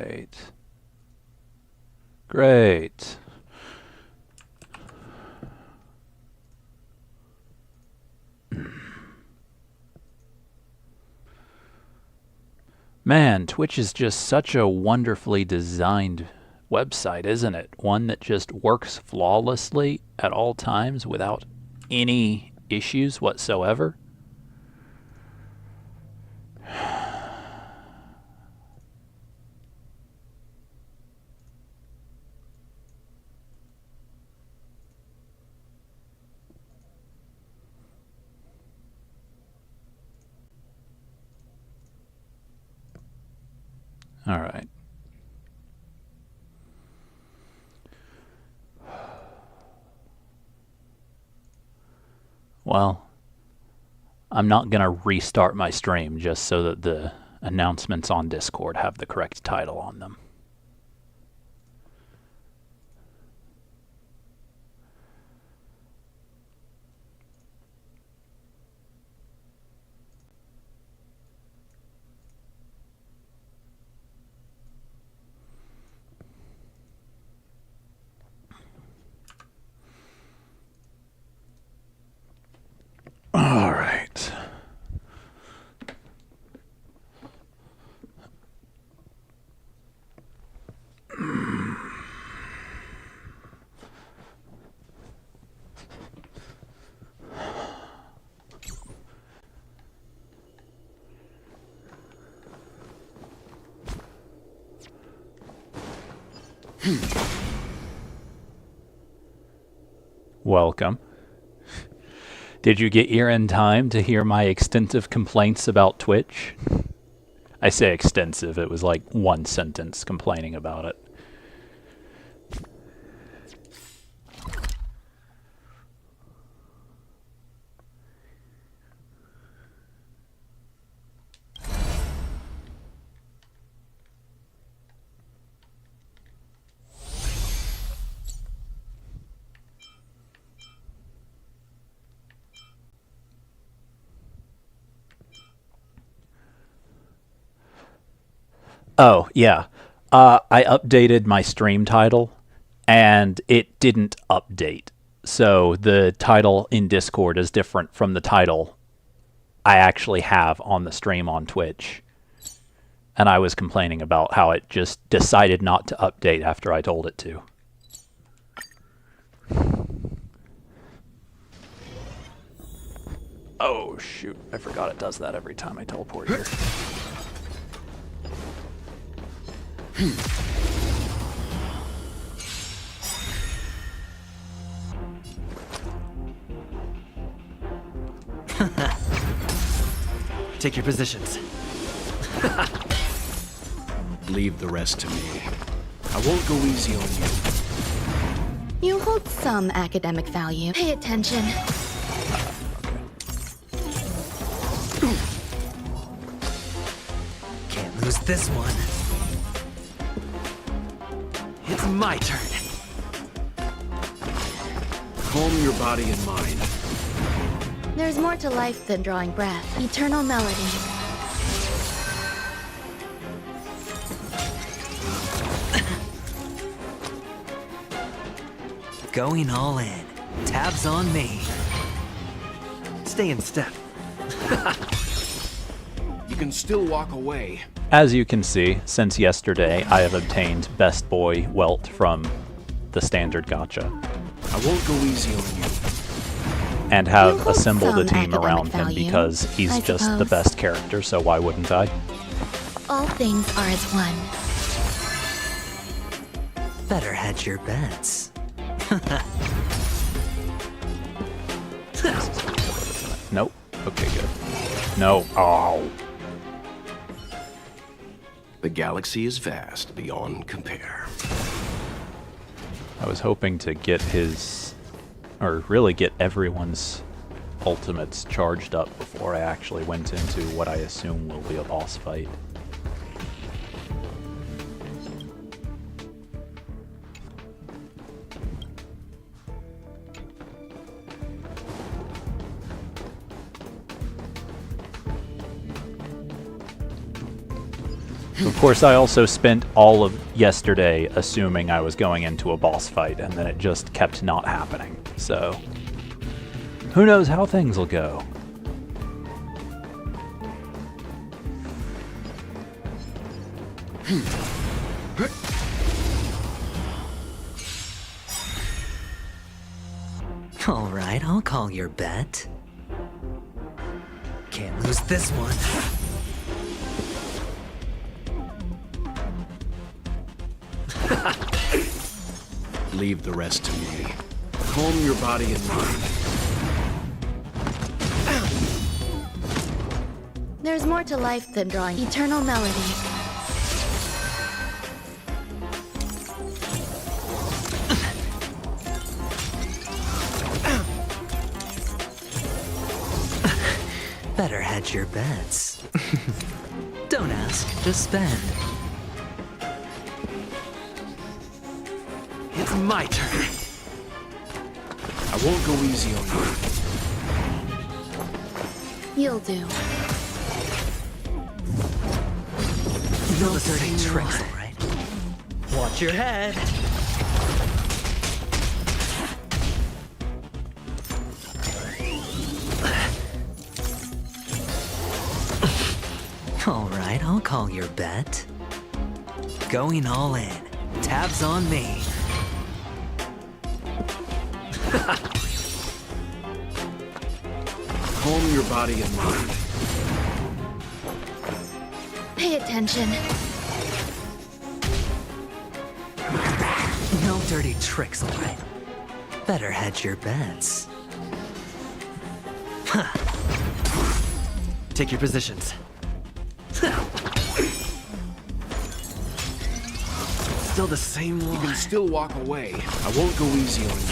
Great. Great. Man, Twitch is just such a wonderfully designed website, isn't it? One that just works flawlessly at all times without any issues whatsoever. All right. Well, I'm not going to restart my stream just so that the announcements on Discord have the correct title on them. All right. Welcome. Did you get here in time to hear my extensive complaints about Twitch? I say extensive, it was like one sentence complaining about it. Oh, yeah. I updated my stream title, and it didn't update. So the title in Discord is different from the title I actually have on the stream on Twitch. And I was complaining about how it just decided not to update after I told it to. Oh, shoot. I forgot it does that every time I teleport here. Take your positions. Leave the rest to me. I won't go easy on you. You hold some academic value. Pay attention. Can't lose this one. It's my turn. Calm your body and mind. There's more to life than drawing breath. Eternal melody. Going all in. Tabs on me. Stay in step. You can still walk away. As you can see, since yesterday, I have obtained Best Boy Welt from the standard gacha, I won't go easy on you. and You have hold assembled a some team academic around him value, because he's I just the suppose. best character, so why wouldn't I? All things are as one. Better hedge your bets. Nope. Okay, good. No. Oh. The galaxy is vast beyond compare. I was hoping to get his, or really get everyone's ultimates charged up before I actually went into what I assume will be a boss fight. Of course, I also spent all of yesterday assuming I was going into a boss fight, and then it just kept not happening. So, who knows how things will go. All right, I'll call your bet. Can't lose this one. Leave the rest to me. Calm your body and mind. There's more to life than drawing eternal melody. Better hedge your bets. Don't ask, just spend. It's my turn. I won't go easy on you. You'll do. No dirty tricks, all right? Watch your head. All right, I'll call your bet. Going all in. Tabs on me. Calm your body and mind. Pay attention. No dirty tricks, all right? Better hedge your bets. Take your positions. Still the same one. You can still walk away. I won't go easy on you.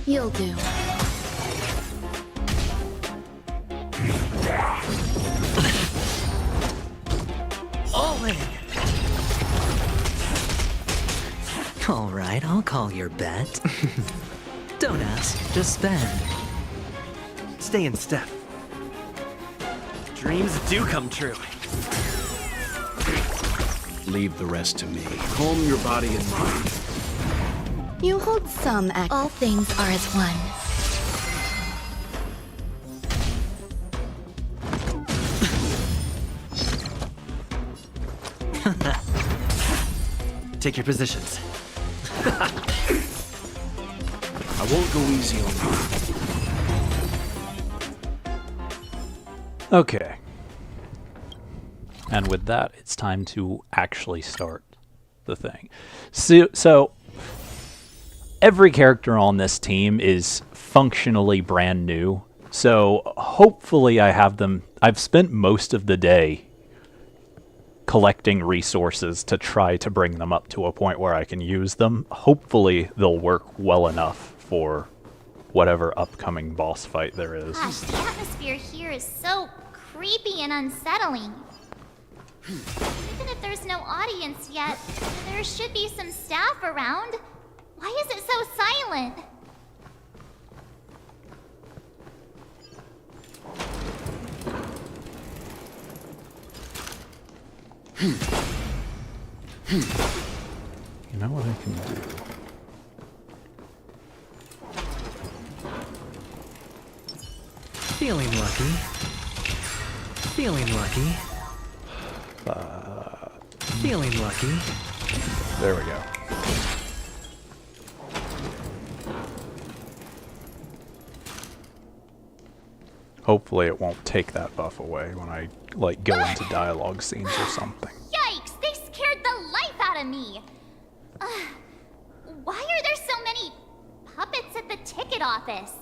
You'll do. All in. All right, I'll call your bet. Don't ask, just spend. Stay in step. Dreams do come true. Leave the rest to me. Calm your body and mind. You hold some act. All things are as one. Take your positions. I won't go easy on you. Okay. And with that, it's time to actually start the thing. So every character on this team is functionally brand new. So hopefully I've spent most of the day collecting resources to try to bring them up to a point where I can use them. Hopefully they'll work well enough for whatever upcoming boss fight there is. Gosh, the atmosphere here is so creepy and unsettling. Even if there's no audience yet, there should be some staff around. Why is it so silent? You know what I can do? Feeling lucky. Feeling lucky. Feeling lucky. There we go. Hopefully it won't take that buff away when I, like, go into dialogue scenes or something. Yikes! They scared the life out of me! Why are there so many puppets at the ticket office?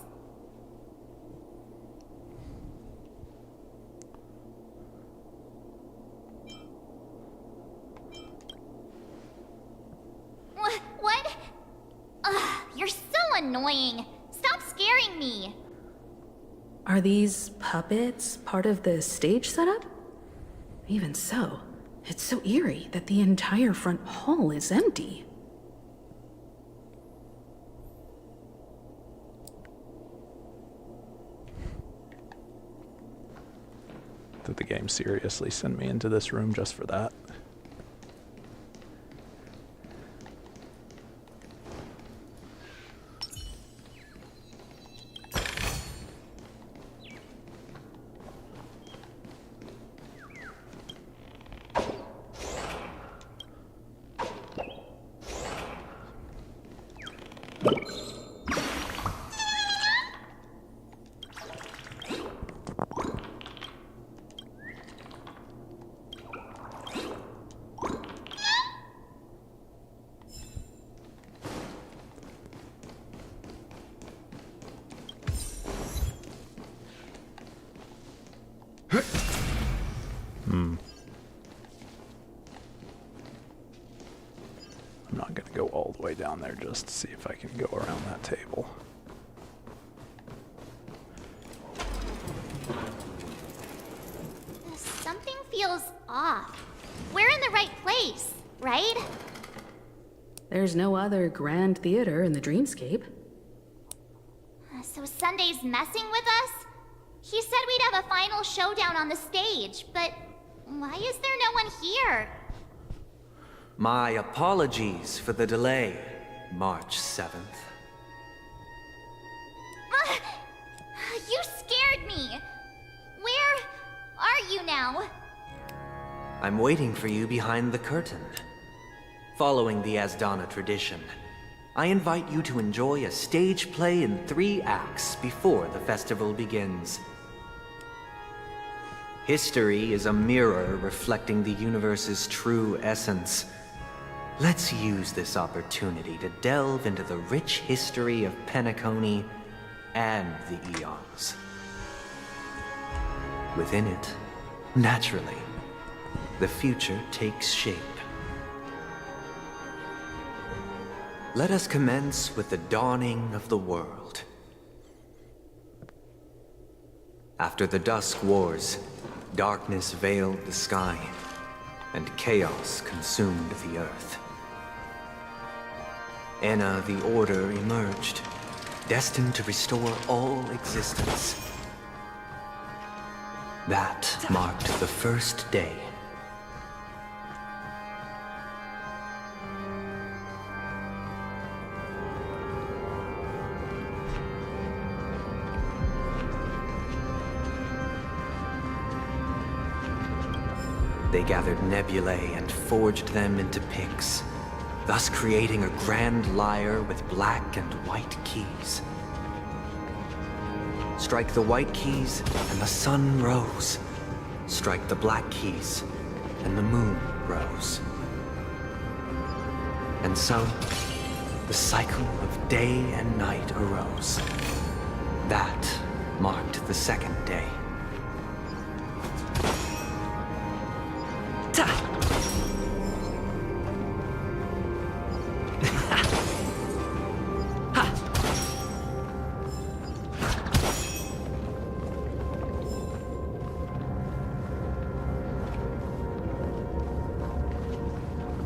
What? You're so annoying. Stop scaring me. Are these puppets part of the stage setup? Even so, it's so eerie that the entire front hall is empty. Did the game seriously send me into this room just for that? I'm not going to go all the way down there just to see if I can go around that table. Something feels off. We're in the right place, right? There's no other grand theater in the dreamscape. So Sunday's messing with us? He said we'd have a final showdown on the stage, but why is there no one here? My apologies for the delay, March 7th. You scared me! Where are you now? I'm waiting for you behind the curtain. Following the Asdana tradition, I invite you to enjoy a stage play in 3 acts before the festival begins. History is a mirror reflecting the universe's true essence. Let's use this opportunity to delve into the rich history of Penacony and the Eons. Within it, naturally, the future takes shape. Let us commence with the dawning of the world. After the Dusk Wars, darkness veiled the sky, and chaos consumed the earth. Enna the Order emerged, destined to restore all existence. That marked the first day. They gathered nebulae and forged them into picks, thus creating a grand lyre with black and white keys. Strike the white keys, and the sun rose. Strike the black keys, and the moon rose. And so, the cycle of day and night arose. That marked the second day.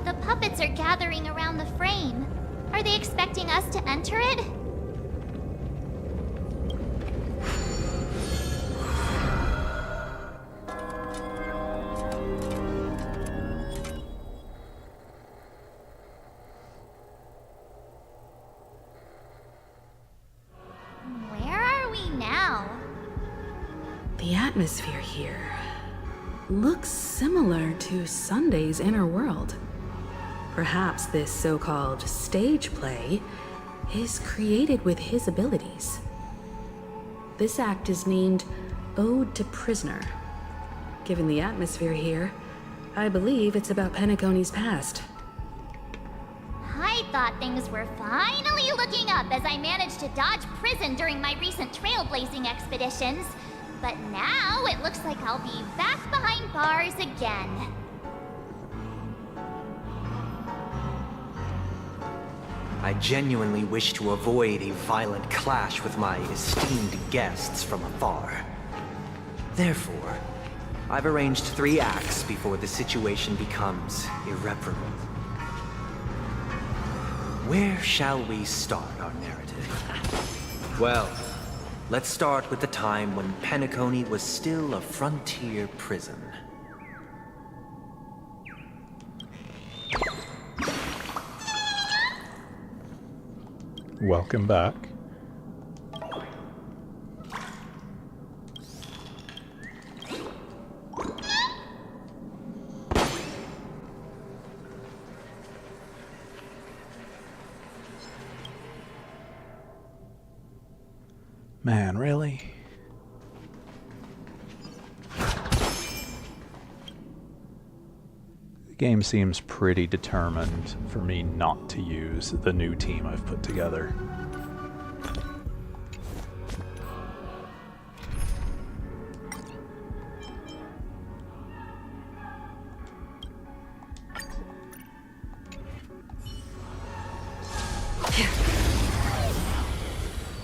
The puppets are gathering around the frame. Are they expecting us to enter it? Where are we now? The atmosphere here looks similar to Sunday's inner world. Perhaps this so-called stage play is created with his abilities. This act is named Ode to Prisoner. Given the atmosphere here, I believe it's about Penacony's past. I thought things were finally looking up as I managed to dodge prison during my recent trailblazing expeditions. But now it looks like I'll be back behind bars again. I genuinely wish to avoid a violent clash with my esteemed guests from afar. Therefore, I've arranged 3 acts before the situation becomes irreparable. Where shall we start our narrative? Well, let's start with the time when Penacony was still a frontier prison. Welcome back. Man, really? The game seems pretty determined for me not to use the new team I've put together.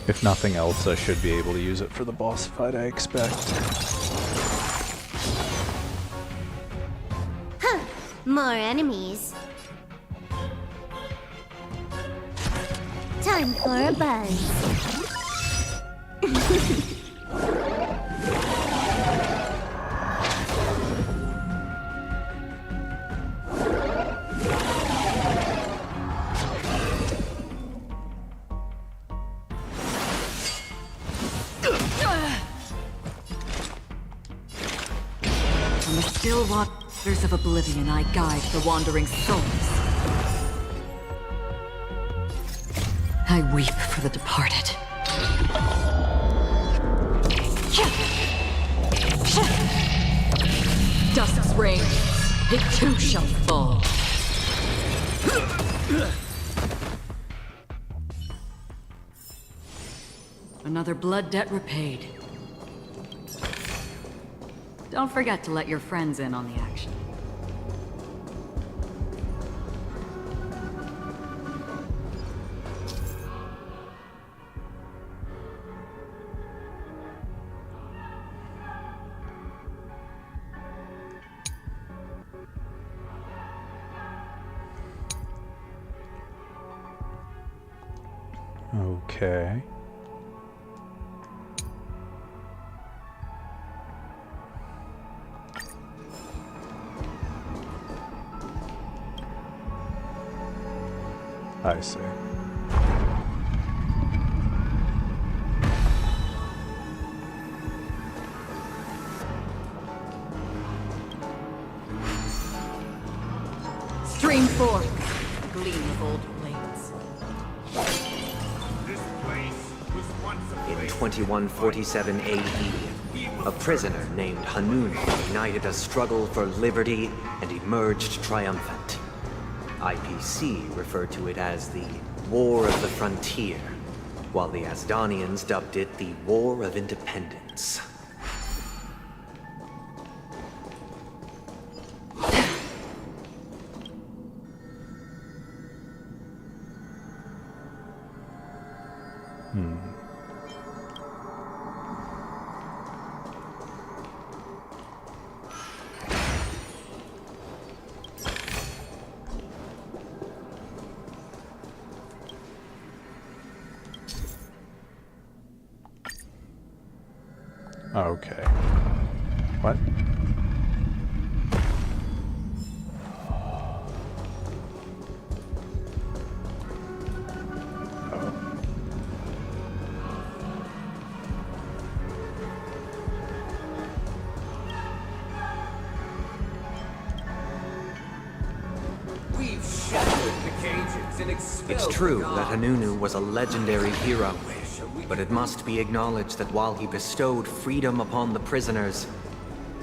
If nothing else, I should be able to use it for the boss fight, I expect. Huh. More enemies. Time for a buzz. From the still waters of oblivion, I guide the wandering souls. I weep for the departed. Dusk's reign, it too shall fall. Another blood debt repaid. Don't forget to let your friends in on the action. Okay. I see. Stream forth, gleam of old blades. In 2147 AD, a prisoner named Hanunu ignited a struggle for liberty and emerged triumphant. IPC referred to it as the War of the Frontier, while the Asdanians dubbed it the War of Independence. Okay. What? We've shattered the cages and expelled It's true the that gods. Hanunu was a legendary hero, but it must be acknowledged that while he bestowed freedom upon the prisoners,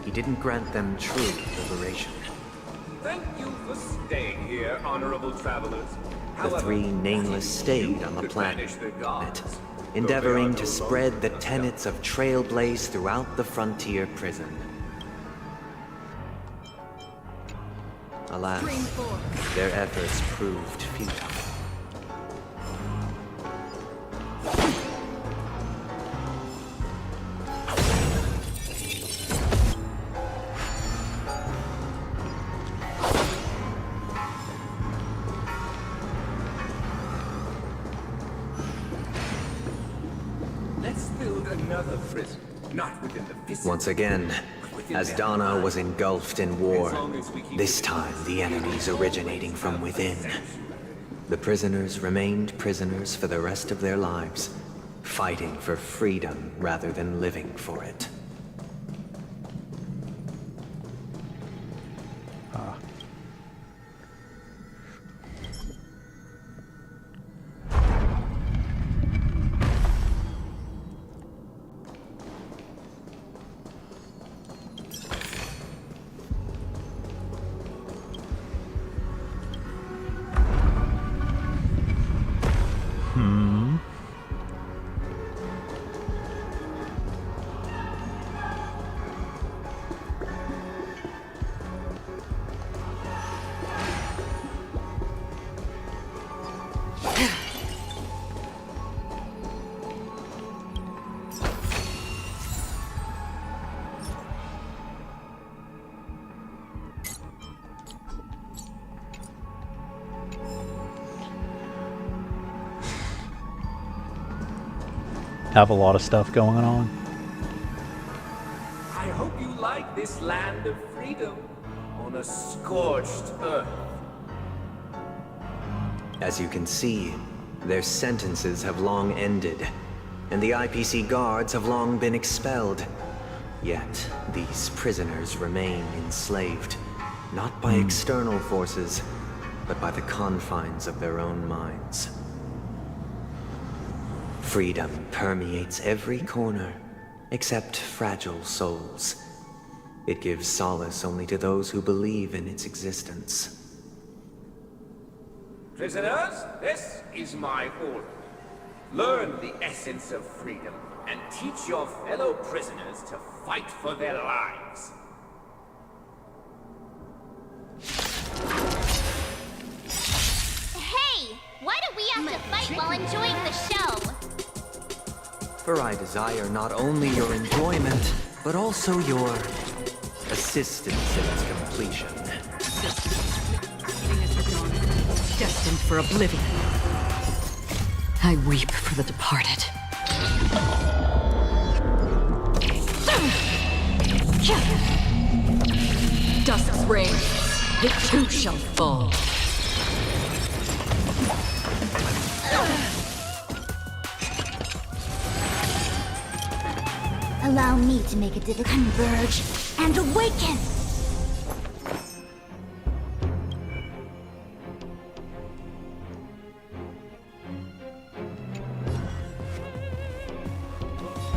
he didn't grant them true liberation. Thank you for staying here, honorable travelers. The However, three nameless stayed on the could planet, banish the gods, endeavoring though they to are no spread longer the tenets of Trailblaze throughout the frontier prison. Alas, their efforts proved futile. Let's build a Another prison, not within the vicinity. Once again, as Dana was engulfed in war, this time the enemies originating from within. The prisoners remained prisoners for the rest of their lives, fighting for freedom rather than living for it. Have a lot of stuff going on. I hope you like this land of freedom on a scorched earth. As you can see, their sentences have long ended, and the IPC guards have long been expelled. Yet, these prisoners remain enslaved, not by external forces, but by the confines of their own minds. Freedom permeates every corner, except fragile souls. It gives solace only to those who believe in its existence. Prisoners, this is my order. Learn the essence of freedom and teach your fellow prisoners to fight for their lives. Hey! Why do we have to fight while enjoying the show? For I desire not only your enjoyment, but also your assistance in its completion. Destined for oblivion. I weep for the departed. Dusk's reign, it too shall fall. Allow me to make a converge and awaken!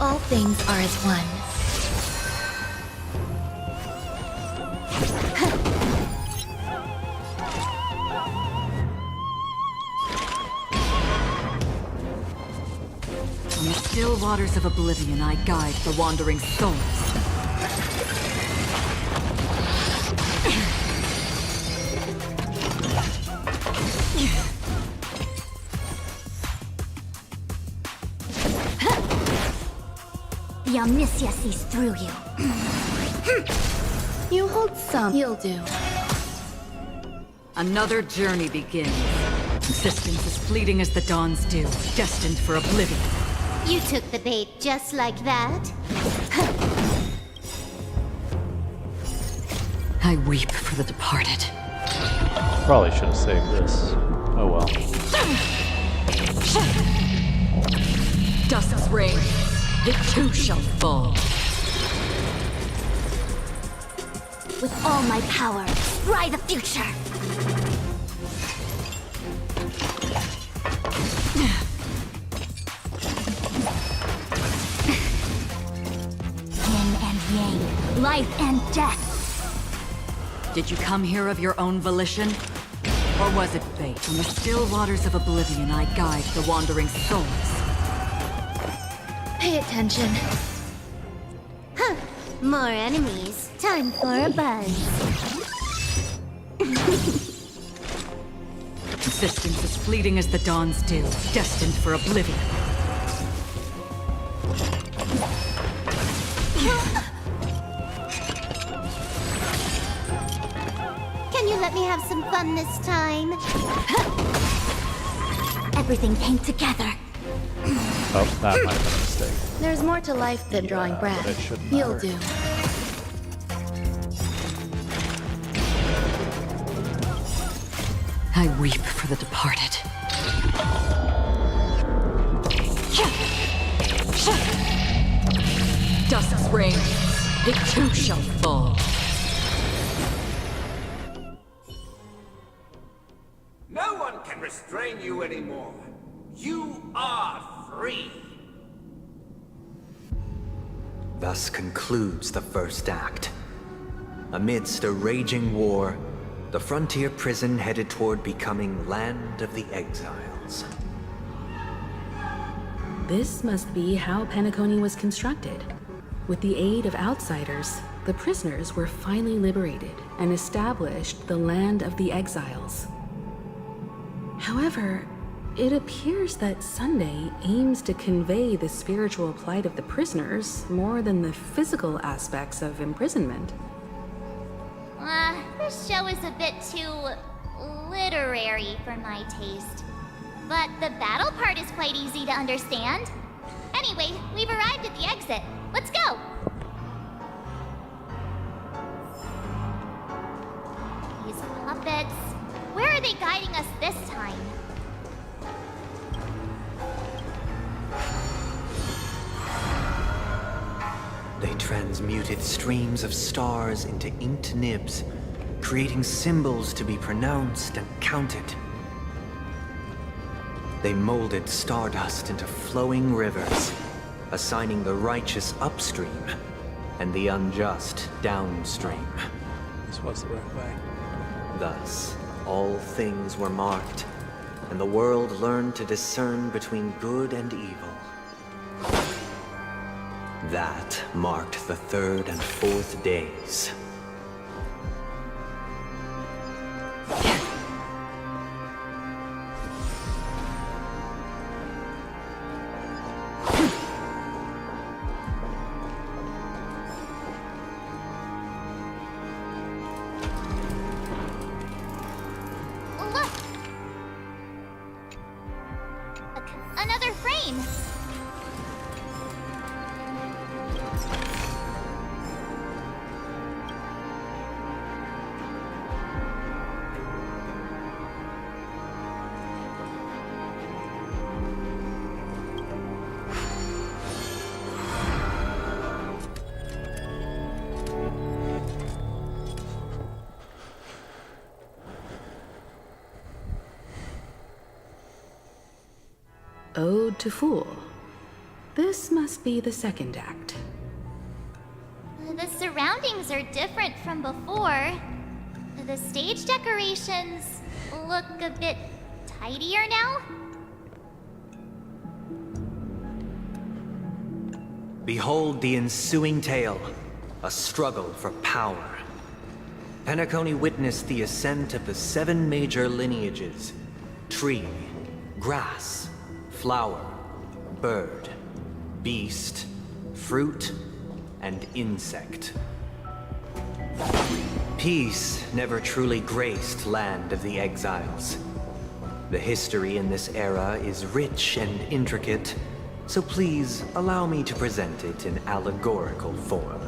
All things are as one. On the still waters of oblivion, I guide the wandering souls. The Omniscia sees through you. You hold some. You'll do. Another journey begins. Existence as fleeting as the dawn's dew, destined for oblivion. You took the bait just like that? I weep for the departed. Probably should have saved this. Oh well. Dusk's reign, it too shall fall. With all my power, scry the future! Yin and yang, life and death. Did you come here of your own volition? Or was it fate? On the still waters of oblivion, I guide the wandering souls. Pay attention. Huh. More enemies. Time for a buzz. Existence as fleeting as the dawn's dew, destined for oblivion. Can you let me have some fun this time? Everything came together. Oh, that might have been a mistake. thing. There's more to life than drawing but breath. it shouldn't You'll matter. do. I weep for the departed. Dusk's reign, it too shall fall. No one can restrain you anymore. You are free. Thus concludes the first act. Amidst a raging war, the frontier prison headed toward becoming Land of the Exiles. This must be how Penacony was constructed. With the aid of outsiders, the prisoners were finally liberated and established the Land of the Exiles. However, it appears that Sunday aims to convey the spiritual plight of the prisoners more than the physical aspects of imprisonment. This show is a bit too literary for my taste. But the battle part is quite easy to understand. Anyway, we've arrived at the exit. Let's go! These puppets. Where are they guiding us this time? They transmuted streams of stars into inked nibs, creating symbols to be pronounced and counted. They molded stardust into flowing rivers, assigning the righteous upstream and the unjust downstream. This was the right way. Thus, all things were marked, and the world learned to discern between good and evil. That marked the third and fourth days. Look! Another frame! Ode to Fool. This must be the second act. The surroundings are different from before. The stage decorations look a bit tidier now. Behold the ensuing tale, a struggle for power. Penacony witnessed the ascent of the 7 major lineages: tree, grass, flower, bird, beast, fruit, and insect. Peace never truly graced Land of the Exiles. The history in this era is rich and intricate, so please allow me to present it in allegorical form.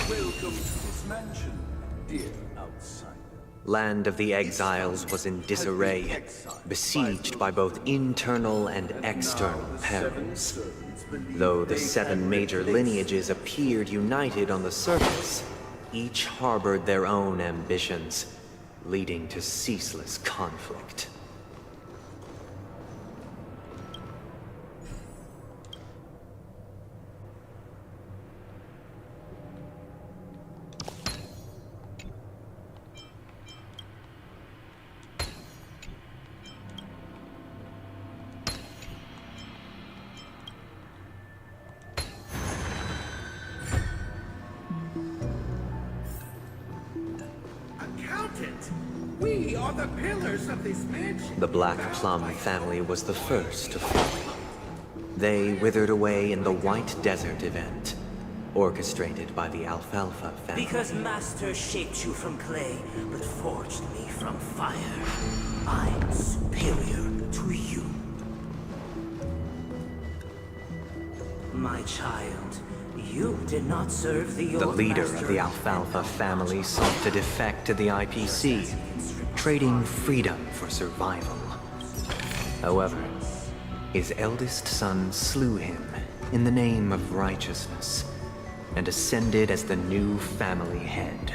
Welcome to this mansion, dear outsider. Land of the Exiles was in disarray, besieged by both internal and external perils. Though the 7 major lineages appeared united on the surface, each harbored their own ambitions, leading to ceaseless conflict. are the pillars of this mansion. The Black Plum family was the first to fall. They withered away in the White Desert event, orchestrated by the Alfalfa family. Because Master shaped you from clay, but forged me from fire. I'm superior to you. My child, you did not serve the The old leader master of the Alfalfa family sought to defect to the IPC, trading freedom for survival. However, his eldest son slew him in the name of righteousness and ascended as the new family head.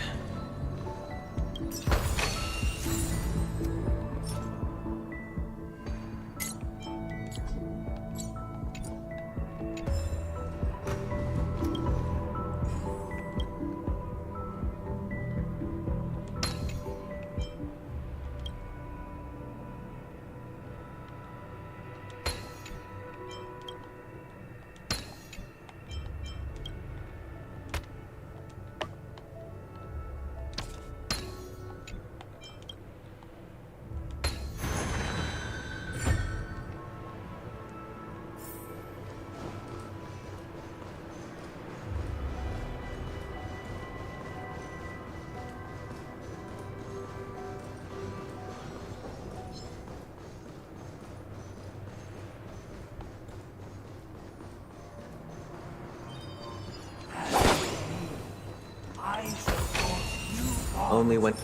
Only when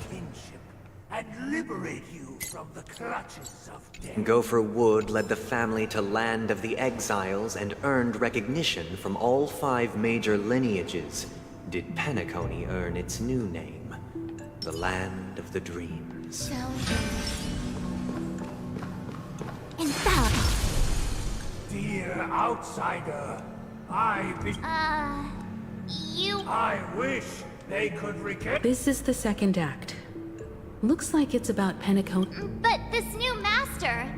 and liberate you from the clutches of death. Gopher Wood led the family to Land of the Exiles and earned recognition from all 5 major lineages, did Penacony earn its new name, the Land of the Dreams. Infallible. Dear outsider, You... I wish they could recant. This is the second act. Looks like it's about Penacony. But this new master...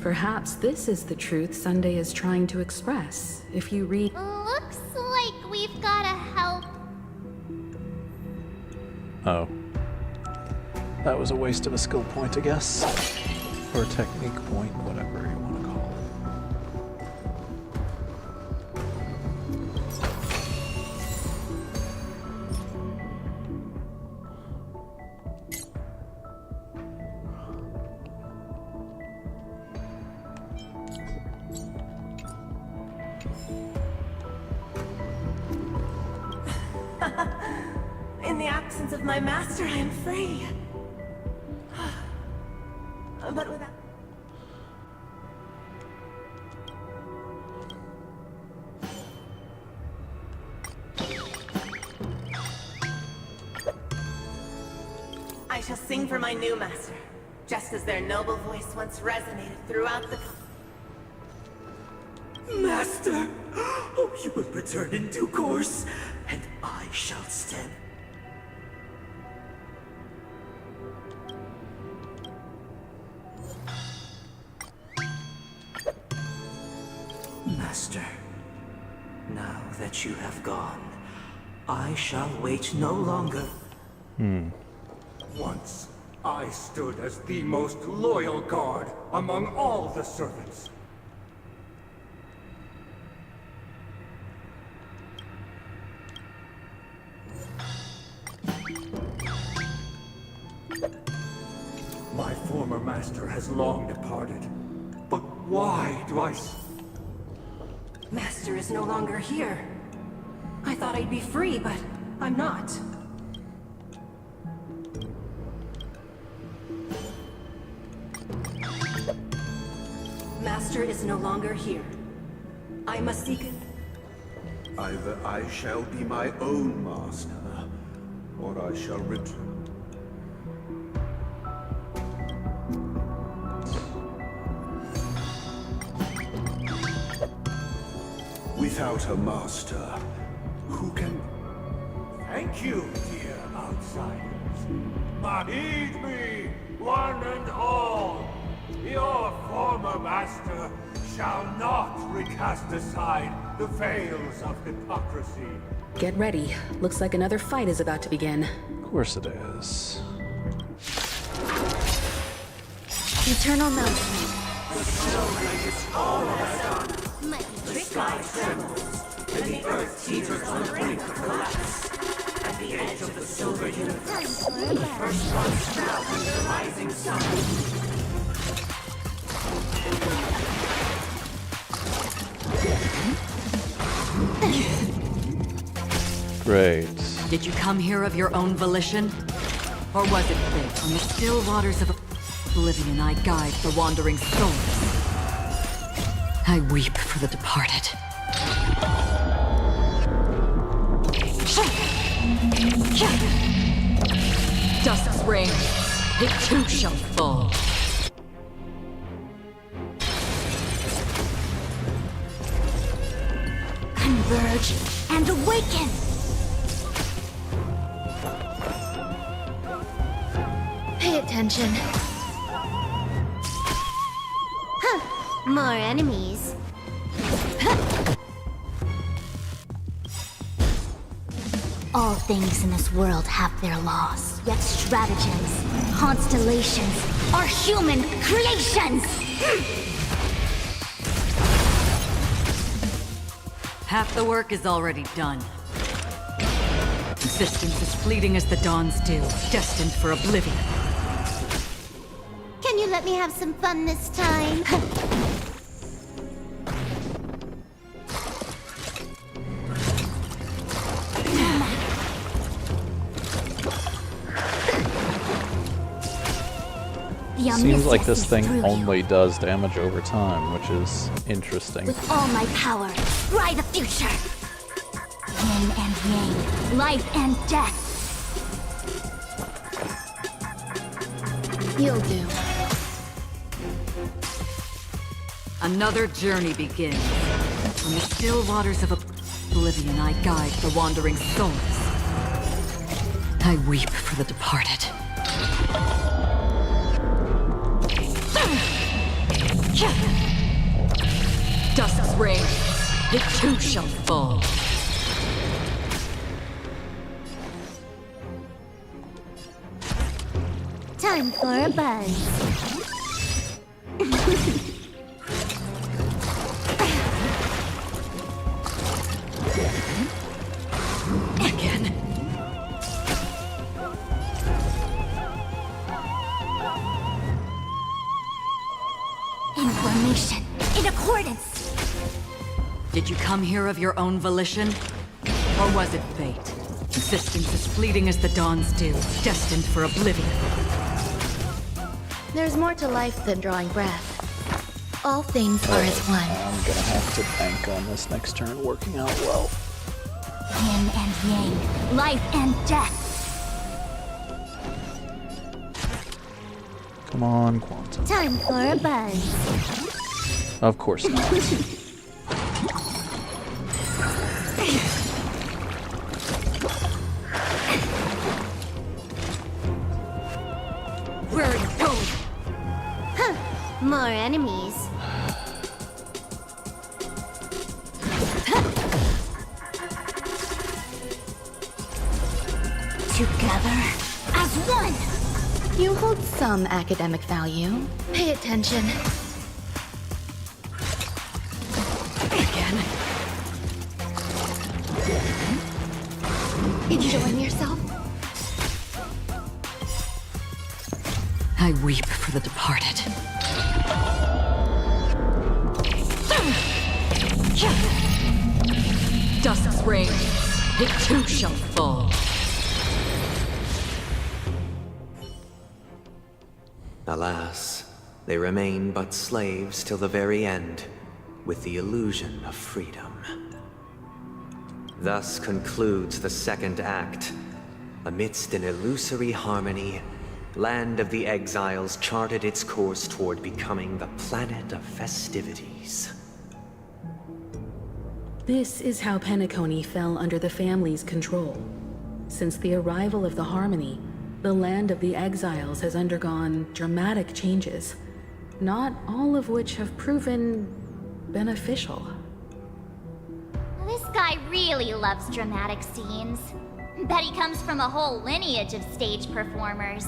Perhaps this is the truth Sunday is trying to express. If you read... Looks like we've gotta help... Oh. That was a waste of a skill point, I guess. Or a technique point, whatever you want to call it. In the absence of my master, I am free. But without... I shall sing for my new master, just as their noble voice once resonated throughout the... Master! Oh, you will return in due course, and I shall stand. Master, now that you have gone, I shall wait no longer. Once, I stood as the most loyal guard among all the servants. My former master has long departed. But why do I... Master is no longer here. I thought I'd be free, but I'm not. Master is no longer here. I must seek it. Either I shall be my own master, or I shall return. Without a master, who can... Thank you, dear outsiders. Heed me, one and all. Your former master shall not recast aside the veils of hypocrisy. Get ready. Looks like another fight is about to begin. Of course it is. Eternal melting. Great. Did you come here of your own volition? Or was it fate? On the still waters of oblivion, I guide the wandering souls. I weep for the departed. Dusk's reign, it too shall fall. Converge and awaken! Pay attention. Huh, more enemies. All things in this world have their laws, yet stratagems, constellations are human creations! Half the work is already done. Existence is fleeting as the dawn's dew, destined for oblivion. Can you let me have some fun this time? Seems like this thing only does damage over time, which is interesting. With all my power, try the future! Yin and yang, life and death! You'll do. Another journey begins. On the still waters of oblivion, I guide the wandering souls. I weep for the departed. Dusk's reign, it too shall fall. Time for a buzz. Again. Information in accordance. Did you come here of your own volition? Or was it fate? Existence is fleeting as the dawn's dew, destined for oblivion. There's more to life than drawing breath. All things are as one. I'm gonna have to bank on this next turn working out well. Yin and yang, life and death. Come on, Quantum. Time for a buzz. Of course not. Where are you going? Huh, more enemies. Together as one. You hold some academic value. Pay attention. Again. Enjoying yourself? I weep for the departed. Dusk's reign, it too shall fall. Alas, they remain but slaves till the very end, with the illusion of freedom. Thus concludes the second act. Amidst an illusory harmony, Land of the Exiles charted its course toward becoming the planet of festivities. This is how Penacony fell under the family's control. Since the arrival of the Harmony, the Land of the Exiles has undergone dramatic changes, not all of which have proven beneficial. This guy really loves dramatic scenes. Bet he comes from a whole lineage of stage performers.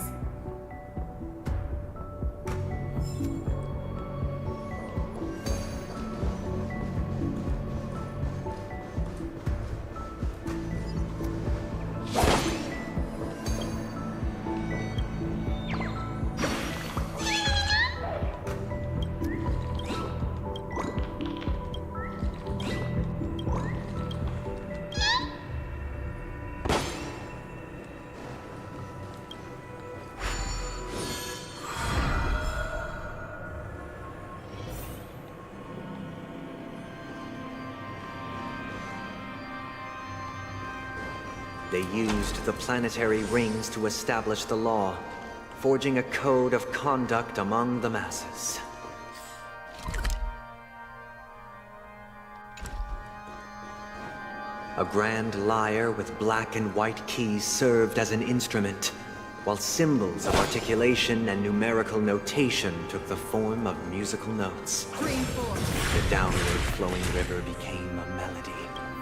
they used the planetary rings to establish the law, forging a code of conduct among the masses. A grand lyre with black and white keys served as an instrument, while symbols of articulation and numerical notation took the form of musical notes. The downward flowing river became a melody.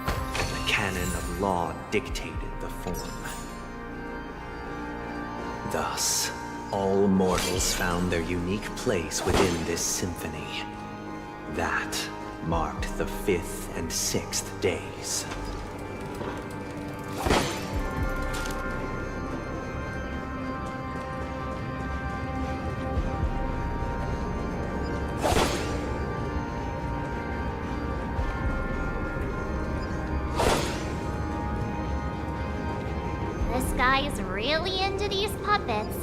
The canon of law dictated the form. Thus, all mortals found their unique place within this symphony. That marked the 5th and 6th days. This guy's really into these puppets.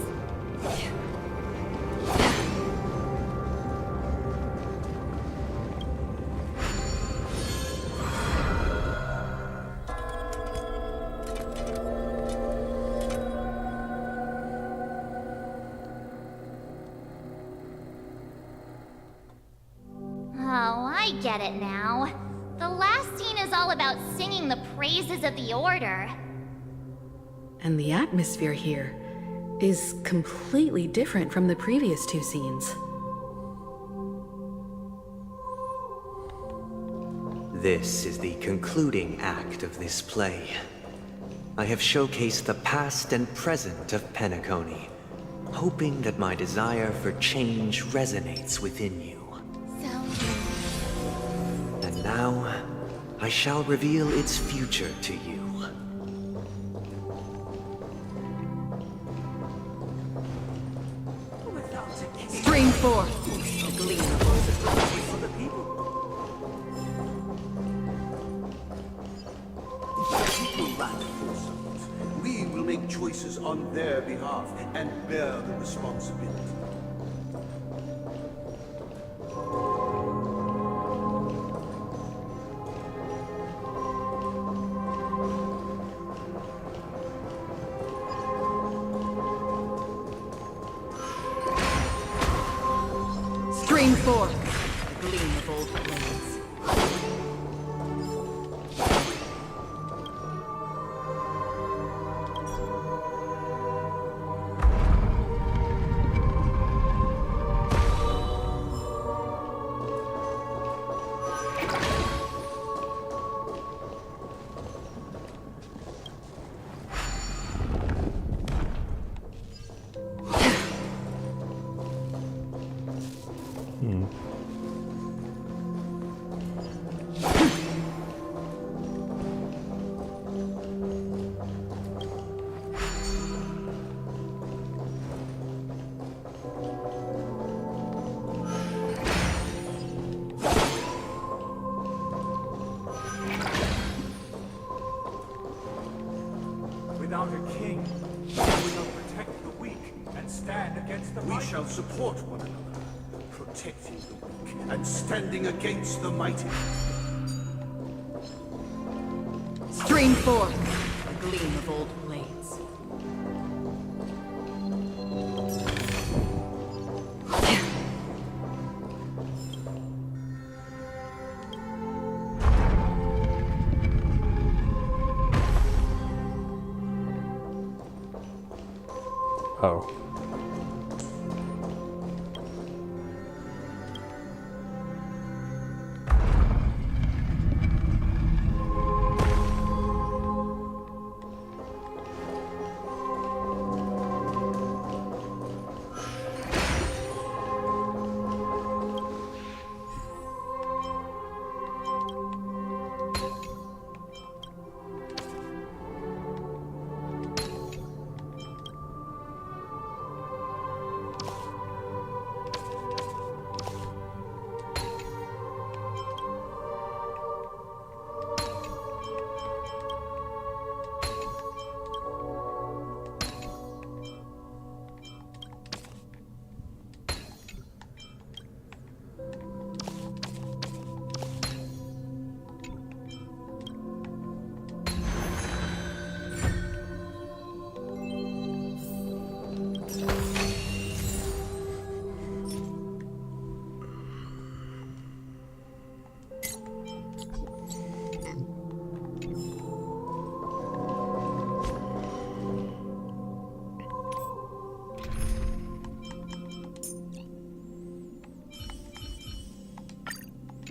Oh, I get it now. The last scene is all about singing the praises of the Order. And the atmosphere here is completely different from the previous two scenes. This is the concluding act of this play. I have showcased the past and present of Penacony, hoping that my desire for change resonates within you. And now, I shall reveal its future to you. Stream forth the gleam For the people. People lack foresight. We will make choices on their behalf and bear the responsibility. Stream forth the gleam of old blades. Without a king, we will protect the weak and stand against the mighty. We shall support one another, protecting the weak and standing against the mighty. Stream forth the gleam of old blades. Oh.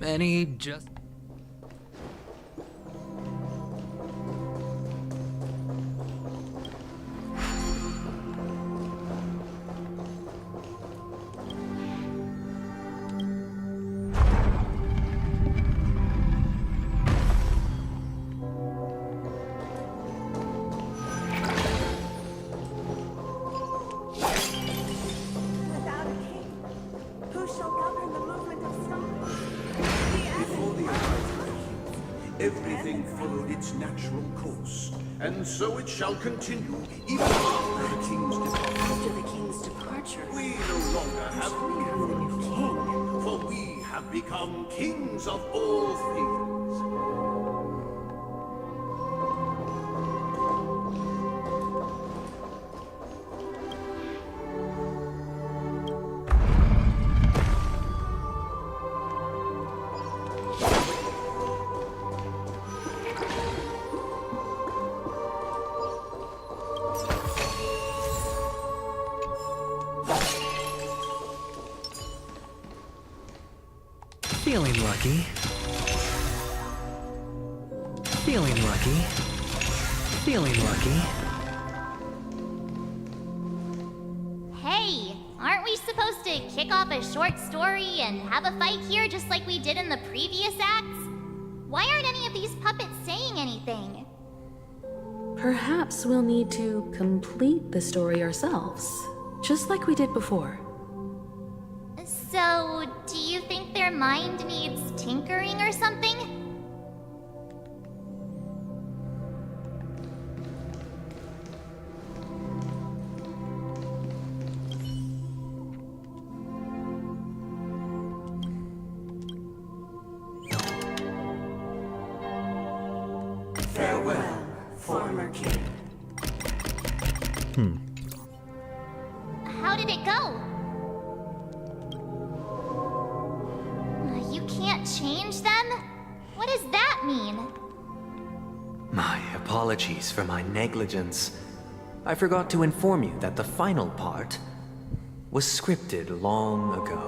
many just... Without a king, who shall govern the movement of stars? Before the arrival of kings, everything followed its natural course, and so it shall continue even after the king's departure. After the king's departure, We no longer have need for a new king, for we have become kings of all things. Feeling lucky. Feeling lucky. Feeling lucky. Hey, aren't we supposed to kick off a short story and have a fight here just like we did in the previous acts? Why aren't any of these puppets saying anything? Perhaps we'll need to complete the story ourselves, just like we did before. So, do you think their mind needs tinkering or something? Farewell, former king. How did it go? You can't change them? What does that mean? My apologies for my negligence. I forgot to inform you that the final part was scripted long ago.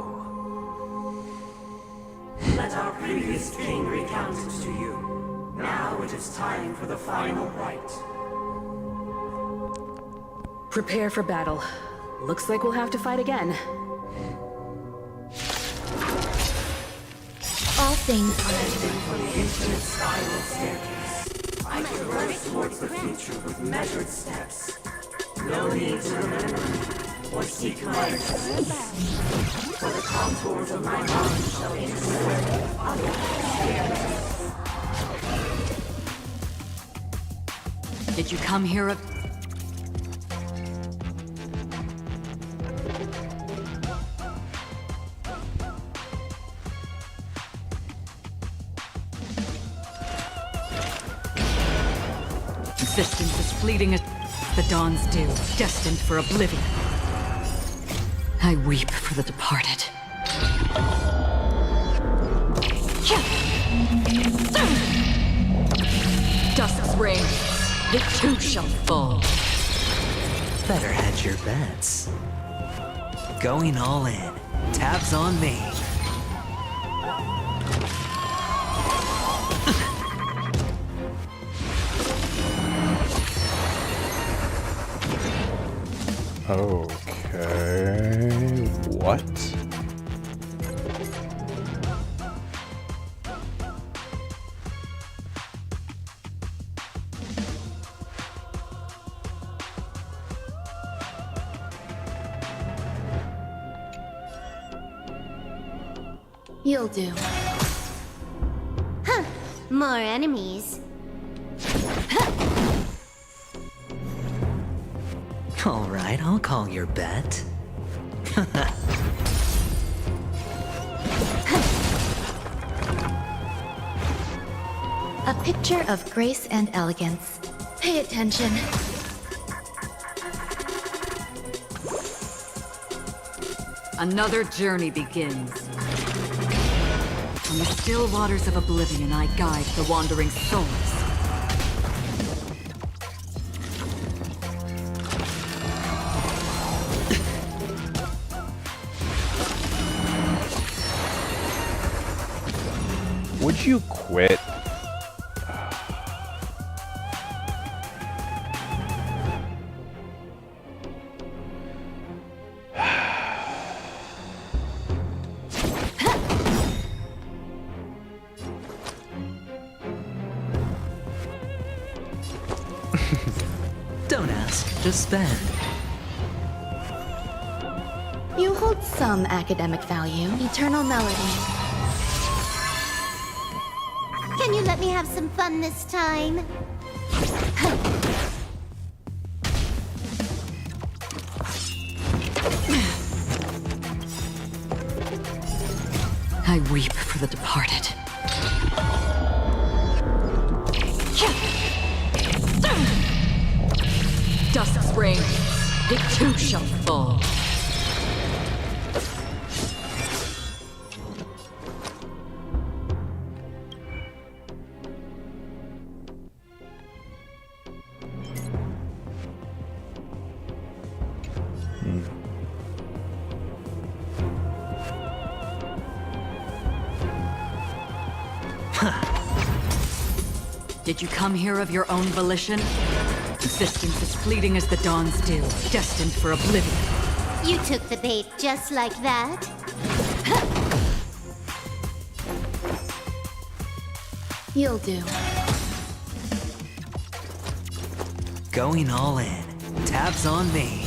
Let our previous king recount it to you. Now it is time for the final rite. Prepare for battle. Looks like we'll have to fight again. All things are For the infinite spiral staircase, I traverse towards the future with measured steps. No need to remember or seek my existence. For the contours of my mind shall intersect with other staircases. Did you come here of... Existence is fleeting as the dawn's dew, destined for oblivion. I weep for the departed. Dusk's reign, it too shall fall. Better hedge your bets. Going all in. Tabs on me. Okay. What? You'll do. Huh. More enemies. All right, I'll call your bet. A picture of grace and elegance. Pay attention. Another journey begins. From the still waters of oblivion, I guide the wandering souls. Would you quit? Don't ask, just spend. You hold some academic value. Eternal melody. Can you let me have some fun this time? I weep for the departed. Dust spring, it too shall fall. Did you come here of your own volition? Existence as fleeting as the dawn still, destined for oblivion. You took the bait just like that. You'll do. Going all in. Tabs on me.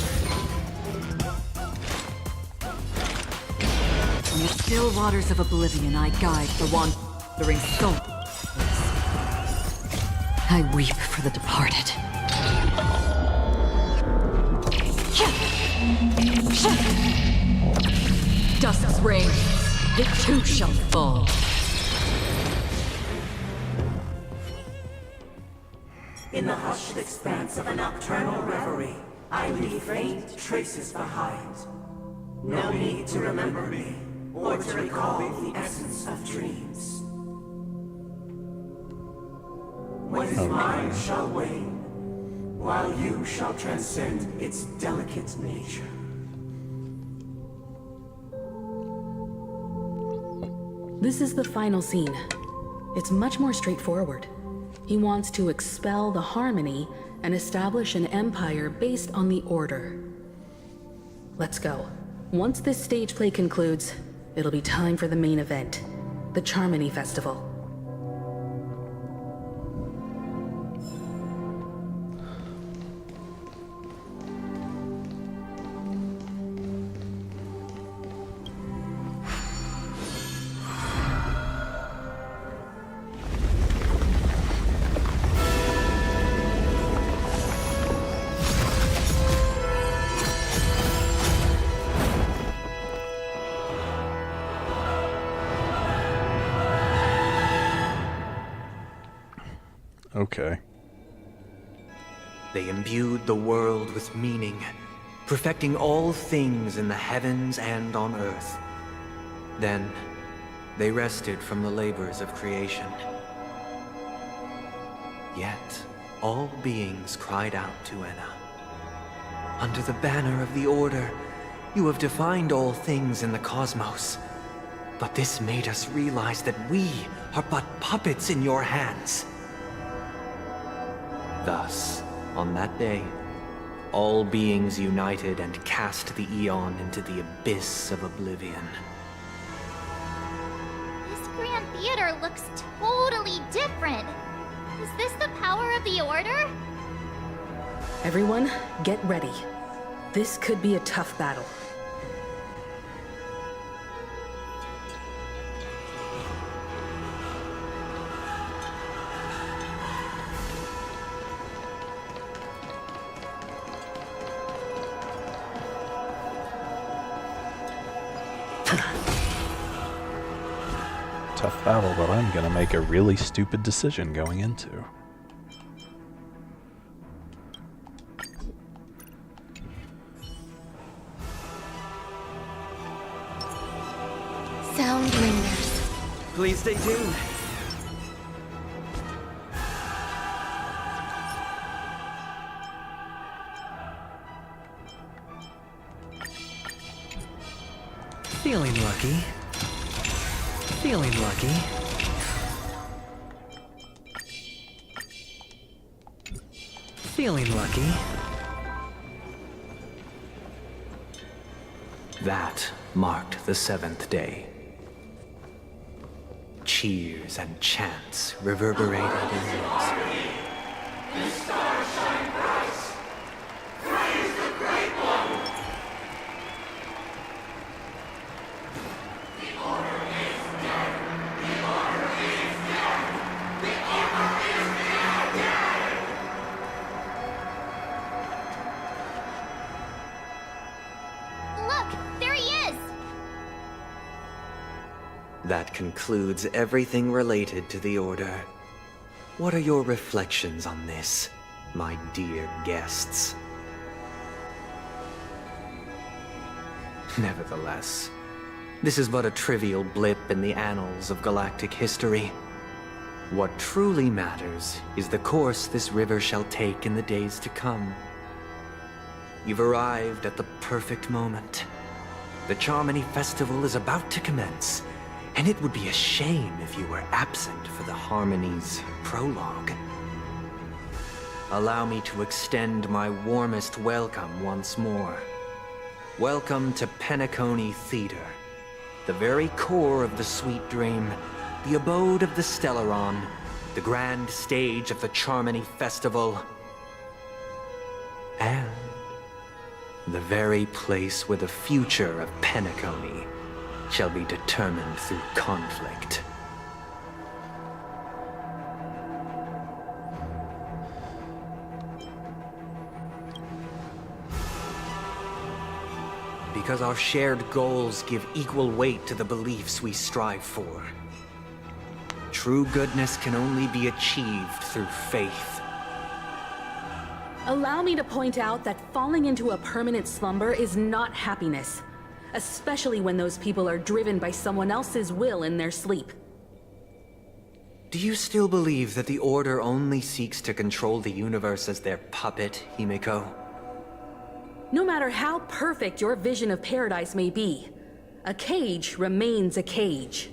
In the still waters of oblivion, I guide the wandering soul. I weep for the departed. Dust's rain, it too shall fall. In the hushed expanse of a nocturnal reverie, I leave faint traces behind. No need to remember me, or to recall the essence of dreams. What is mine shall wane, while you shall transcend its delicate nature. This is the final scene. It's much more straightforward. He wants to expel the Harmony and establish an empire based on the Order. Let's go. Once this stage play concludes, it'll be time for the main event, the Charmony Festival. Okay. They imbued the world with meaning, perfecting all things in the heavens and on earth. Then, they rested from the labors of creation. Yet, all beings cried out to Enna. Under the banner of the Order, you have defined all things in the cosmos. But this made us realize that we are but puppets in your hands. Thus, on that day, all beings united and cast the Eon into the abyss of oblivion. This Grand Theater looks totally different. Is this the power of the Order? Everyone, get ready. This could be a tough battle. Tough battle that I'm gonna make a really stupid decision going into. Sound ringers. Please stay tuned. Feeling lucky. Feeling lucky. Feeling lucky. That marked the 7th day. Cheers and chants reverberated in unison. The stars shine bright. Praise the Great One. The Order is dead. The Order is dead. The Order is dead. Look, there he is! That concludes everything related to the Order. What are your reflections on this, my dear guests? Nevertheless, this is but a trivial blip in the annals of galactic history. What truly matters is the course this river shall take in the days to come. You've arrived at the perfect moment. The Charmony Festival is about to commence, and it would be a shame if you were absent for the Harmony's prologue. Allow me to extend my warmest welcome once more. Welcome to Penacony Theater, the very core of the Sweet Dream, the abode of the Stellaron, the grand stage of the Charmony Festival, and the very place where the future of Penacony shall be determined through conflict. Because our shared goals give equal weight to the beliefs we strive for. True goodness can only be achieved through faith. Allow me to point out that falling into a permanent slumber is not happiness, especially when those people are driven by someone else's will in their sleep. Do you still believe that the Order only seeks to control the universe as their puppet, Himiko? No matter how perfect your vision of paradise may be, a cage remains a cage.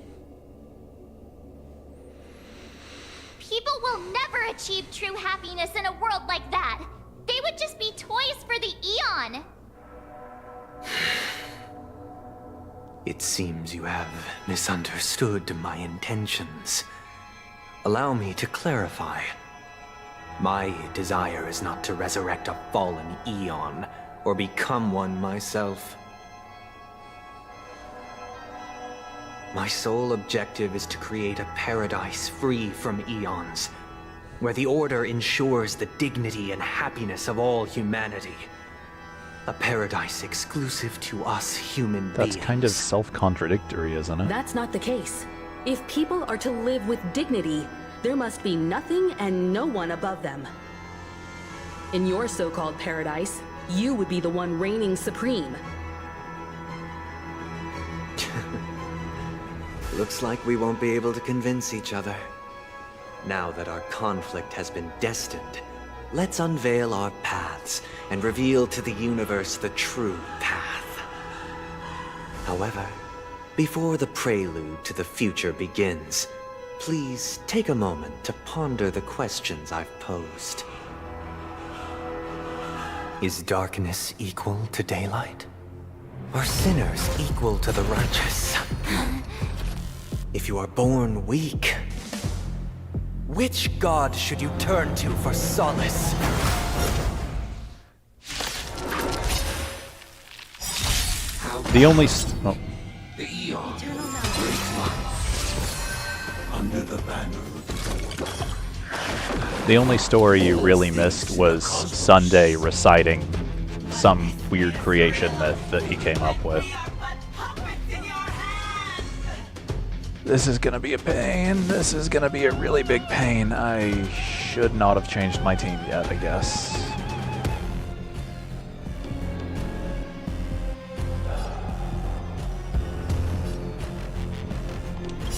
People will never achieve true happiness in a world like that. They would just be toys for the Eon. It seems you have misunderstood my intentions. Allow me to clarify. My desire is not to resurrect a fallen Eon, or become one myself. My sole objective is to create a paradise free from Eons, where the Order ensures the dignity and happiness of all humanity. A paradise exclusive to us human beings. That's kind of self-contradictory, isn't it? That's not the case. If people are to live with dignity, there must be nothing and no one above them. In your so-called paradise, you would be the one reigning supreme. Looks like we won't be able to convince each other. Now that our conflict has been destined, let's unveil our paths and reveal to the universe the true path. However, before the prelude to the future begins, please take a moment to ponder the questions I've posed. Is darkness equal to daylight? Are sinners equal to the righteous? If you are born weak, which god should you turn to for solace? The only The Eon breaks life under the banner of the Order. The only story you really missed was Sunday reciting some weird creation that he came up with. This is gonna be a pain. This is gonna be a really big pain. I should not have changed my team yet, I guess.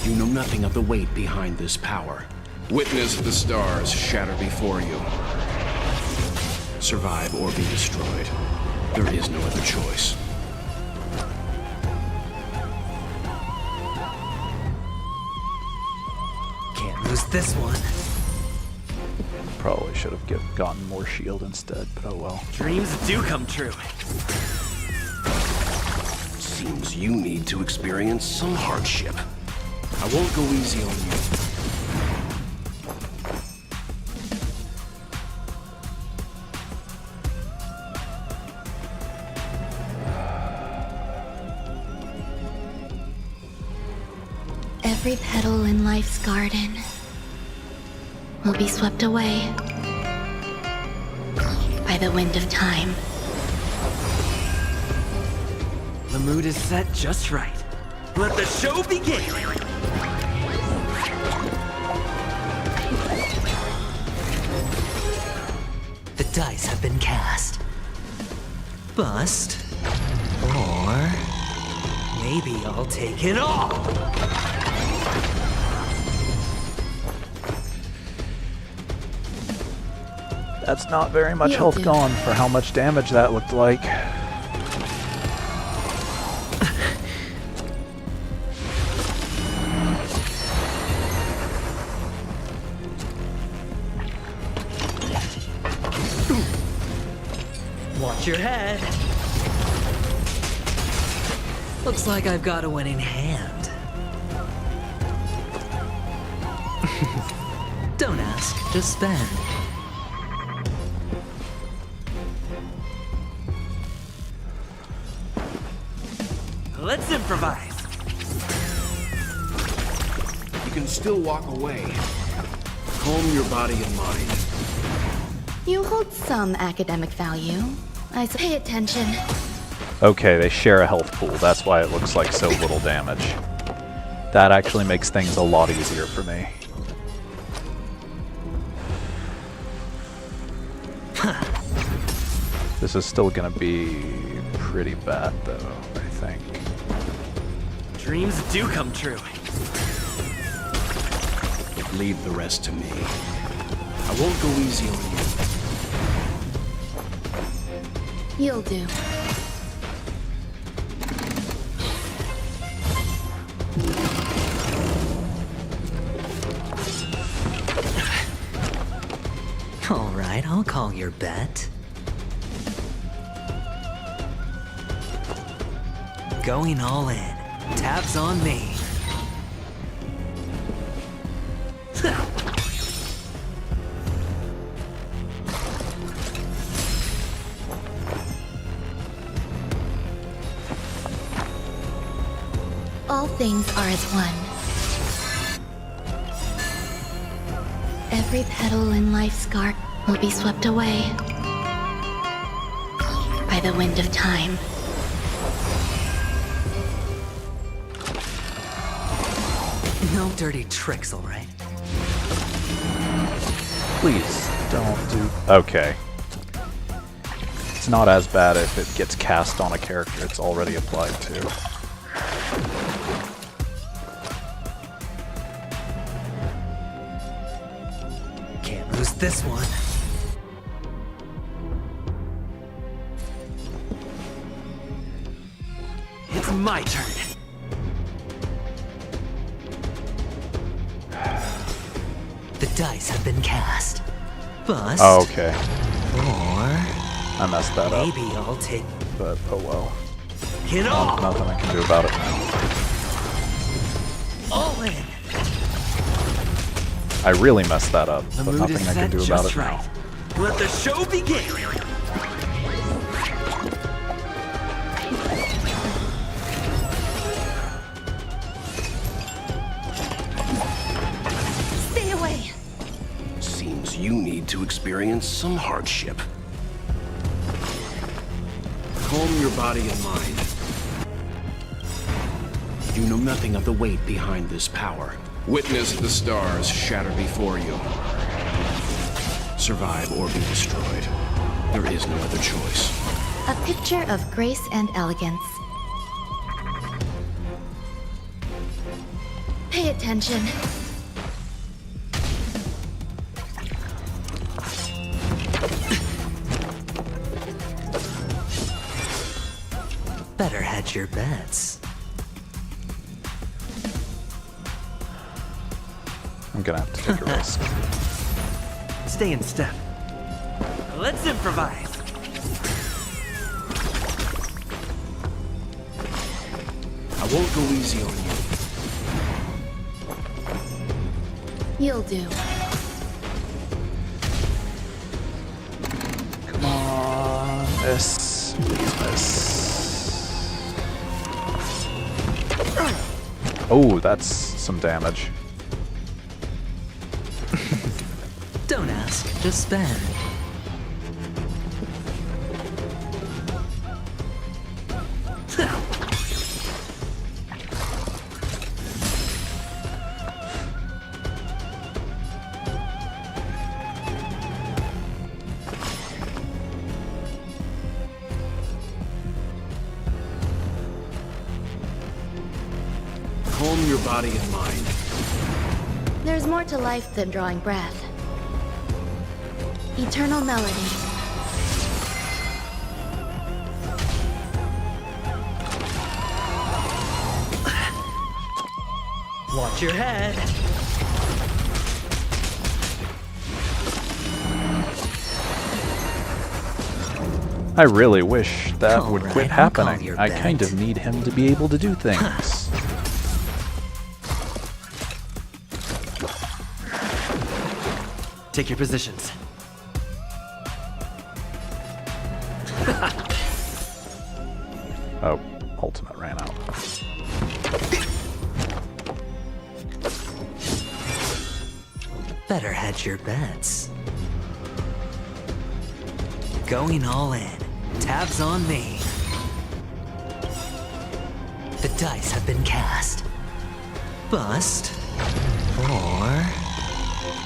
You know nothing of the weight behind this power. Witness the stars shatter before you. Survive or be destroyed. There is no other choice. Can't lose this one. Probably should have gotten more shield instead, but oh well. Dreams do come true. Seems you need to experience some hardship. I won't go easy on you. Every petal in life's garden will be swept away by the wind of time. The mood is set just right. Let the show begin! The dice have been cast. Bust. Or maybe I'll take it all. That's not very much health gone for how much damage that looked like. Watch your head. Looks like I've got a winning hand. Don't ask, just spend. Let's improvise. You can still walk away. Calm your body and mind. You hold some academic value. Pay attention. Okay, they share a health pool. That's why it looks like so little damage. That actually makes things a lot easier for me. This is still gonna be pretty bad, though, I think. Dreams do come true. Leave the rest to me. I won't go easy on you. You'll do. All right, I'll call your bet. Going all in. Tabs on me. All things are as one. Every petal in life's garden will be swept away by the wind of time. No dirty tricks, all right? Please don't do... Okay. It's not as bad if it gets cast on a character it's already applied to. Can't lose this one. It's my turn. The dice have been cast. Bust. Oh, okay. Or I messed that up. maybe I'll take... But, oh well. Get off! Nothing I can do about it now. All in! I really messed that up, The but mood nothing is I can set do about just it right. now. Let the show begin! Stay away. Seems you need to experience some hardship. Calm your body and mind. You know nothing of the weight behind this power. Witness the stars shatter before you. Survive or be destroyed. There is no other choice. A picture of grace and elegance. Pay attention. Better hedge your bets. I'm gonna have to take a risk. Stay in step. Let's improvise. I won't go easy on you. You'll do. Come on. Miss. Please miss. Oh, that's some damage. Don't ask, just spend. Calm your body and mind. There's more to life than drawing breath. Eternal melody. Watch your head. I really wish that would Alright, quit I'll call happening. your I bet. kind of need him to be able to do things. Take your positions. Oh, ultimate ran out. Better hedge your bets. Going all in. Tabs on me. The dice have been cast. Bust. Or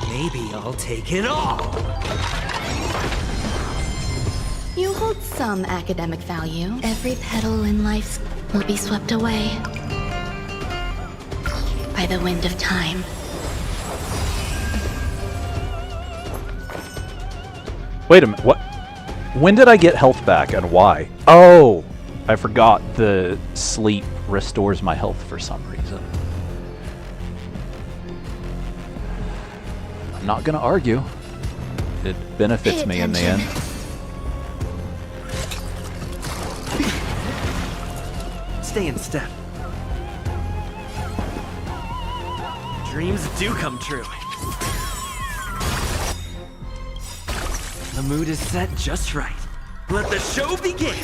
maybe I'll take it all. You hold some academic value. Every petal in life will be swept away by the wind of time. Wait a minute, what? When did I get health back and why? Oh! I forgot the sleep restores my health for some reason. I'm not gonna argue. It benefits me in the end. Stay in step. Dreams do come true. The mood is set just right. Let the show begin!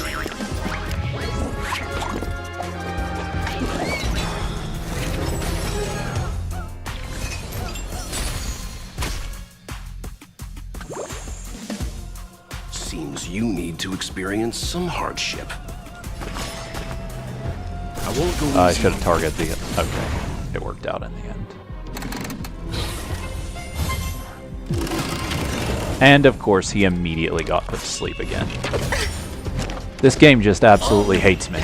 Seems you need to experience some hardship. I won't go easy. I should have targeted the... Okay. It worked out in the end. And of course, he immediately got put to sleep again. This game just absolutely hates me.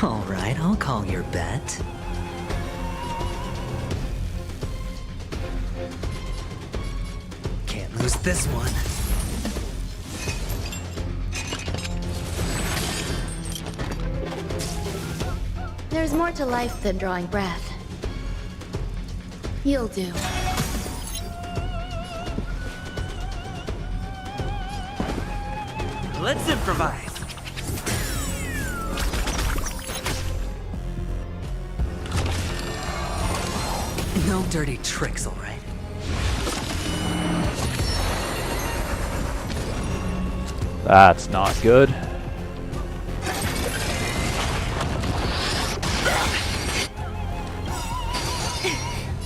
Alright, I'll call your bet. Can't lose this one. There's more to life than drawing breath. You'll do. Let's improvise. No dirty tricks, alright? That's not good.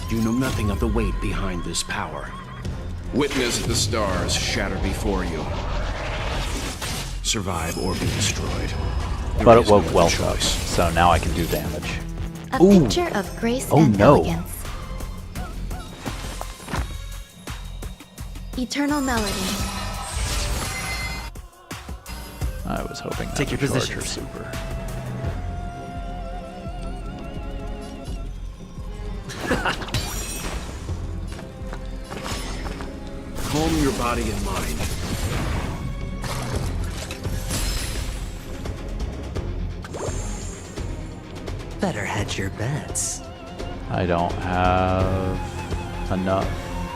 You know nothing of the weight behind this power. Witness the stars shatter before you. Survive or be destroyed. But it woke Welsh up, so now I can do damage. A Ooh. picture of grace Oh, and no. elegance. Eternal melody. I was hoping that Take your would charge her positions. super. Calm your body and mind. Better hedge your bets. I don't have enough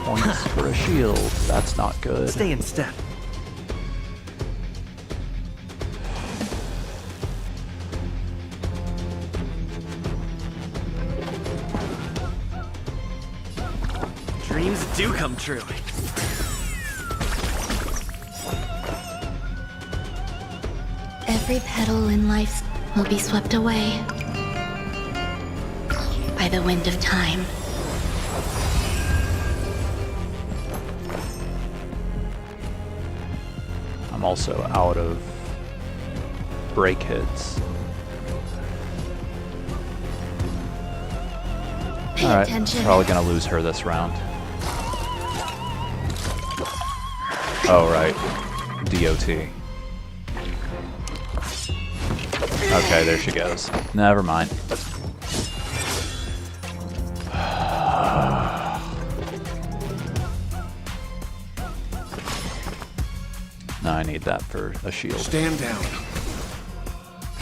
points for a shield. That's not good. Stay in step. Dreams do come true. Every petal in life will be swept away by the wind of time. I'm also out of break hits. Pay Alright, attention. probably gonna lose her this round. Oh, right. DOT. Okay, there she goes. Never mind. No, I need that for a shield. Stand down.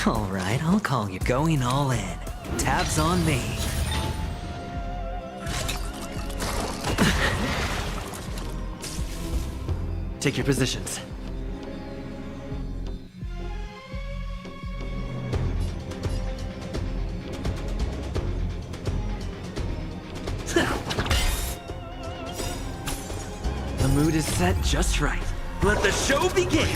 Alright, I'll call you. Going all in. Tabs on me. Take your positions. The mood is set just right. Let the show begin!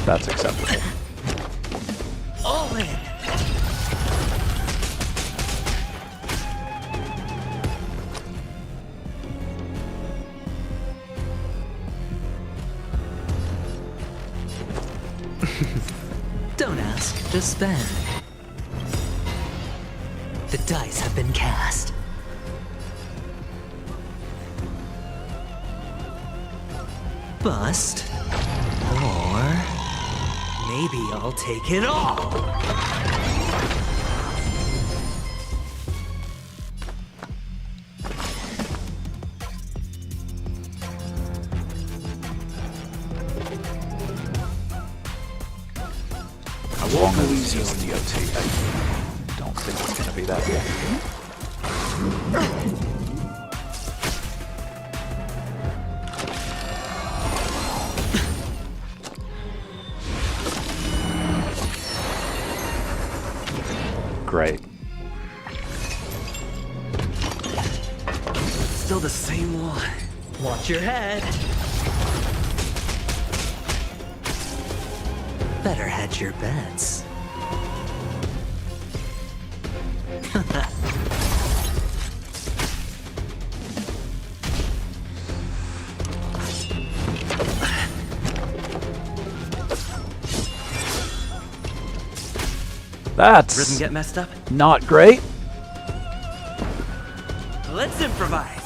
That's acceptable. All in. Don't ask, just spend. The dice have been cast. Bust. Or maybe I'll take it all. As long as it's DOT, I don't think it's gonna be that bad. Great. Still the same one. Watch your head. Better hedge your bets. That's Rhythm get messed up? not great. Let's improvise.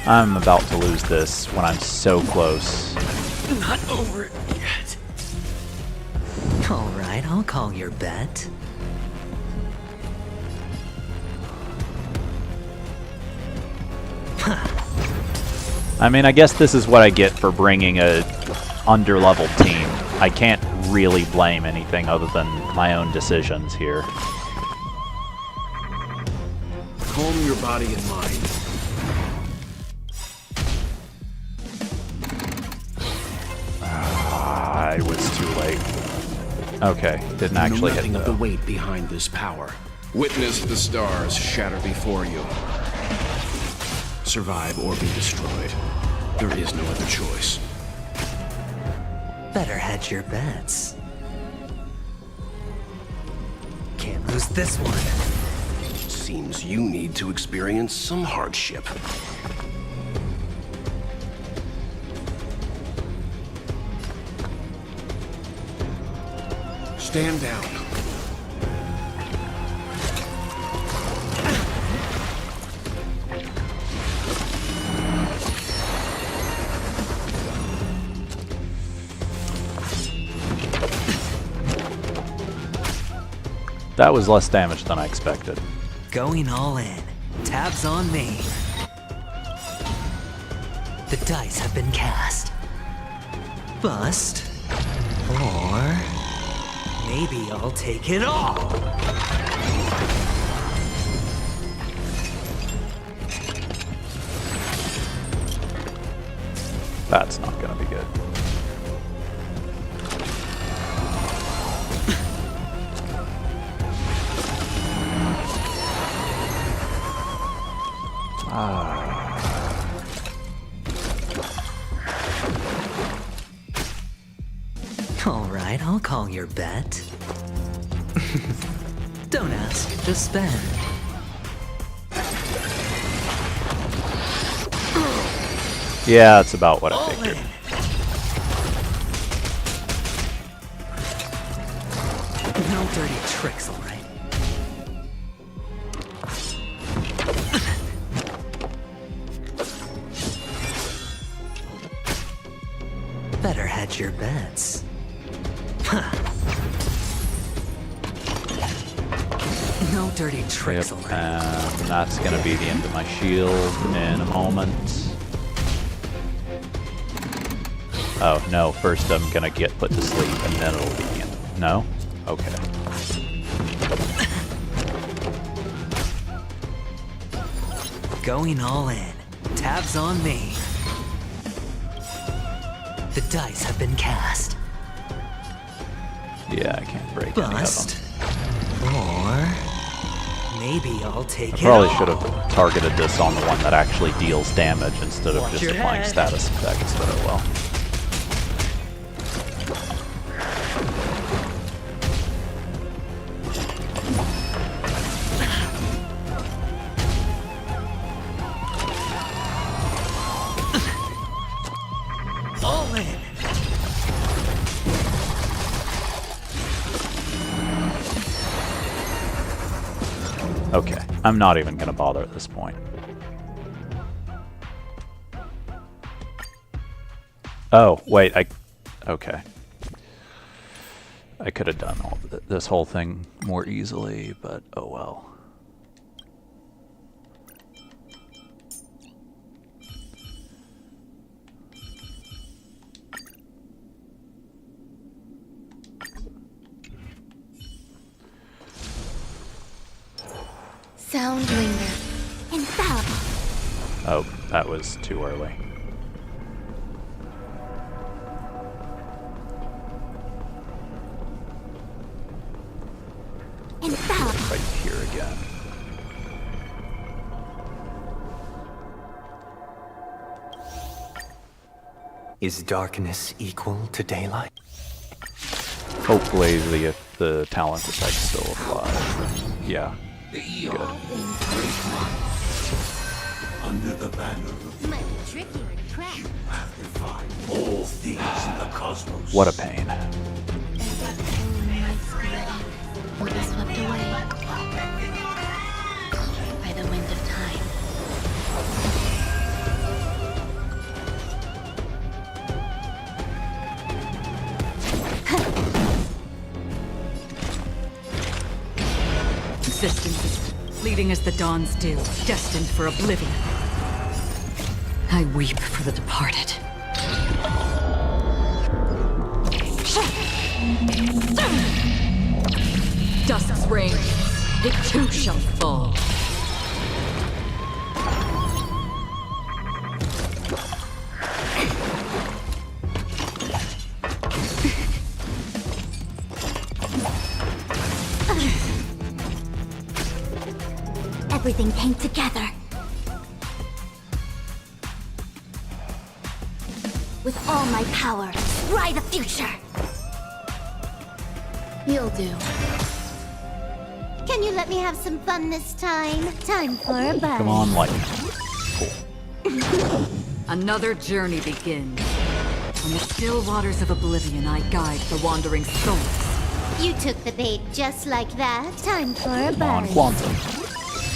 I'm about to lose this when I'm so close. Not over it yet. Alright, I'll call your bet. I mean, I guess this is what I get for bringing a under-leveled team. I can't really blame anything other than my own decisions here. Calm your body and mind. I was too late. Okay, didn't actually hit nothing of the though. weight behind this power. Witness the stars shatter before you. Survive or be destroyed. There is no other choice. Better hedge your bets. Can't lose this one. Seems you need to experience some hardship. Stand down. That was less damage than I expected. Going all in. Tabs on me. The dice have been cast. Bust. Or maybe I'll take it all. That's not gonna be good. All right, I'll call your bet. Don't ask, just spend. Yeah, that's about what I figured. No dirty tricks, all right. Better hedge your bets. No dirty tricks, Yep, all right. and that's gonna be the end of my shield in a moment. Oh no, first I'm gonna get put to sleep and then it'll be the end. No? Okay. Going all in. Tabs on me. The dice have been cast. Yeah, I can't break any of Bust. them. Or maybe I'll take I it probably all. should have targeted this on the one that actually deals damage instead of Watch just your applying head. status effects, but oh well. All in. Okay, I'm not even gonna bother at this point. Oh, wait, okay. I could have done this whole thing more easily, but oh well. Sound linger. Infallible. Oh, that was too early. Infallible. Right here again. Is darkness equal to daylight? Hopefully the talent effect still applies. Yeah. Good. Under the banner of Might be tricky to crack. have defined all things in the cosmos. What a pain. Will be swept away by the wind of time. Existence is fleeting as the dawn's dew, destined for oblivion. I weep for the departed. Dusk's reign, it too shall fall. Everything came together. With all my power, scry the future. You'll do. Can you let me have some fun this time? Time for a buzz. Come on, lightning. Cool. Another journey begins. On the still waters of oblivion, I guide the wandering souls. You took the bait just like that. Time for a Come on, buzz. Quantum.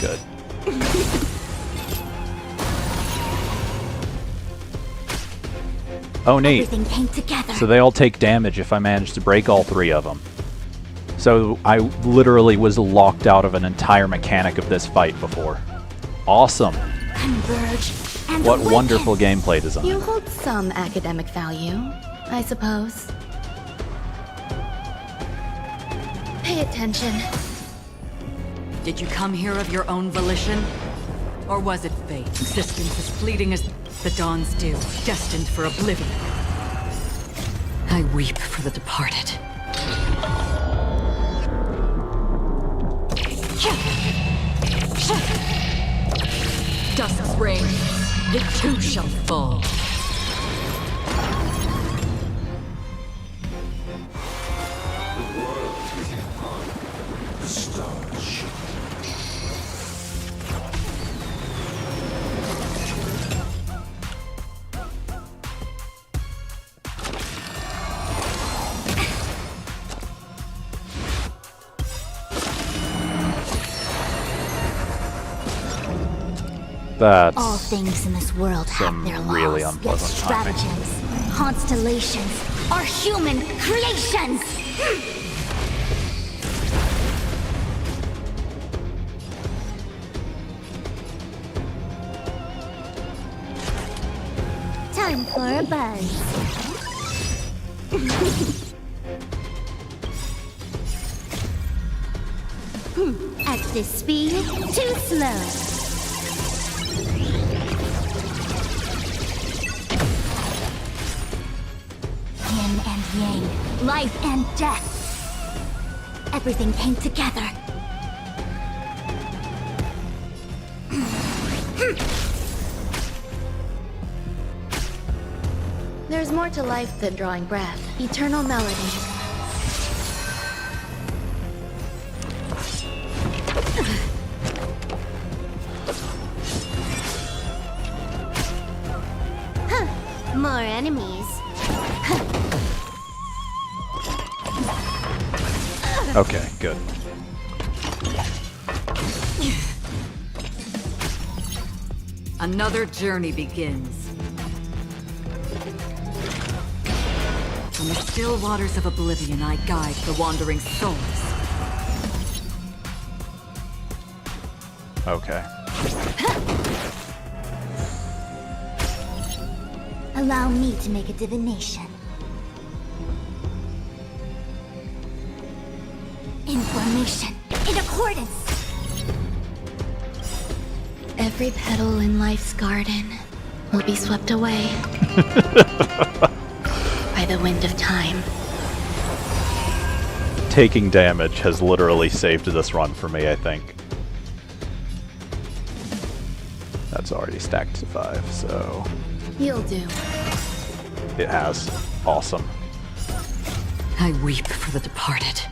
Good. Oh, neat. Everything came together. So they all take damage if I manage to break all three of them. So I literally was locked out of an entire mechanic of this fight before. Awesome. Converge and What awaken. wonderful gameplay design. You hold some academic value, I suppose. Pay attention. Did you come here of your own volition? Or was it fate? Existence as fleeting as the dawn's dew, destined for oblivion. I weep for the departed. Dusk's reign, it too shall fall. The stars shine. That's All things in this world have some their laws, really yet unpleasant timing. stratagems, constellations are human creations! Time for a buzz. At this speed, too slow. Yin and yang, life and death. Everything came together. There's more to life than drawing breath. Eternal melody. More enemies. okay. Good. Another journey begins. From the still waters of oblivion, I guide the wandering souls. Okay. Allow me to make a divination. Information in accordance. Every petal in life's garden will be swept away by the wind of time. Taking damage has literally saved this run for me, I think. That's already stacked to 5, so You'll do. it has. Awesome. I weep for the departed.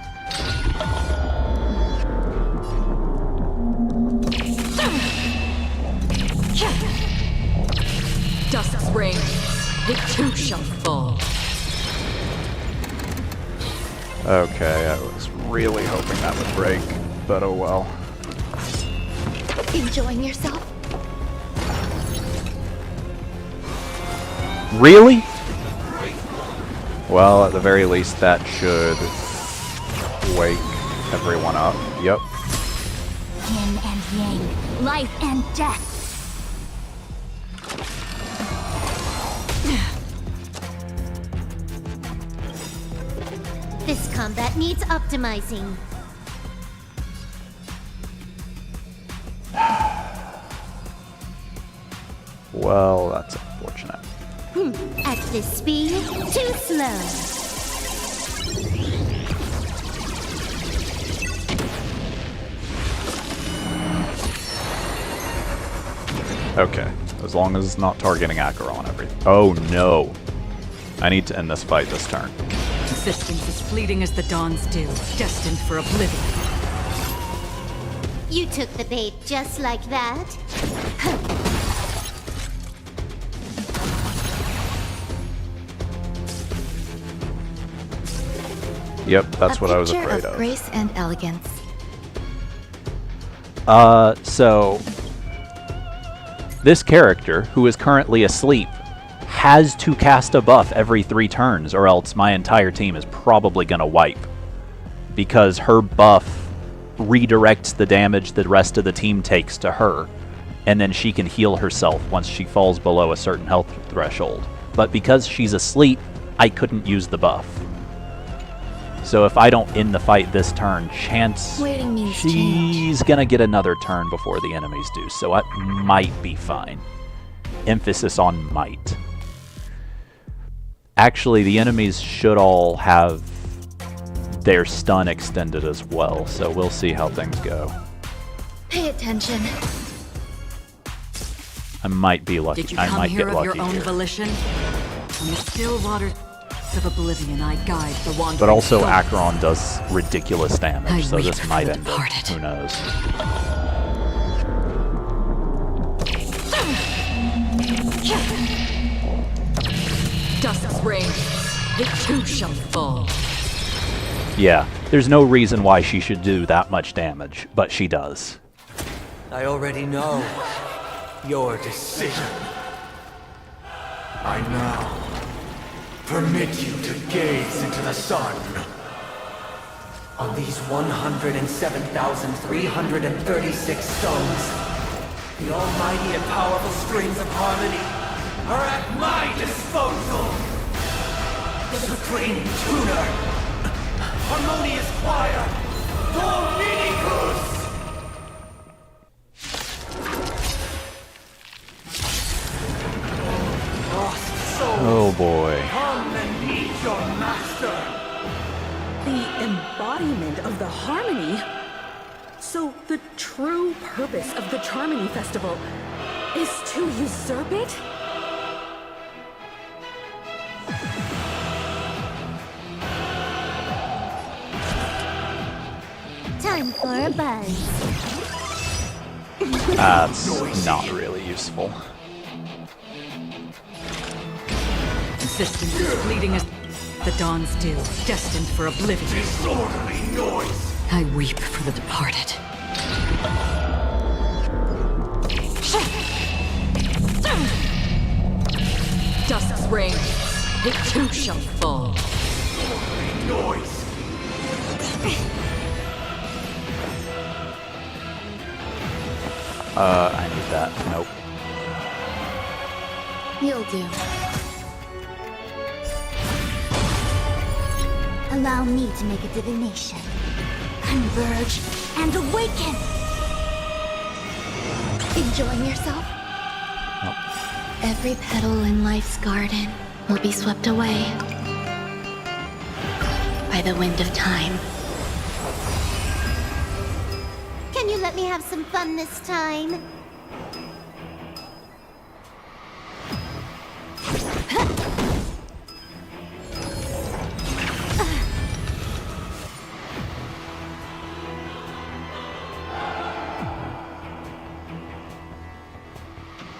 Dusk's reign, it too shall fall. Okay, I was really hoping that would break, but oh well. Enjoying yourself? Really? Well, at the very least, that should wake everyone up. Yep. Yin and yang, life and death. This combat needs optimizing. Well, that's unfortunate. At this speed, too slow. Okay, as long as it's not targeting Acheron everything. Oh no. I need to end this fight this turn. Existence as fleeting as the dawn's dew, destined for oblivion. You took the bait just like that. Yep, that's what I was picture afraid of of. grace and elegance. So this character, who is currently asleep, has to cast a buff every 3 turns, or else my entire team is probably gonna wipe. Because her buff redirects the damage the rest of the team takes to her. and then she can heal herself once she falls below a certain health threshold. But because she's asleep, I couldn't use the buff. So if I don't end the fight this turn, chance Waiting means she's gonna get another turn before the enemies do, so that might be fine. Emphasis on might. Actually, the enemies should all have their stun extended as well, so we'll see how things go. Pay attention. I might be lucky. Did you I come might here get of lucky your own here. volition? From the still waters of oblivion, I guide the wandering But also souls. Acheron does ridiculous damage, I so weep this for might the end it. departed. Who knows? Dusk's reign, it too shall fall. Yeah, there's no reason why she should do that much damage, but she does. I already know your decision. I now permit you to gaze into the sun. On these 107,336 stones, The almighty and powerful strings of harmony are at my disposal. The supreme tuner, harmonious choir, Dominicus! Lost soul, Oh boy. come and meet your master. The embodiment of the harmony? So the true purpose of the Charmony Festival is to usurp it? Time for a buzz. That's not really useful. Insistence is fleeting as the dawn's dew, destined for oblivion. Disorderly noise. I weep for the departed. Dusk's reign, it too shall fall. Noise. I need that. Nope. You'll do. Allow me to make a divination. Converge and awaken! Enjoying yourself? Every petal in life's garden will be swept away by the wind of time. Can you let me have some fun this time?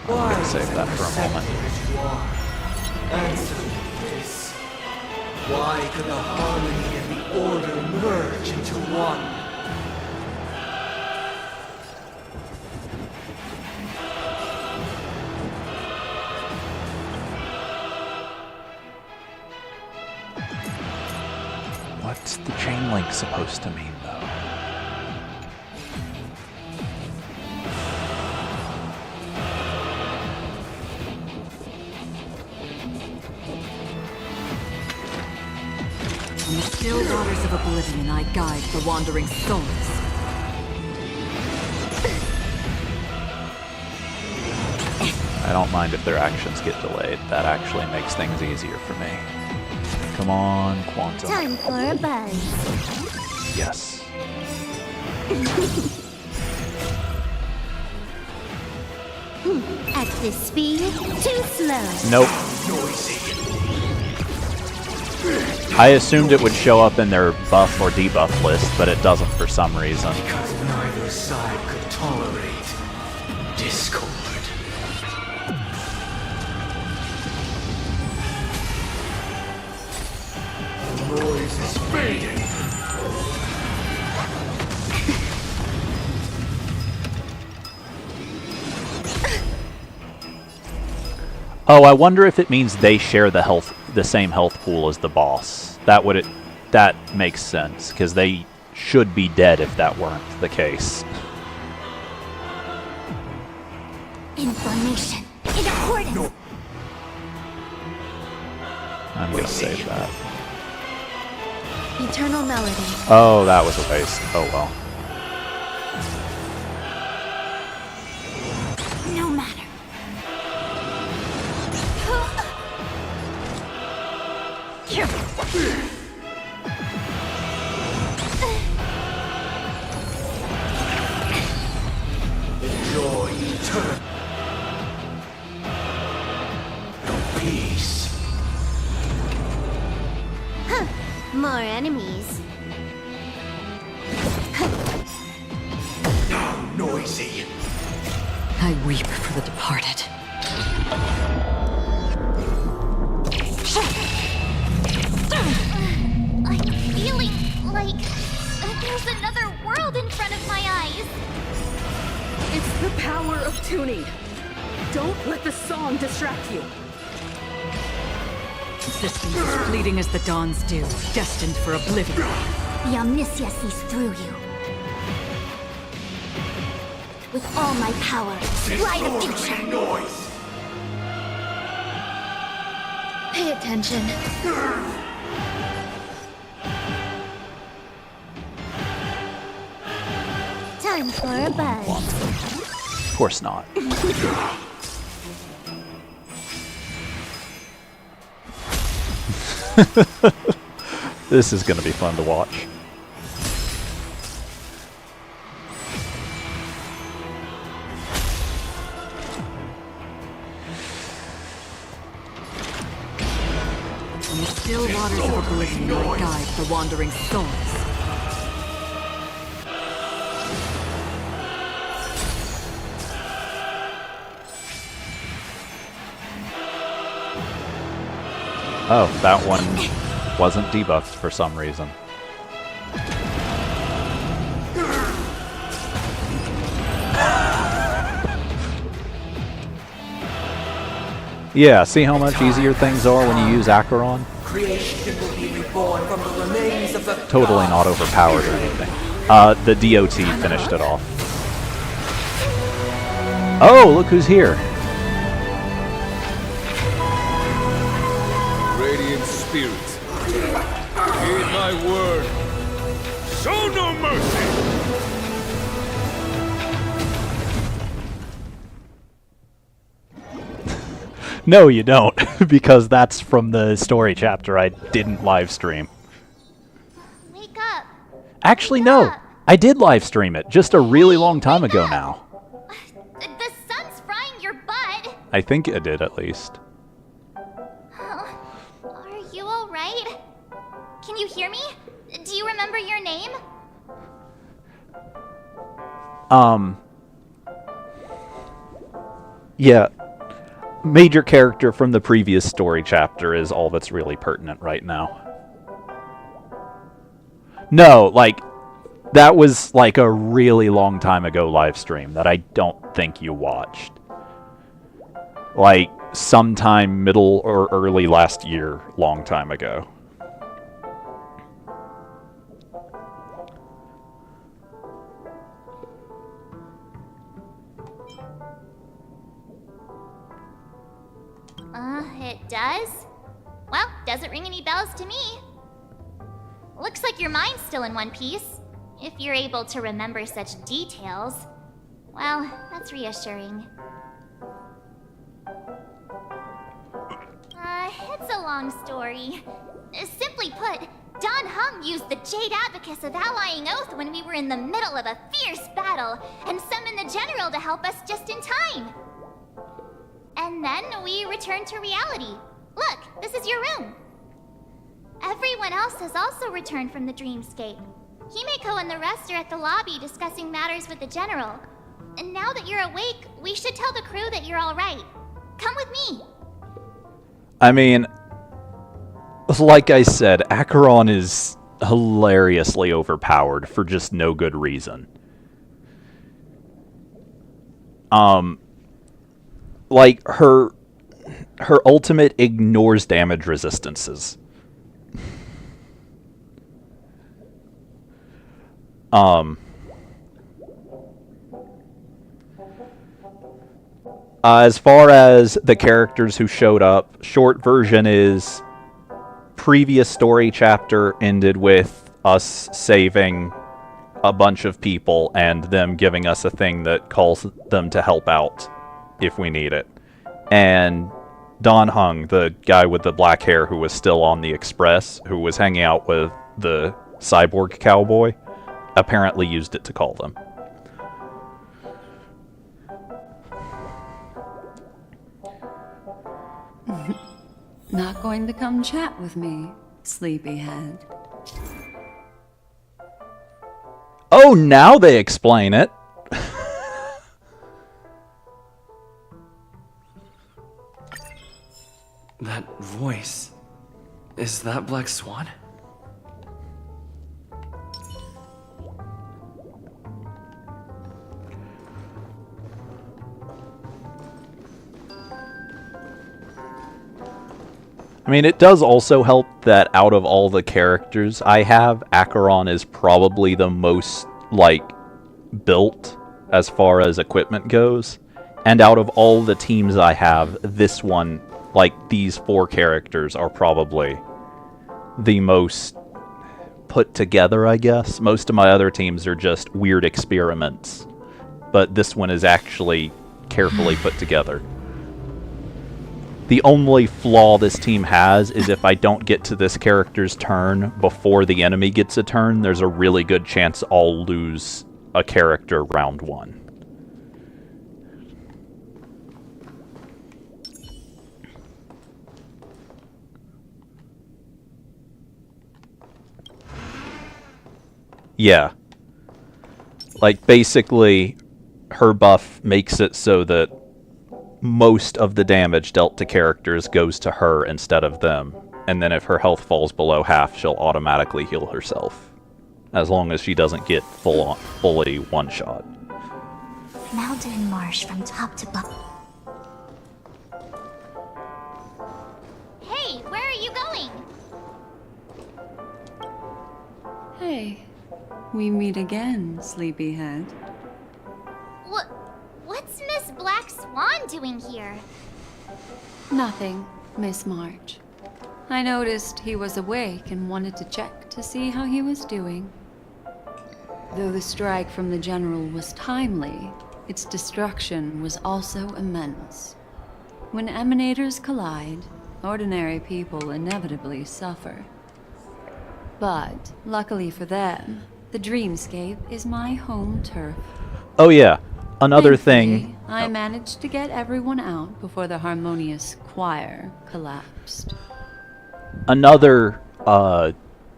I'm gonna save that for a moment. Answer me this. Why could the harmony and the order merge into one? What's the chain link supposed to mean, though? In the still waters of oblivion, I guide the wandering souls. I don't mind if their actions get delayed. That actually makes things easier for me. Come on, Quantum. Time for a buzz. Yes. At this speed, too slow. Nope. I assumed it would show up in their buff or debuff list, but it doesn't for some reason. Because neither side could tolerate discord. The noise is fading. Oh, I wonder if it means they share the same health pool as the boss. That makes sense, because they should be dead if that weren't the case. Information in accordance. I'm gonna save that. Eternal melody. Oh, that was a waste. Oh well. No matter. Enjoy eternal peace. More enemies. Now noisy. I weep for the departed. I'm feeling like there's another world in front of my eyes. It's the power of tuning. Don't let the song distract you. Existence as fleeting as the dawn's dew, destined for oblivion. The Omniscia sees through you. With all my power, fly the future. Noise. Pay attention. Time for a buzz. Of course not. This is gonna be fun to watch. In the still waters of oblivion, I guide the wandering souls. Oh, that one wasn't debuffed for some reason. Yeah, see how much easier things are when you use Acheron? Creation will be reborn from the remains of the Totally not overpowered or anything. The DOT finished it off. Oh, look who's here. Radiant spirits, heed my word. Show no mercy! No, you don't, because that's from the story chapter I didn't live stream. Wake up. Actually, no. I did live stream it, just a really long time ago now. The sun's frying your butt. I think it did, at least. Are you alright? Can you hear me? Do you remember your name? Yeah. Major character from the previous story chapter is all that's really pertinent right now. No, like, that was like a really long time ago live stream that I don't think you watched. Like, sometime middle or early last year, long time ago. It does? Well, doesn't ring any bells to me. Looks like your mind's still in one piece. If you're able to remember such details. Well, that's reassuring. It's a long story. Simply put, Don Hung used the Jade Abacus of Allying Oath when we were in the middle of a fierce battle, and summoned the General to help us just in time. And then we returned to reality. Look, this is your room. Everyone else has also returned from the dreamscape. Himeko and the rest are at the lobby discussing matters with the General. And now that you're awake, we should tell the crew that you're alright. Come with me. I mean, like I said, Acheron is hilariously overpowered for just no good reason. Like, her ultimate ignores damage resistances. As far as the characters who showed up, short version is previous story chapter ended with us saving a bunch of people and them giving us a thing that calls them to help out if we need it. And Don Hung, the guy with the black hair who was still on the Express, who was hanging out with the cyborg cowboy, apparently used it to call them. Not going to come chat with me, sleepyhead. Oh, now they explain it. That voice. Is that Black Swan? I mean, it does also help that out of all the characters I have, Acheron is probably the most, like, built as far as equipment goes. And out of all the teams I have, this one, like, these 4 characters are probably the most put together, I guess. Most of my other teams are just weird experiments. But this one is actually carefully put together. The only flaw this team has is if I don't get to this character's turn before the enemy gets a turn, there's a really good chance I'll lose a character round 1. Yeah. Like, basically, her buff makes it so that most of the damage dealt to characters goes to her instead of them. And then if her health falls below half, she'll automatically heal herself. As long as she doesn't get fully one-shot. Mountain marsh from top to bottom. Hey, where are you going? Hey, we meet again, sleepyhead. What's Miss Black Swan doing here? Nothing, Miss March. I noticed he was awake and wanted to check to see how he was doing. Though the strike from the General was timely, its destruction was also immense. When emanators collide, ordinary people inevitably suffer. But, luckily for them, the dreamscape is my home turf. Oh yeah, another thing... I managed to get everyone out before the Harmonious Choir collapsed. Another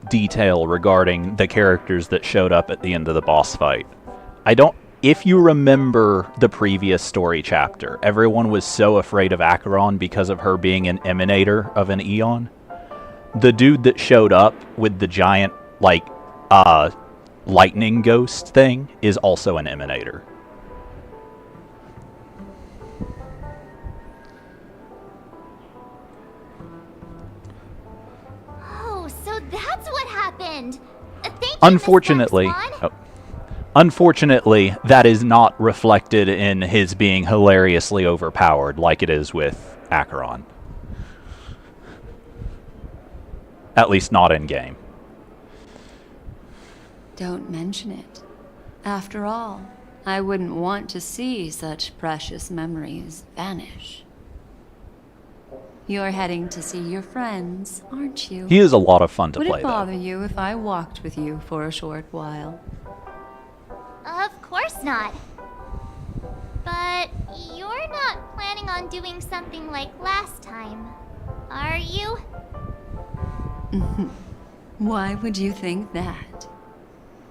detail regarding the characters that showed up at the end of the boss fight. If you remember the previous story chapter, everyone was so afraid of Acheron because of her being an emanator of an Eon. The dude that showed up with the giant, like, lightning ghost thing is also an emanator. Oh, so that's what happened. Thank you, Unfortunately, unfortunately, that is not reflected in his being hilariously overpowered like it is with Acheron. At least not in-game. Don't mention it. After all, I wouldn't want to see such precious memories vanish. You're heading to see your friends, aren't you? He is a lot of fun to Would play, it bother you if I walked with you for a short while? Of course not. But you're not planning on doing something like last time, are you? Why would you think that?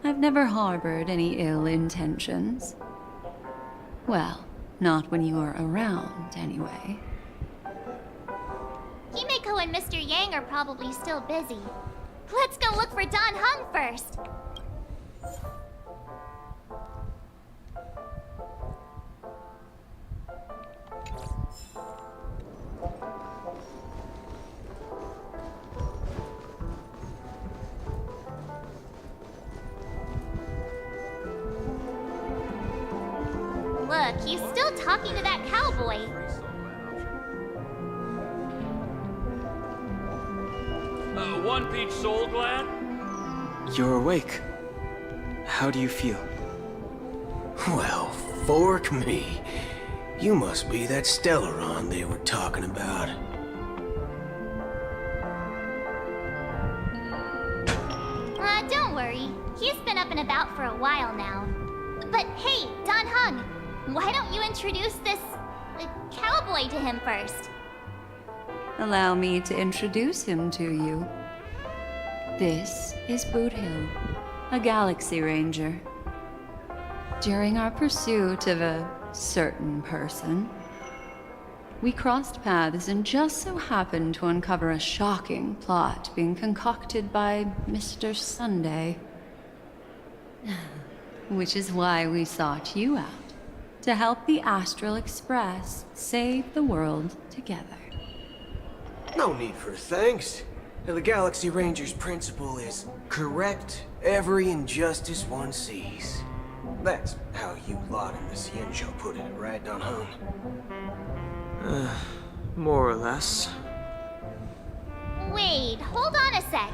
I've never harbored any ill intentions. Well, not when you are around, anyway. Himeko and Mr. Yang are probably still busy. Let's go look for Don Hung first. Look, he's still talking to that cowboy. One Peach Soul Glad? You're awake. How do you feel? Well, fork me. You must be that Stellaron they were talking about. Don't worry. He's been up and about for a while now. But hey, Dan Heng, why don't you introduce this cowboy to him first? Allow me to introduce him to you. This is Boothill, a Galaxy Ranger. During our pursuit of a certain person, we crossed paths and just so happened to uncover a shocking plot being concocted by Mr. Sunday. Which is why we sought you out, to help the Astral Express save the world together. No need for thanks. The Galaxy Ranger's principle is correct every injustice one sees. That's how you lot in the Xianzhou put it, right, Don Hung? More or less. Wait, hold on a sec.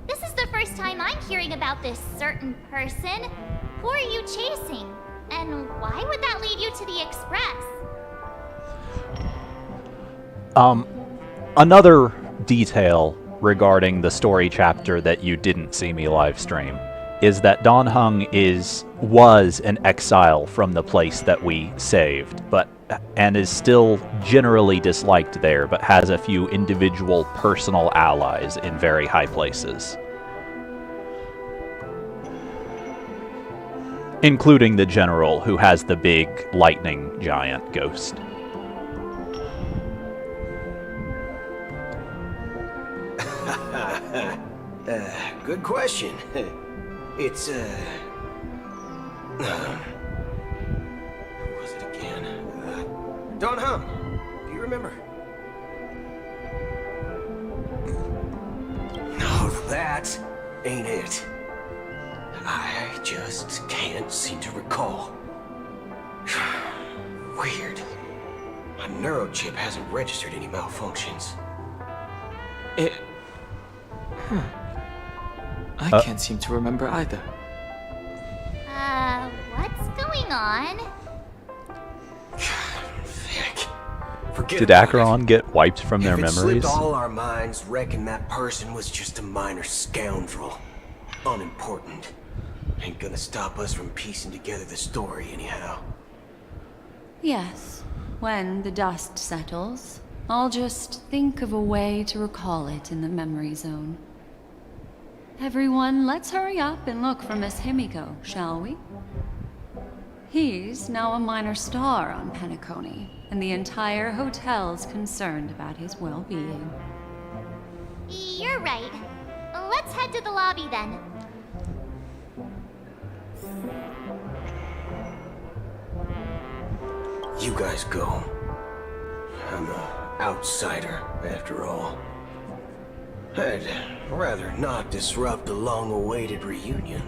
This is the first time I'm hearing about this certain person. Who are you chasing? And why would that lead you to the Express? Another detail regarding the story chapter that you didn't see me live stream is that Dan Heng was an exile from the place that we saved, and is still generally disliked there, but has a few individual personal allies in very high places. Including the general who has the big lightning giant ghost. Good question. It's, who was it again? Don Hung, do you remember? No, that ain't it. I just can't seem to recall. Weird. My neurochip hasn't registered any malfunctions. I can't seem to remember either. What's going on? Did Acheron get wiped from their If it memories? slipped all our minds, reckon that person was just a minor scoundrel. Unimportant. Ain't gonna stop us from piecing together the story anyhow. Yes, when the dust settles, I'll just think of a way to recall it in the memory zone. Everyone, let's hurry up and look for Miss Himiko, shall we? He's now a minor star on Penacony, and the entire hotel's concerned about his well-being. You're right. Let's head to the lobby then. You guys go. I'm an outsider, after all. I'd rather not disrupt the long-awaited reunion.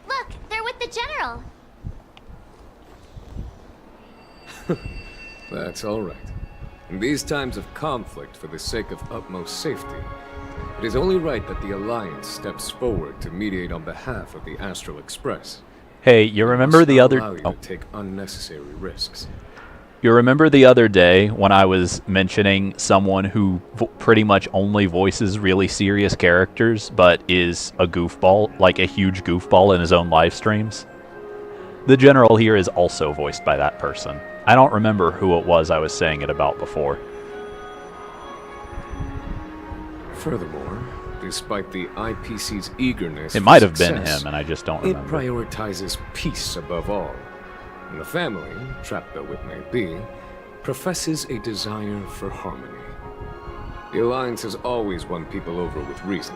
Look, they're with the general. That's all right. In these times of conflict for the sake of utmost safety, it is only right that the Alliance steps forward to mediate on behalf of the Astral Express. Hey, you remember the other... Allow you to take unnecessary risks. You remember the other day when I was mentioning someone who pretty much only voices really serious characters, but is a goofball, like a huge goofball in his own live streams? The general here is also voiced by that person. I don't remember who it was I was saying it about before. Furthermore, despite the IPC's eagerness It for might have been success, him, and I just don't remember. It prioritizes peace above all. And the family, trapped though it may be, professes a desire for harmony. The Alliance has always won people over with reason.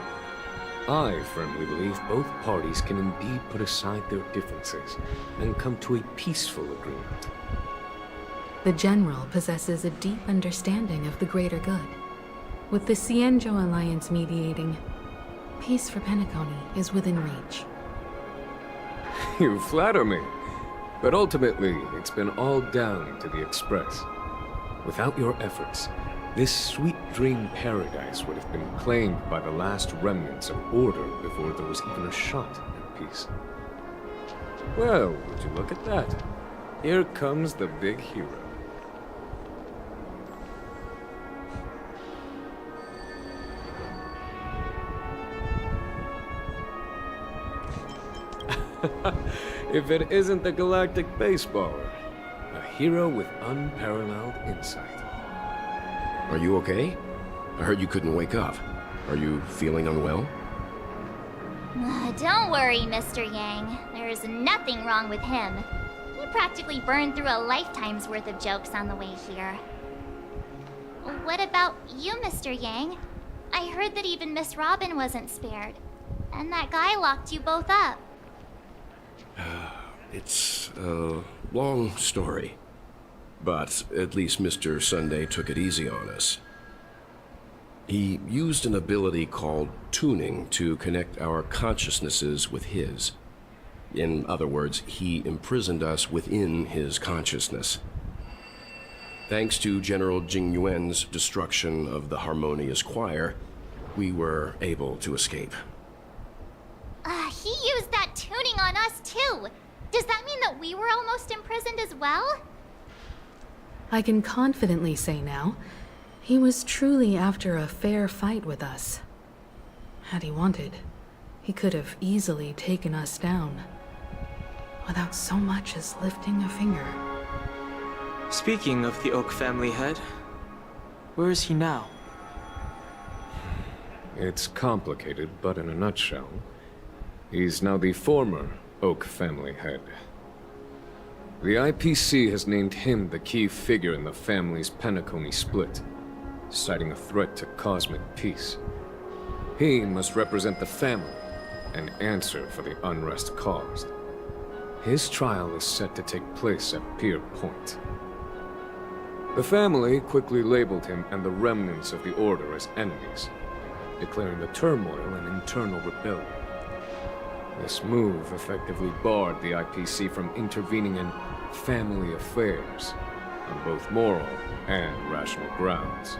I firmly believe both parties can indeed put aside their differences and come to a peaceful agreement. The General possesses a deep understanding of the greater good. With the Xianzhou Alliance mediating, peace for Penacony is within reach. You flatter me. But ultimately, it's been all down to the Express. Without your efforts, this sweet dream paradise would have been claimed by the last remnants of order before there was even a shot at peace. Well, would you look at that? Here comes the big hero. If it isn't the Galactic Baseballer, a hero with unparalleled insight. Are you okay? I heard you couldn't wake up. Are you feeling unwell? Don't worry, Mr. Yang. There's nothing wrong with him. He practically burned through a lifetime's worth of jokes on the way here. What about you, Mr. Yang? I heard that even Miss Robin wasn't spared. And that guy locked you both up. It's a long story. But at least Mr. Sunday took it easy on us. He used an ability called tuning to connect our consciousnesses with his. In other words, he imprisoned us within his consciousness. Thanks to General Jing Yuan's destruction of the Harmonious Choir, we were able to escape. He used that tuning on us too. Does that mean that we were almost imprisoned as well? I can confidently say now, he was truly after a fair fight with us. Had he wanted, he could have easily taken us down, without so much as lifting a finger. Speaking of the Oak family head, where is he now? It's complicated, but in a nutshell, he's now the former Oak family head. The IPC has named him the key figure in the family's Penacony split, citing a threat to cosmic peace. He must represent the family and answer for the unrest caused. His trial is set to take place at Pier Point. The family quickly labeled him and the remnants of the Order as enemies, declaring the turmoil an internal rebellion. This move effectively barred the IPC from intervening in family affairs on both moral and rational grounds.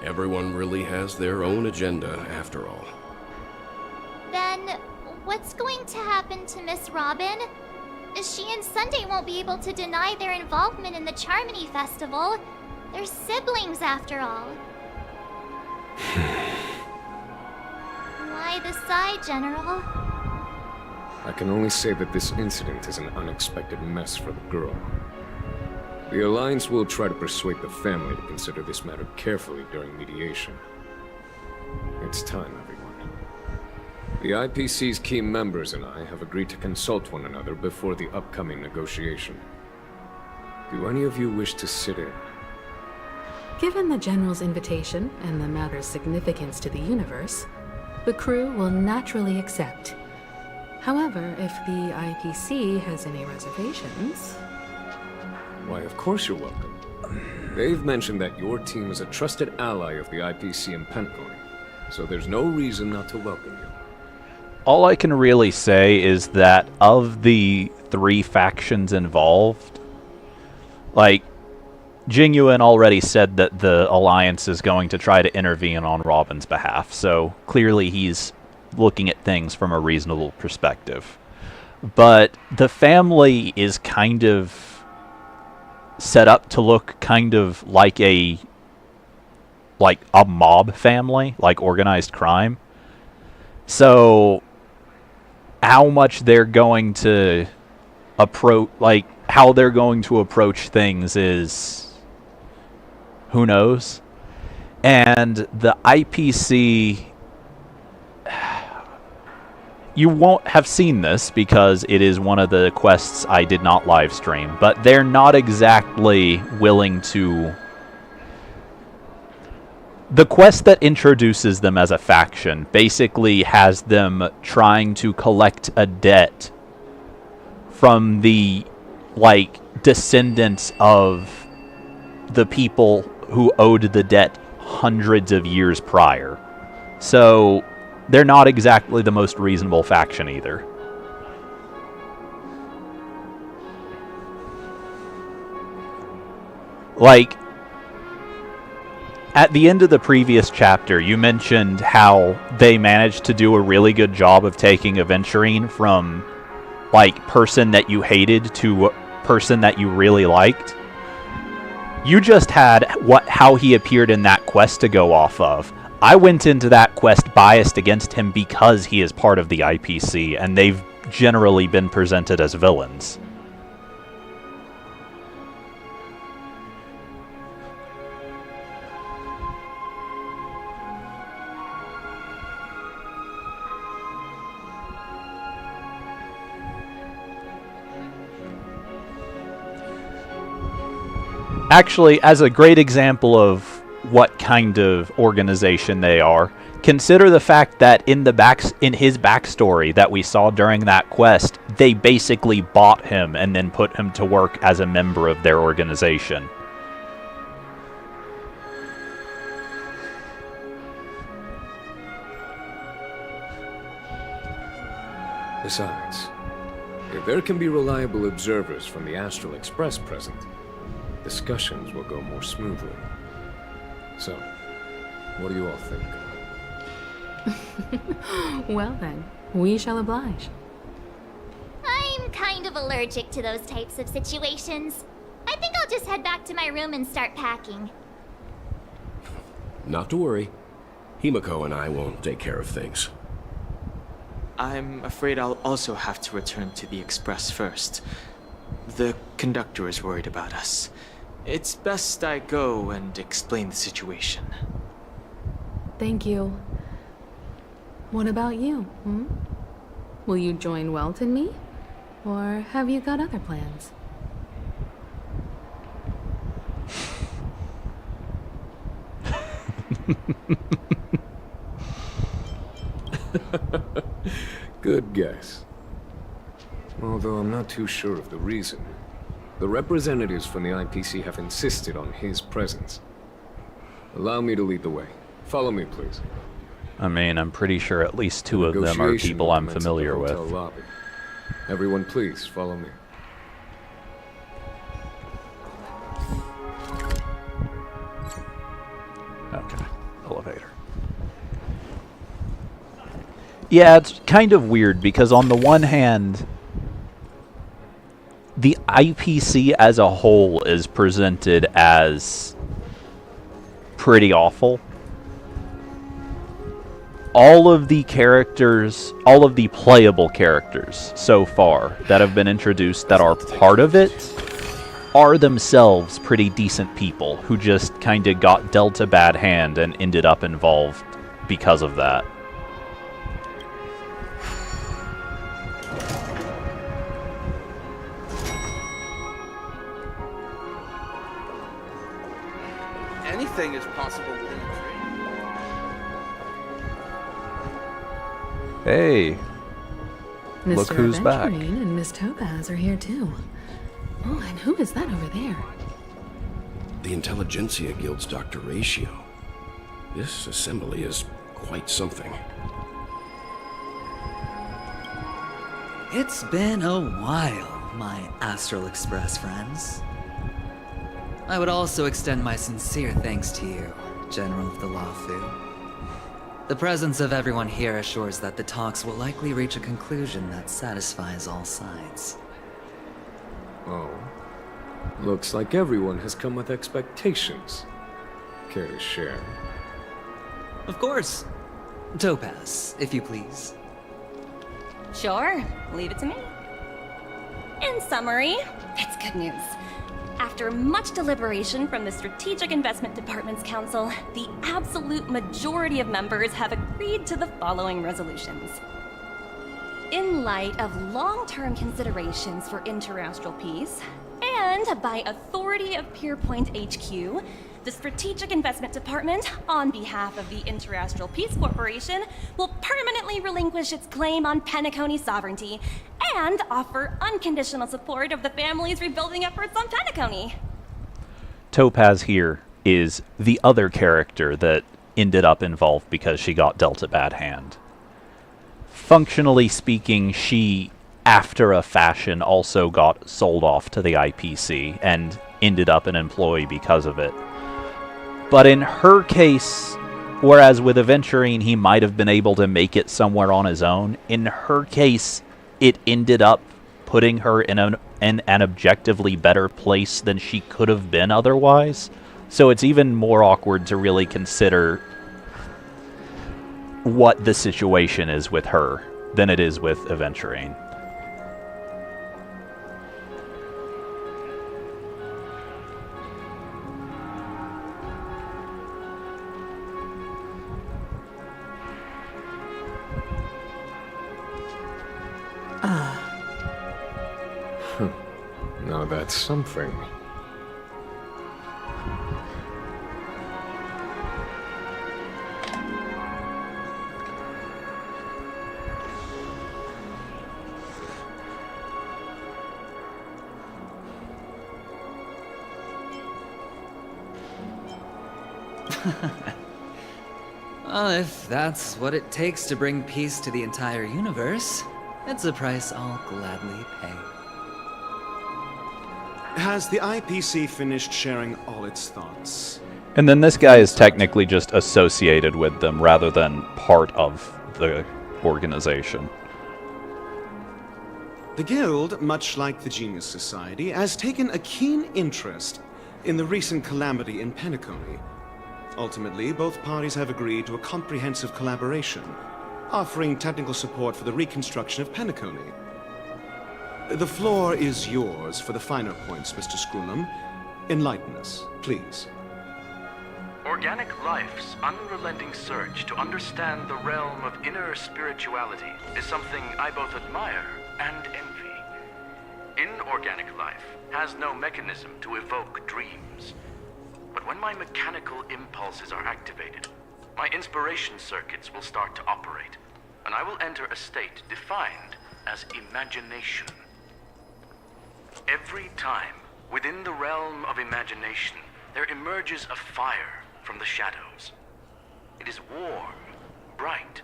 Everyone really has their own agenda, after all. Then, what's going to happen to Miss Robin? She and Sunday won't be able to deny their involvement in the Charmony Festival. They're siblings, after all. Why the sigh, General? I can only say that this incident is an unexpected mess for the girl. The Alliance will try to persuade the family to consider this matter carefully during mediation. It's time, everyone. The IPC's key members and I have agreed to consult one another before the upcoming negotiation. Do any of you wish to sit in? Given the General's invitation and the matter's significance to the universe, the crew will naturally accept. However, if the IPC has any reservations... Why, of course you're welcome. They've mentioned that your team is a trusted ally of the IPC in Penacony, so there's no reason not to welcome you. All I can really say is that of the 3 factions involved, like, Jing Yuan already said that the Alliance is going to try to intervene on Robin's behalf, so clearly he's looking at things from a reasonable perspective. But the family is kind of set up to look kind of like a mob family, like organized crime. So how much they're going to approach, how they're going to approach things is, who knows? And the IPC, you won't have seen this because it is one of the quests I did not live stream, but they're not exactly willing to The quest that introduces them as a faction basically has them trying to collect a debt from the, like, descendants of the people who owed the debt hundreds of years prior. So, they're not exactly the most reasonable faction either. Like, at the end of the previous chapter, you mentioned how they managed to do a really good job of taking Aventurine from, like, person that you hated to person that you really liked. You just had how he appeared in that quest to go off of. I went into that quest biased against him because he is part of the IPC, and they've generally been presented as villains. Actually, as a great example of what kind of organization they are, consider the fact that in his backstory that we saw during that quest, they basically bought him and then put him to work as a member of their organization. Besides, if there can be reliable observers from the Astral Express present, discussions will go more smoothly. So, what do you all think? Well then, we shall oblige. I'm kind of allergic to those types of situations. I think I'll just head back to my room and start packing. Not to worry. Himiko and I will take care of things. I'm afraid I'll also have to return to the Express first. The conductor is worried about us. It's best I go and explain the situation. Thank you. What about you? Will you join Welt and me? Or have you got other plans? Good guess. Although I'm not too sure of the reason. The representatives from the IPC have insisted on his presence. Allow me to lead the way. Follow me, please. I mean, I'm pretty sure at least two of them are people I'm familiar with. Lobby. Everyone, please follow me. Okay, elevator. Yeah, it's kind of weird because on the one hand, the IPC as a whole is presented as pretty awful. All of the characters, all of the playable characters so far that have been introduced that are part of it are themselves pretty decent people who just kind of got dealt a bad hand and ended up involved because of that. Anything is possible within a tree. Hey, Mr. look who's back. Aventurine and Miss Topaz are here too. Oh, and who is that over there? The Intelligentsia Guild's Dr. Ratio. This assembly is quite something. It's been a while, my Astral Express friends. I would also extend my sincere thanks to you, General of the Luofu. The presence of everyone here assures that the talks will likely reach a conclusion that satisfies all sides. Oh. Looks like everyone has come with expectations. Care to share? Of course. Topaz, if you please. Sure, leave it to me. In summary, it's good news. After much deliberation from the Strategic Investment Department's Council, the absolute majority of members have agreed to the following resolutions. In light of long-term considerations for interastral peace, And by authority of Pierpoint HQ, the Strategic Investment Department, on behalf of the Interastral Peace Corporation, will permanently relinquish its claim on Penacony sovereignty and offer unconditional support of the family's rebuilding efforts on Penacony. Topaz here is the other character that ended up involved because she got dealt a bad hand. Functionally speaking, she, after a fashion, also got sold off to the IPC and ended up an employee because of it. But in her case, whereas with Aventurine he might have been able to make it somewhere on his own, in her case it ended up putting her in an objectively better place than she could have been otherwise. So it's even more awkward to really consider what the situation is with her than it is with Aventurine. Now that's something. Well, if that's what it takes to bring peace to the entire universe, it's a price I'll gladly pay. Has the IPC finished sharing all its thoughts? And then this guy is technically just associated with them rather than part of the organization. The Guild, much like the Genius Society, has taken a keen interest in the recent calamity in Penacony. Ultimately, both parties have agreed to a comprehensive collaboration, offering technical support for the reconstruction of Penacony. The floor is yours for the finer points, Mr. Scroonum. Enlighten us, please. Organic life's unrelenting search to understand the realm of inner spirituality is something I both admire and envy. Inorganic life has no mechanism to evoke dreams. But when my mechanical impulses are activated, my inspiration circuits will start to operate, and I will enter a state defined as imagination. Every time, within the realm of imagination, there emerges a fire from the shadows. It is warm, bright.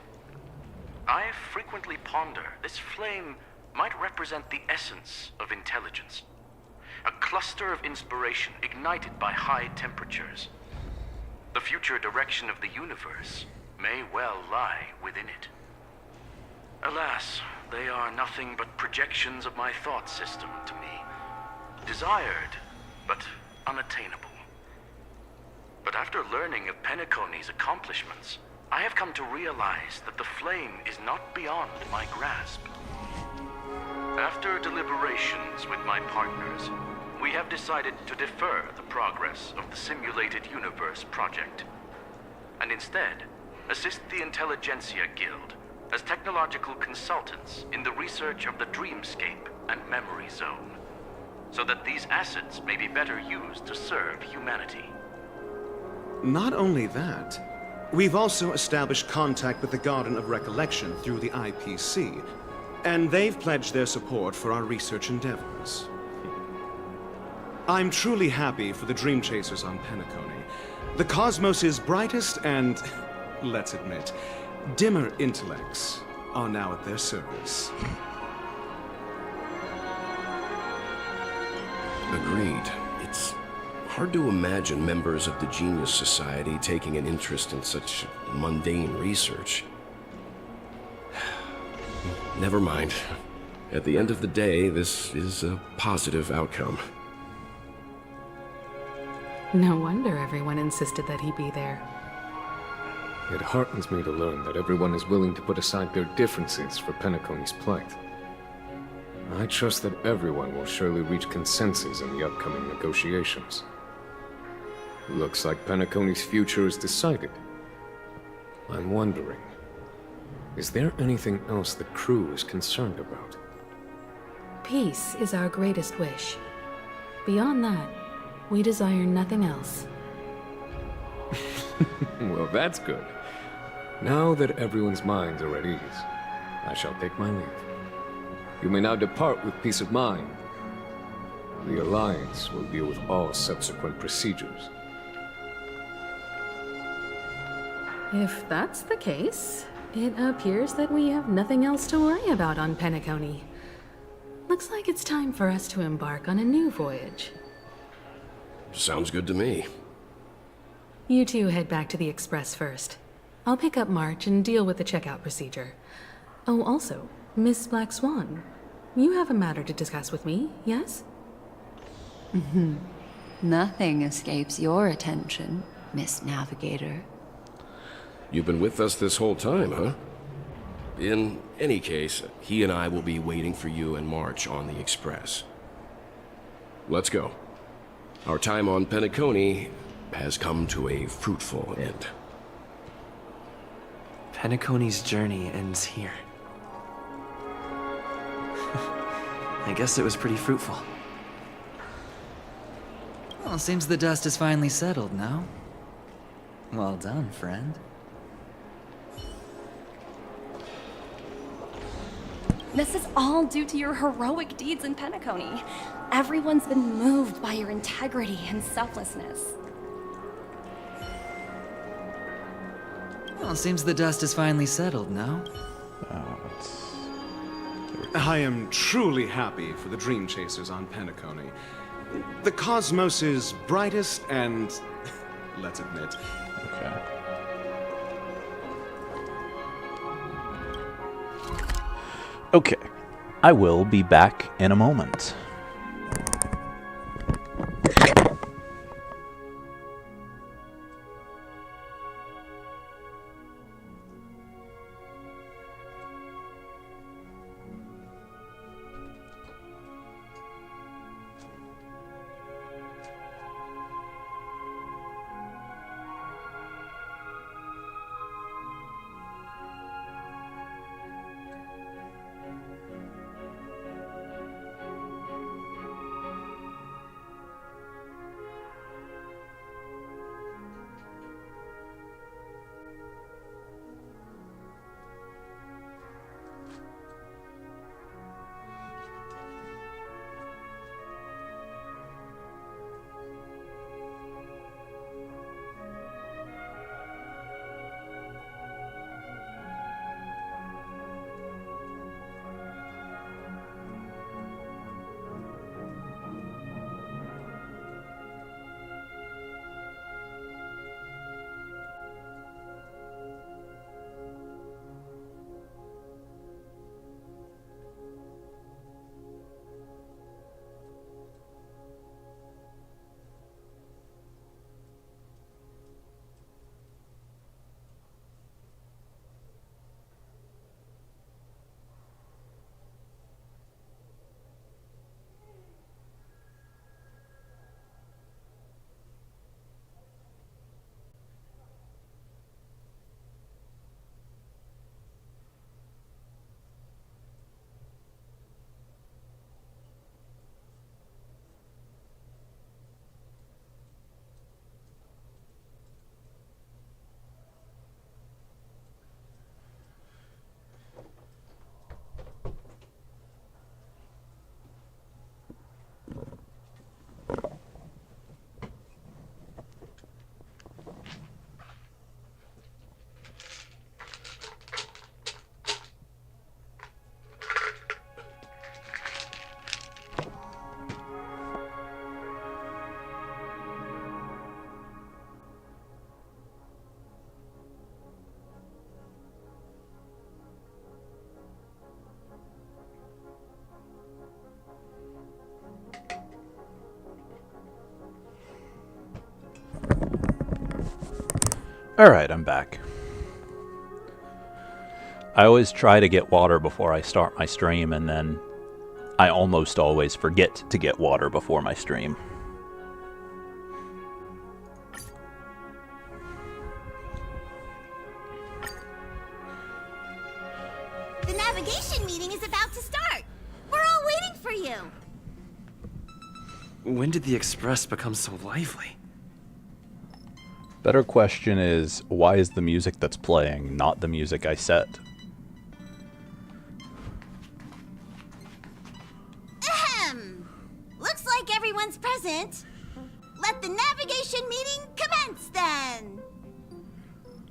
I frequently ponder this flame might represent the essence of intelligence. A cluster of inspiration ignited by high temperatures. The future direction of the universe may well lie within it. Alas, they are nothing but projections of my thought system to me. Desired, but unattainable. But after learning of Penacony's accomplishments, I have come to realize that the flame is not beyond my grasp. After deliberations with my partners, we have decided to defer the progress of the Simulated Universe project, and instead assist the Intelligentsia Guild as technological consultants in the research of the Dreamscape and Memory Zone, so that these assets may be better used to serve humanity. Not only that, we've also established contact with the Garden of Recollection through the IPC, and they've pledged their support for our research endeavors. I'm truly happy for the Dream Chasers on Penacony. The cosmos' brightest and, let's admit, dimmer intellects are now at their service. Agreed. It's hard to imagine members of the Genius Society taking an interest in such mundane research. Never mind. At the end of the day, this is a positive outcome. No wonder everyone insisted that he be there. It heartens me to learn that everyone is willing to put aside their differences for Penacony's plight. I trust that everyone will surely reach consensus in the upcoming negotiations. Looks like Penacony's future is decided. I'm wondering, is there anything else the crew is concerned about? Peace is our greatest wish. Beyond that, we desire nothing else. Well, that's good. Now that everyone's minds are at ease, I shall take my leave. You may now depart with peace of mind. The Alliance will deal with all subsequent procedures. If that's the case, it appears that we have nothing else to worry about on Penacony. Looks like it's time for us to embark on a new voyage. Sounds good to me. You two head back to the Express first. I'll pick up March and deal with the checkout procedure. Oh, also, Miss Black Swan, you have a matter to discuss with me, yes? Nothing escapes your attention, Miss Navigator. You've been with us this whole time, huh? In any case, he and I will be waiting for you and March on the Express. Let's go. Our time on Penacony has come to a fruitful end. Penacony's journey ends here. I guess it was pretty fruitful. Well, seems the dust is finally settled now. Well done, friend. This is all due to your heroic deeds in Penacony. Everyone's been moved by your integrity and selflessness. Well, seems the dust is finally settled now. I am truly happy for the Dream Chasers on Penacony. The cosmos' brightest and, let's admit, Okay. I will be back in a moment. Alright, I'm back. I always try to get water before I start my stream, and then I almost always forget to get water before my stream. The navigation meeting is about to start. We're all waiting for you. When did the Express become so lively? Better question is, why is the music that's playing not the music I set? Ahem! Looks like everyone's present. Let the navigation meeting commence then!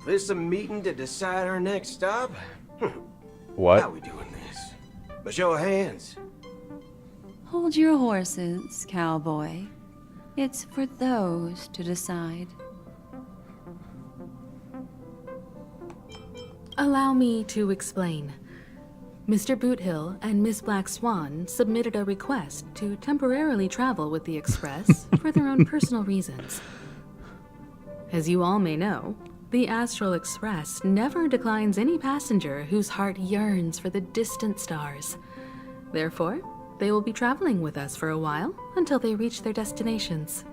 This a meeting to decide our next stop? What? How we doing this? A show of hands. Hold your horses, cowboy. It's for those to decide. Allow me to explain. Mr. Boothill and Miss Black Swan submitted a request to temporarily travel with the Express for their own personal reasons. As you all may know, the Astral Express never declines any passenger whose heart yearns for the distant stars. Therefore, they will be traveling with us for a while until they reach their destinations.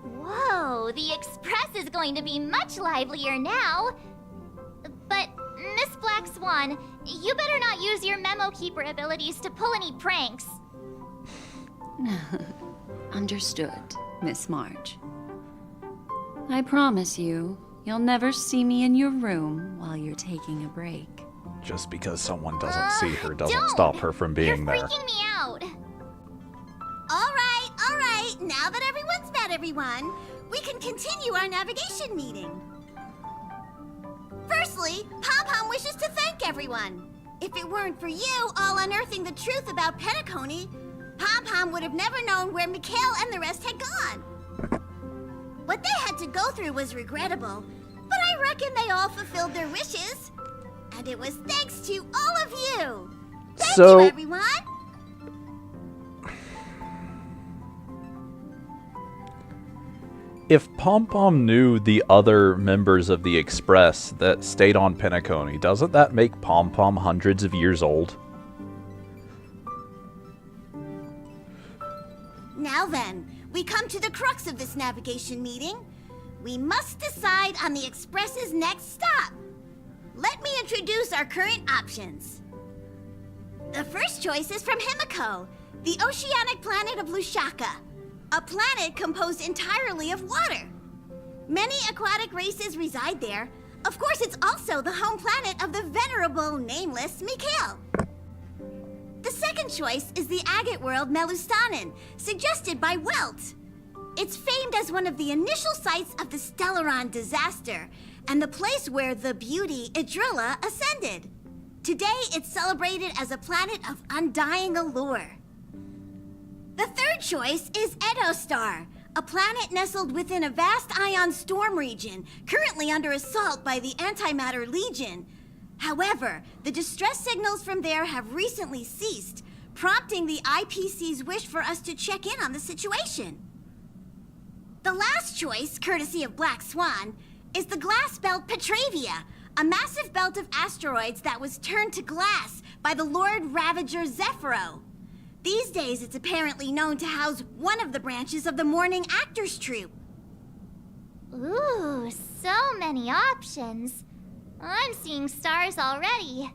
Whoa, the Express is going to be much livelier now. But, Miss Black Swan, you better not use your memo keeper abilities to pull any pranks. Understood, Miss March. I promise you, you'll never see me in your room while you're taking a break. Just because someone doesn't see her doesn't stop her from being there. You're freaking me out. All right. Now that everyone's met everyone, we can continue our navigation meeting. Firstly, Pom-Pom wishes to thank everyone. If it weren't for you all unearthing the truth about Penacony, Pom-Pom would have never known where Mikhail and the rest had gone. What they had to go through was regrettable, but I reckon they all fulfilled their wishes. And it was thanks to all of you. Thank you, everyone. If Pom-Pom knew the other members of the Express that stayed on Penacony, doesn't that make Pom-Pom hundreds of years old? Now then, we come to the crux of this navigation meeting. We must decide on the Express's next stop. Let me introduce our current options. The first choice is from Himiko, the oceanic planet of Lushaka, a planet composed entirely of water. Many aquatic races reside there. Of course, it's also the home planet of the venerable, nameless Mikhail. The second choice is the agate world Melustanen, suggested by Welt. It's famed as one of the initial sites of the Stellaron disaster, and the place where the beauty Idrilla ascended. Today, it's celebrated as a planet of undying allure. The third choice is Edostar, a planet nestled within a vast ion storm region, currently under assault by the Antimatter Legion. However, the distress signals from there have recently ceased, prompting the IPC's wish for us to check in on the situation. The last choice, courtesy of Black Swan, is the glass belt Petravia, a massive belt of asteroids that was turned to glass by the Lord Ravager Zephyro. These days, it's apparently known to house one of the branches of the Morning Actors Troupe. Ooh, so many options. I'm seeing stars already.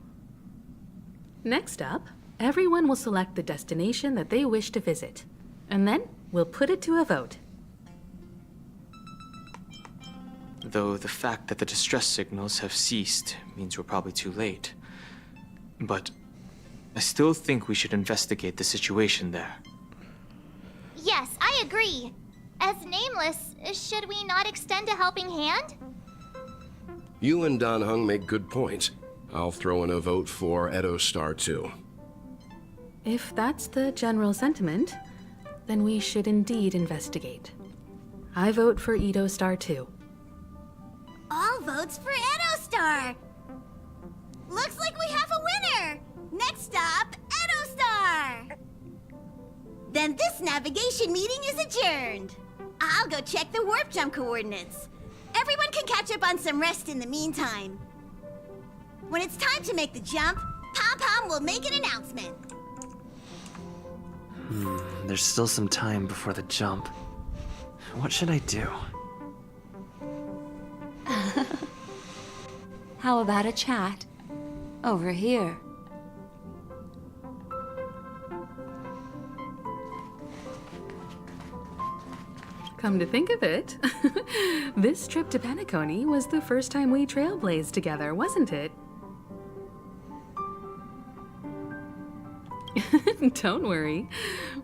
Next up, everyone will select the destination that they wish to visit, and then we'll put it to a vote. Though the fact that the distress signals have ceased means we're probably too late. But I still think we should investigate the situation there. Yes, I agree. As Nameless, should we not extend a helping hand? You and Dan Heng make good points. I'll throw in a vote for Edostar too. If that's the general sentiment, then we should indeed investigate. I vote for Edostar too. All votes for Edostar! Looks like we have a winner! Next stop, Edostar! Then this navigation meeting is adjourned. I'll go check the warp jump coordinates. Everyone can catch up on some rest in the meantime. When it's time to make the jump, Pom-Pom will make an announcement. There's still some time before the jump. What should I do? How about a chat? Over here. Come to think of it, this trip to Penacony was the first time we trailblazed together, wasn't it? Don't worry.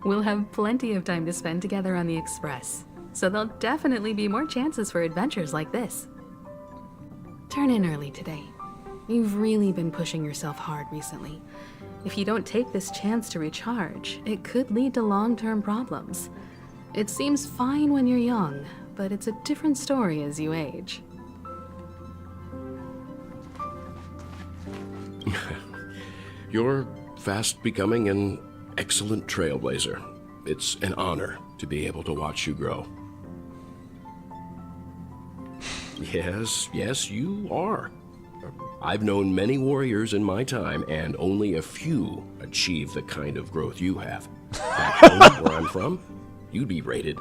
We'll have plenty of time to spend together on the Express, so there'll definitely be more chances for adventures like this. Turn in early today. You've really been pushing yourself hard recently. If you don't take this chance to recharge, it could lead to long-term problems. It seems fine when you're young, but it's a different story as you age. You're fast becoming an excellent trailblazer. It's an honor to be able to watch you grow. Yes, you are. I've known many warriors in my time, and only a few achieve the kind of growth you have. Back home, where I'm from, you'd be rated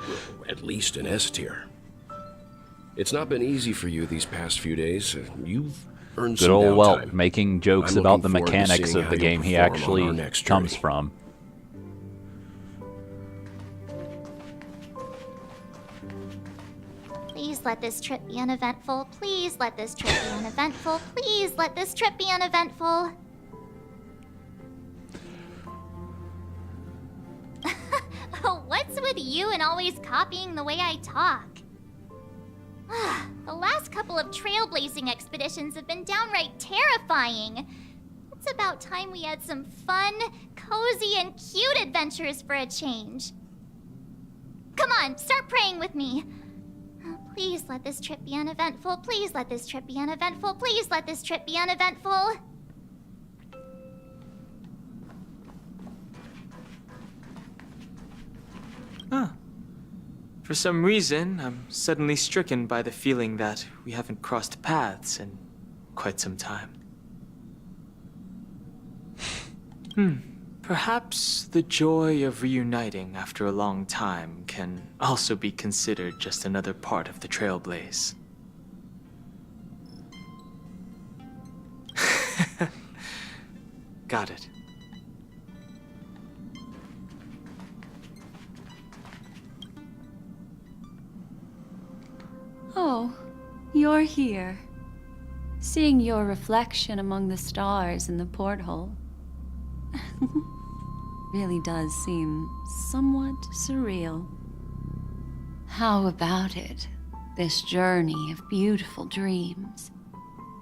at least an S tier. It's not been easy for you these past few days. You've earned Good some old Welt downtime. making jokes I'm about the looking forward to mechanics seeing of the how game you'll he perform on actually our next comes journey. from. Please let this trip be uneventful. Please let this trip be uneventful. Please let this trip be uneventful. What's with you and always copying the way I talk? The last couple of trailblazing expeditions have been downright terrifying. It's about time we had some fun, cozy, and cute adventures for a change. Come on, start praying with me. Please let this trip be uneventful. Please let this trip be uneventful. Please let this trip be uneventful. For some reason, I'm suddenly stricken by the feeling that we haven't crossed paths in quite some time. Perhaps the joy of reuniting after a long time can also be considered just another part of the Trailblaze. Got it. Oh, you're here. Seeing your reflection among the stars in the porthole really does seem somewhat surreal. How about it? This journey of beautiful dreams.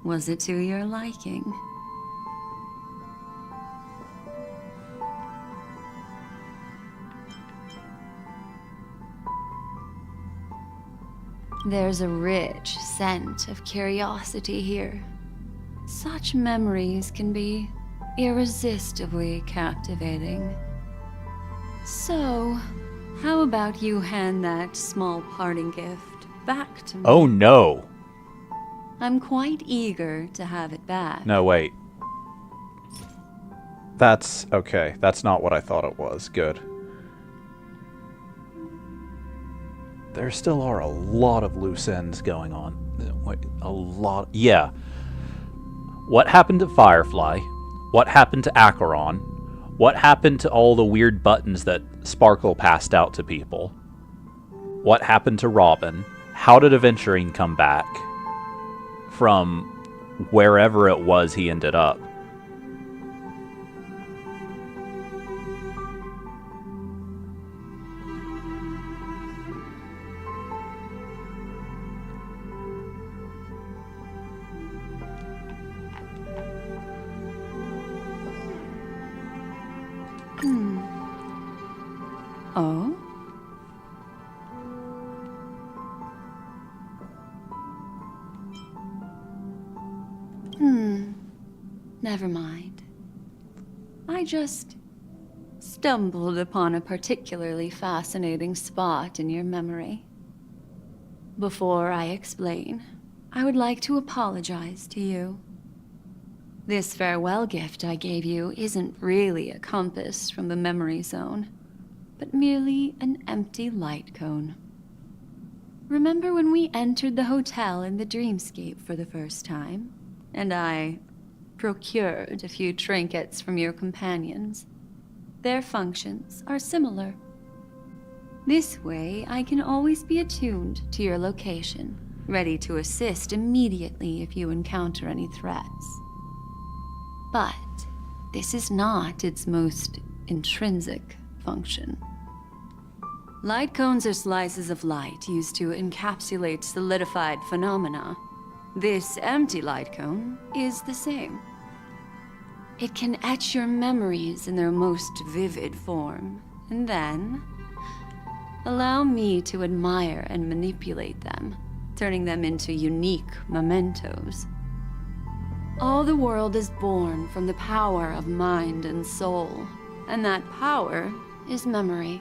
Was it to your liking? There's a rich scent of curiosity here. Such memories can be irresistibly captivating. So, how about you hand that small parting gift back to me? Oh no! I'm quite eager to have it back. No, wait. That's okay. That's not what I thought it was. Good. There still are a lot of loose ends going on. Wait, a lot. Yeah. What happened to Firefly? What happened to Acheron? What happened to all the weird buttons that Sparkle passed out to people? What happened to Robin? How did Aventurine come back from wherever it was he ended up? Oh? Never mind. I just stumbled upon a particularly fascinating spot in your memory. Before I explain, I would like to apologize to you. This farewell gift I gave you isn't really a compass from the memory zone, but merely an empty light cone. Remember when we entered the hotel in the dreamscape for the first time, and I procured a few trinkets from your companions? Their functions are similar. This way, I can always be attuned to your location, ready to assist immediately if you encounter any threats. But this is not its most intrinsic function. Light cones are slices of light used to encapsulate solidified phenomena. This empty light cone is the same. It can etch your memories in their most vivid form, and then allow me to admire and manipulate them, turning them into unique mementos. All the world is born from the power of mind and soul, and that power is memory.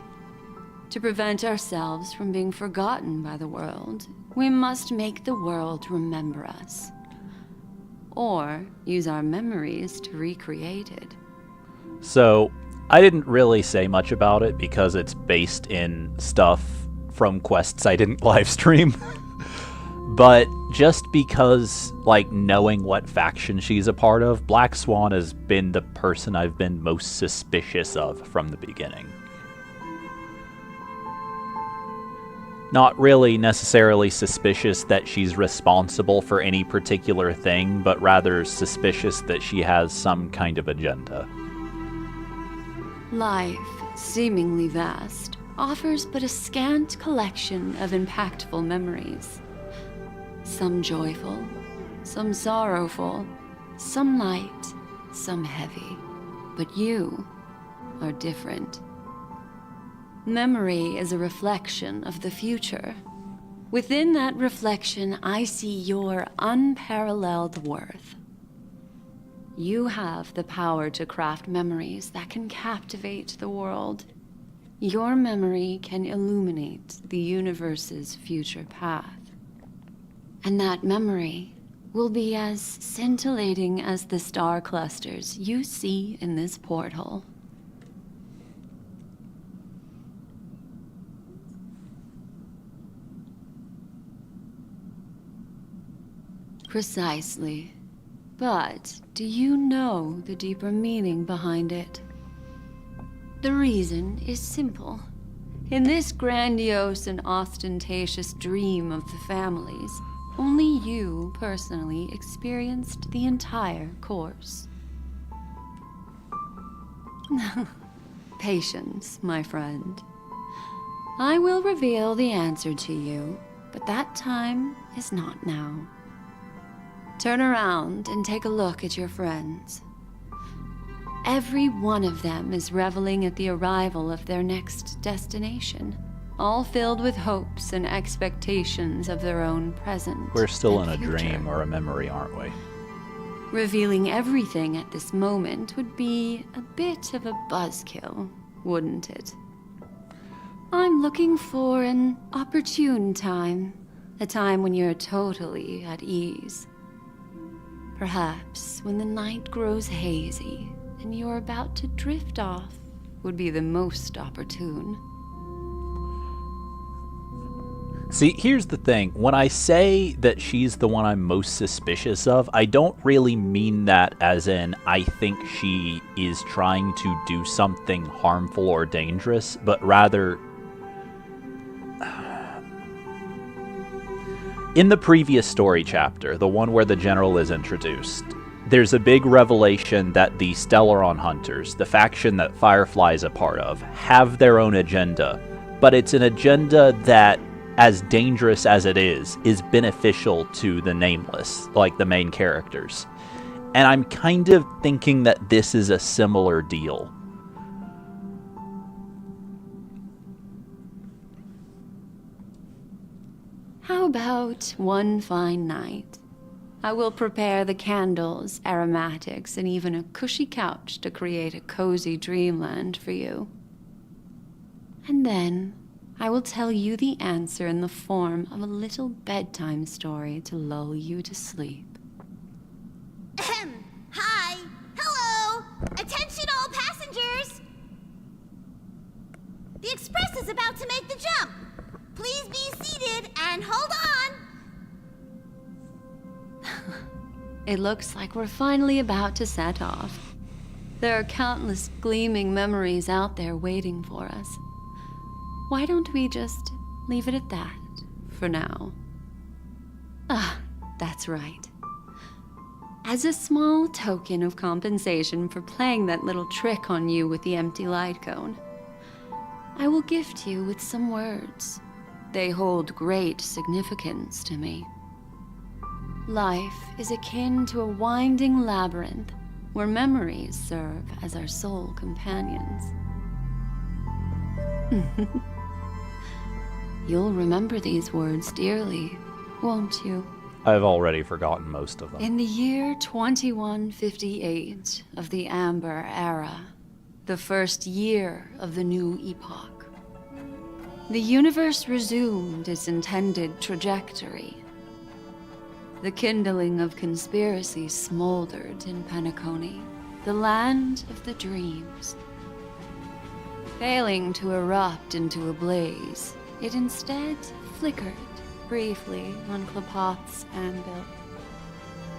To prevent ourselves from being forgotten by the world, we must make the world remember us. Or use our memories to recreate it. So, I didn't really say much about it because it's based in stuff from quests I didn't live stream. But just because, like, knowing what faction she's a part of, Black Swan has been the person I've been most suspicious of from the beginning. Not really necessarily suspicious that she's responsible for any particular thing, but rather suspicious that she has some kind of agenda. Life, seemingly vast, offers but a scant collection of impactful memories. Some joyful, some sorrowful, some light, some heavy. But you are different. Memory is a reflection of the future. Within that reflection, I see your unparalleled worth. You have the power to craft memories that can captivate the world. Your memory can illuminate the universe's future path. And that memory will be as scintillating as the star clusters you see in this porthole. Precisely. But do you know the deeper meaning behind it? The reason is simple. In this grandiose and ostentatious dream of the families, only you personally experienced the entire course. Patience, my friend. I will reveal the answer to you, but that time is not now. Turn around and take a look at your friends. Every one of them is reveling at the arrival of their next destination, all filled with hopes and expectations of their own present. We're still in a future. dream or a memory, aren't we? Revealing everything at this moment would be a bit of a buzzkill, wouldn't it? I'm looking for an opportune time, a time when you're totally at ease. Perhaps when the night grows hazy and you're about to drift off would be the most opportune. See, here's the thing. When I say that she's the one I'm most suspicious of, I don't really mean that as in I think she is trying to do something harmful or dangerous, but rather in the previous story chapter, the one where the general is introduced, there's a big revelation that the Stellaron Hunters, the faction that Firefly is a part of, have their own agenda, but it's an agenda that, as dangerous as it is beneficial to the Nameless, like the main characters. And I'm kind of thinking that this is a similar deal. How about one fine night? I will prepare the candles, aromatics, and even a cushy couch to create a cozy dreamland for you. And then I will tell you the answer in the form of a little bedtime story to lull you to sleep. Hi! Hello! Attention all passengers! The express is about to make the jump. Please be seated and hold on! It looks like we're finally about to set off. There are countless gleaming memories out there waiting for us. why don't we just leave it at that for now? Ah, that's right. As a small token of compensation for playing that little trick on you with the empty light cone, I will gift you with some words. They hold great significance to me. Life is akin to a winding labyrinth where memories serve as our sole companions. You'll remember these words dearly, won't you? I've already forgotten most of them. In the year 2158 of the Amber Era, the first year of the new epoch, the universe resumed its intended trajectory. The kindling of conspiracy smoldered in Penacony, the land of the dreams. Failing to erupt into a blaze, it instead flickered briefly on Klapoth's anvil,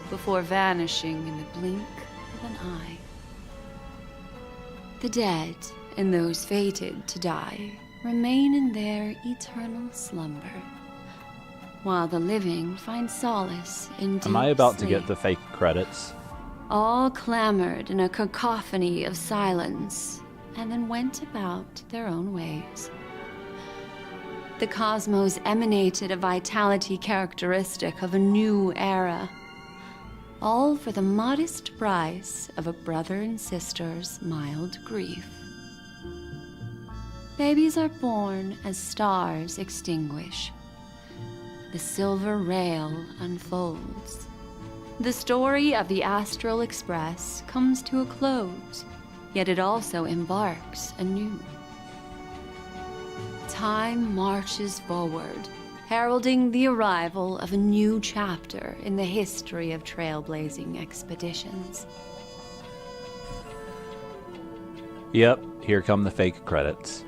before vanishing in the blink of an eye. The dead and those fated to die remain in their eternal slumber, while the living find solace in deep Am I about to sleep. get the fake credits? All clamored in a cacophony of silence, and then went about their own ways. The cosmos emanated a vitality characteristic of a new era, all for the modest price of a brother and sister's mild grief. Babies are born as stars extinguish. The silver rail unfolds. The story of the Astral Express comes to a close, yet it also embarks anew. Time marches forward, heralding the arrival of a new chapter in the history of trailblazing expeditions. Yep, here come the fake credits.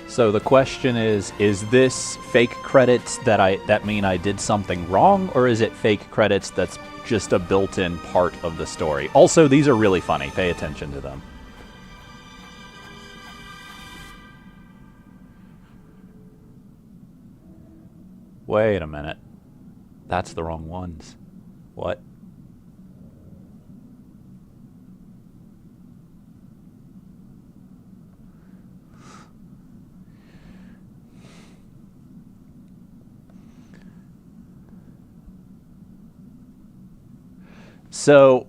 So the question is this fake credits that mean I did something wrong, or is it fake credits that's just a built-in part of the story? Also, these are really funny. Pay attention to them. Wait a minute. That's the wrong ones. What? So,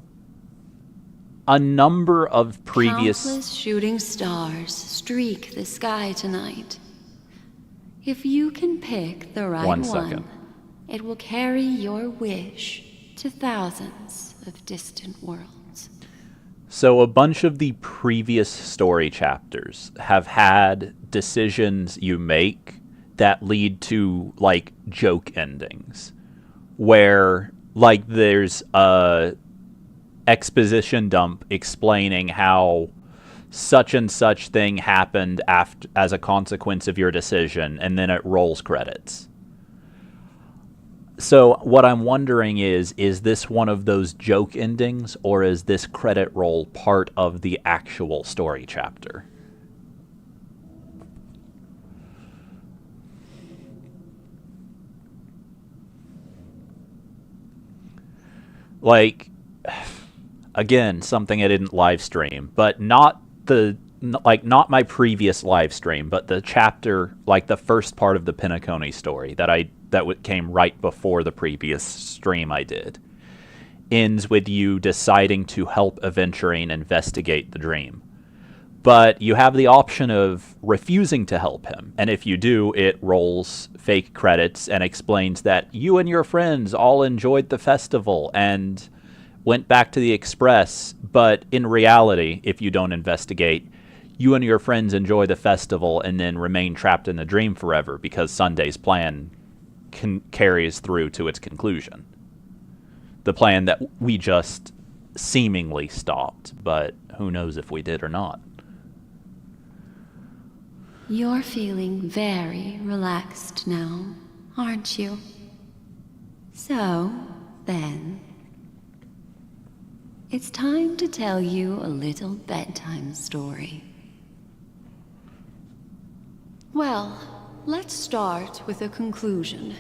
a number of previous... Countless shooting stars streak the sky tonight. If you can pick the right one, it will carry your wish to thousands of distant worlds. So a bunch of the previous story chapters have had decisions you make that lead to, like, joke endings. Where, like, there's a exposition dump explaining how such and such thing happened as a consequence of your decision, and then it rolls credits. So what I'm wondering is this one of those joke endings, or is this credit roll part of the actual story chapter? Like, again, something I didn't live stream, but not my previous live stream, but the chapter, like the first part of the Penacony story that came right before the previous stream I did, ends with you deciding to help Aventurine investigate the dream. But you have the option of refusing to help him, and if you do, it rolls fake credits and explains that you and your friends all enjoyed the festival and went back to the Express, but in reality, if you don't investigate, you and your friends enjoy the festival and then remain trapped in the dream forever because Sunday's plan carries through to its conclusion. The plan that we just seemingly stopped, but who knows if we did or not. You're feeling very relaxed now, aren't you? So, then, it's time to tell you a little bedtime story. Well, let's start with a conclusion.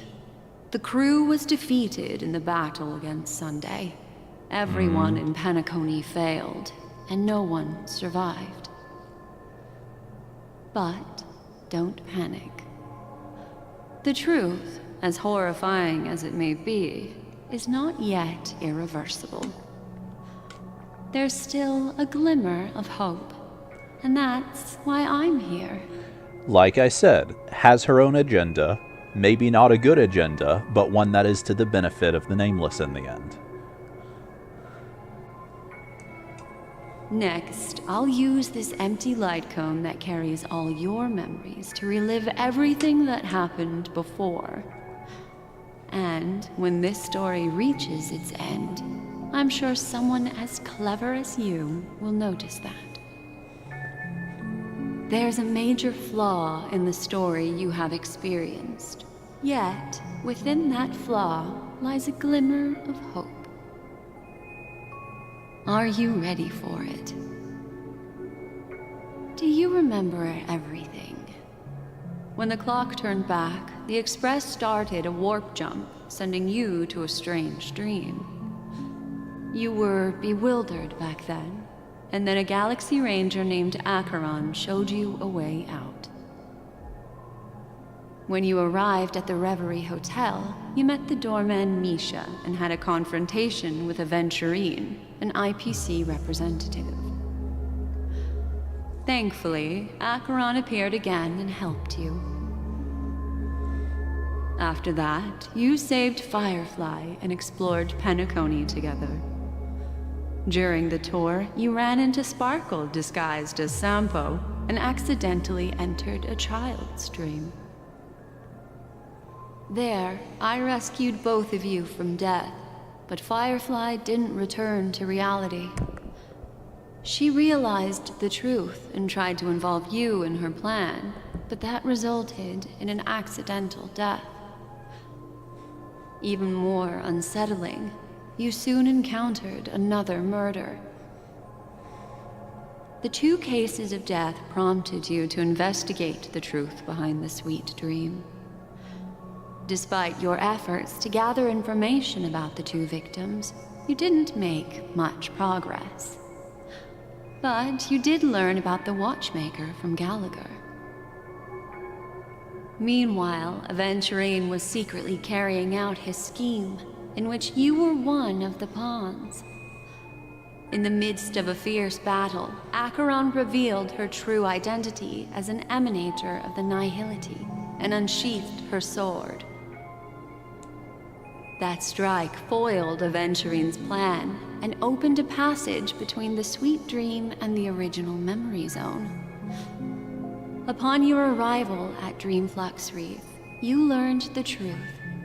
The crew was defeated in the battle against Sunday. Everyone in Penacony failed, and no one survived. But don't panic. The truth, as horrifying as it may be, is not yet irreversible. There's still a glimmer of hope, and that's why I'm here. Like I said, has her own agenda, maybe not a good agenda, but one that is to the benefit of the Nameless in the end. Next, I'll use this empty light cone that carries all your memories to relive everything that happened before. And when this story reaches its end, I'm sure someone as clever as you will notice that. There's a major flaw in the story you have experienced. Yet, within that flaw lies a glimmer of hope. Are you ready for it? Do you remember everything? When the clock turned back, the Express started a warp jump, sending you to a strange dream. You were bewildered back then, and then a Galaxy Ranger named Acheron showed you a way out. When you arrived at the Reverie Hotel, you met the doorman Misha and had a confrontation with Aventurine, an IPC representative. Thankfully, Acheron appeared again and helped you. After that, you saved Firefly and explored Penacony together. During the tour, you ran into Sparkle disguised as Sampo and accidentally entered a child's dream. There, I rescued both of you from death, but Firefly didn't return to reality. She realized the truth and tried to involve you in her plan, but that resulted in an accidental death. Even more unsettling, you soon encountered another murder. The 2 cases of death prompted you to investigate the truth behind the sweet dream. Despite your efforts to gather information about the 2 victims, you didn't make much progress. But you did learn about the Watchmaker from Gallagher. Meanwhile, Aventurine was secretly carrying out his scheme, in which you were one of the pawns. In the midst of a fierce battle, Acheron revealed her true identity as an emanator of the Nihility and unsheathed her sword. That strike foiled Aventurine's plan and opened a passage between the sweet dream and the original memory zone. Upon your arrival at Dreamflux Reef, you learned the truth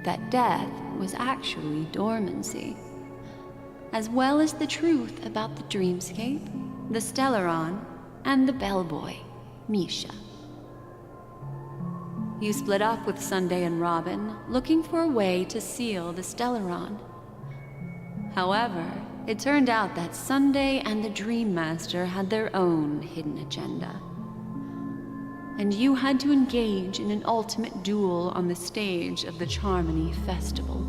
that death was actually dormancy, as well as the truth about the dreamscape, the Stellaron, and the bellboy, Misha. You split up with Sunday and Robin, looking for a way to seal the Stellaron. However, it turned out that Sunday and the Dream Master had their own hidden agenda. And you had to engage in an ultimate duel on the stage of the Charmony Festival.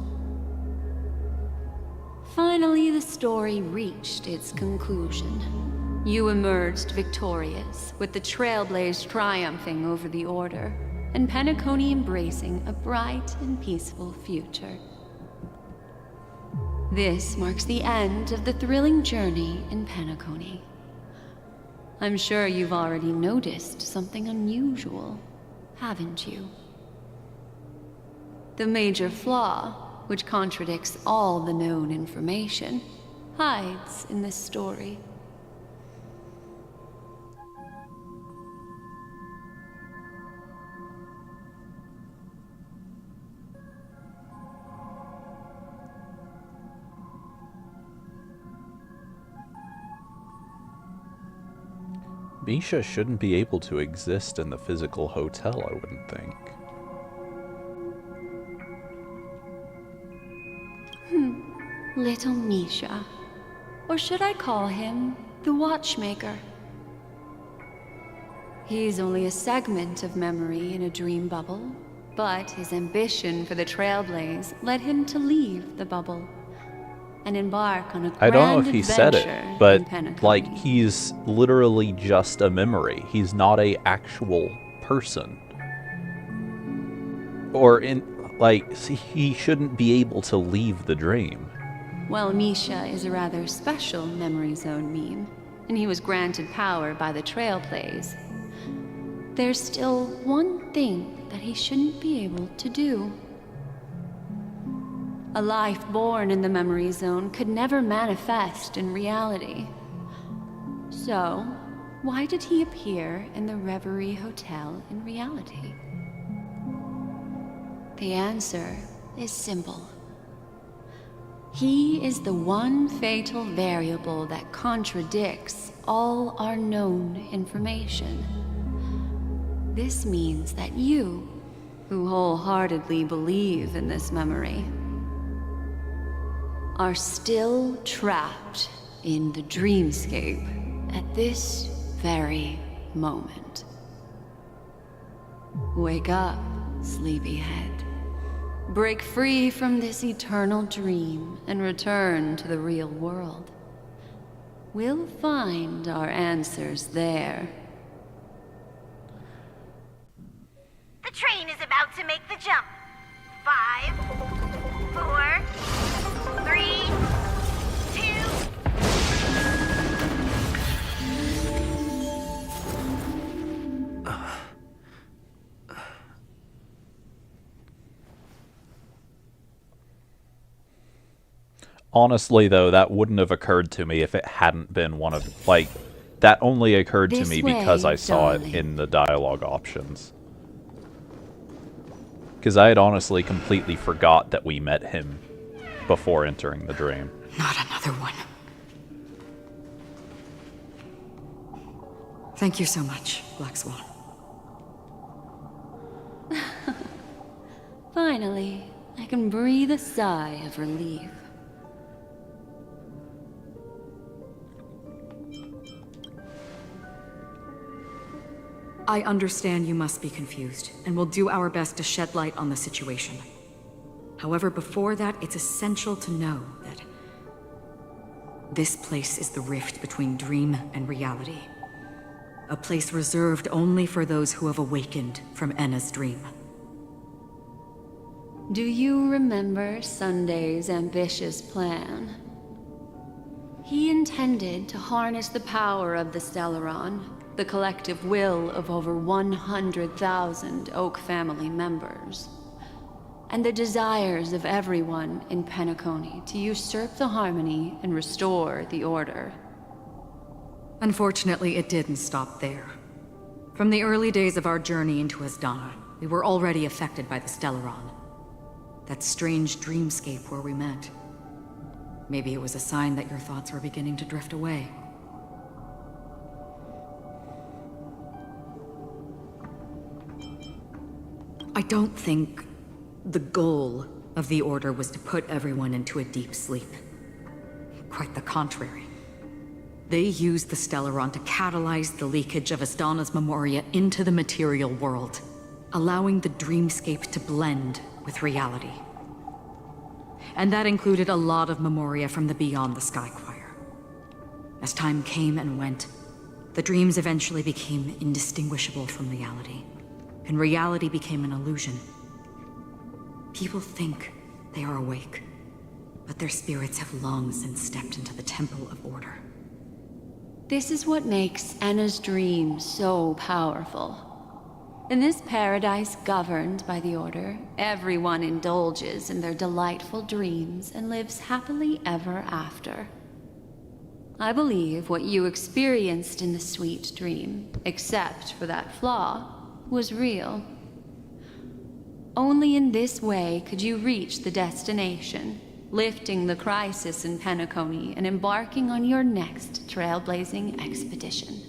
Finally, the story reached its conclusion. You emerged victorious, with the Trailblaze triumphing over the Order, and Penacony embracing a bright and peaceful future. This marks the end of the thrilling journey in Penacony. I'm sure you've already noticed something unusual, haven't you? The major flaw, which contradicts all the known information, hides in this story. Misha shouldn't be able to exist in the physical hotel, I wouldn't think. Little Misha. Or should I call him the Watchmaker? He's only a segment of memory in a dream bubble, but his ambition for the Trailblaze led him to leave the bubble and embark on a grand I don't know if he said it, adventure but in Penacony. like he's literally just a memory. He's not a actual person. Or he shouldn't be able to leave the dream. Well, Misha is a rather special Memory Zone meme, and he was granted power by the Trailblaze. There's still one thing that he shouldn't be able to do. A life born in the Memory Zone could never manifest in reality. So, why did he appear in the Reverie Hotel in reality? The answer is simple. He is the one fatal variable that contradicts all our known information. This means that you, who wholeheartedly believe in this memory, are still trapped in the dreamscape at this very moment. Wake up, sleepyhead. Break free from this eternal dream and return to the real world. We'll find our answers there. The train is about to make the jump. 5, 4, 3, 2. Honestly, though, that wouldn't have occurred to me if it hadn't been one of, like, that only occurred to me because I saw it in the dialogue options. Because I had honestly completely forgot that we met him before entering the dream. Not another one. Thank you so much, Black Swan. Finally, I can breathe a sigh of relief. I understand you must be confused, and we'll do our best to shed light on the situation. However, before that, it's essential to know that this place is the rift between dream and reality. A place reserved only for those who have awakened from Enna's dream. Do you remember Sunday's ambitious plan? He intended to harness the power of the Stellaron, the collective will of over 100,000 Oak family members, and the desires of everyone in Penacony to usurp the harmony and restore the order. Unfortunately, it didn't stop there. From the early days of our journey into Asdana, we were already affected by the Stellaron. That strange dreamscape where we met. Maybe it was a sign that your thoughts were beginning to drift away. I don't think the goal of the Order was to put everyone into a deep sleep. Quite the contrary. They used the Stellaron to catalyze the leakage of Asdana's Memoria into the material world, allowing the dreamscape to blend with reality. And that included a lot of Memoria from the Beyond the Sky Choir. As time came and went, the dreams eventually became indistinguishable from reality, and reality became an illusion. People think they are awake, but their spirits have long since stepped into the Temple of Order. This is what makes Enna's dream so powerful. In this paradise governed by the Order, everyone indulges in their delightful dreams and lives happily ever after. I believe what you experienced in the sweet dream, except for that flaw, was real. Only in this way could you reach the destination, lifting the crisis in Penacony and embarking on your next trailblazing expedition.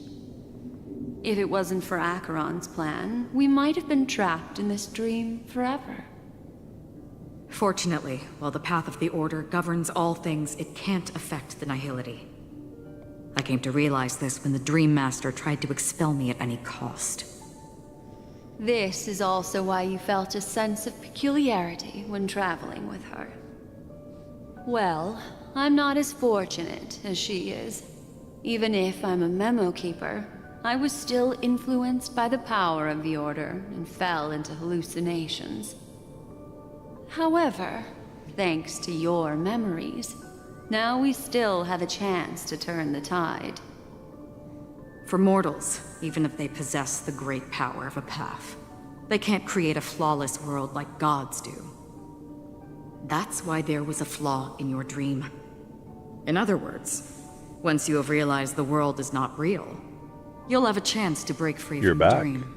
If it wasn't for Acheron's plan, we might have been trapped in this dream forever. Fortunately, while the path of the Order governs all things, it can't affect the Nihility. I came to realize this when the Dream Master tried to expel me at any cost. This is also why you felt a sense of peculiarity when traveling with her. Well, I'm not as fortunate as she is. Even if I'm a memo keeper, I was still influenced by the power of the Order and fell into hallucinations. However, thanks to your memories, now we still have a chance to turn the tide. For mortals, even if they possess the great power of a path, they can't create a flawless world like gods do. That's why there was a flaw in your dream. In other words, once you have realized the world is not real, you'll have a chance to break free from the dream.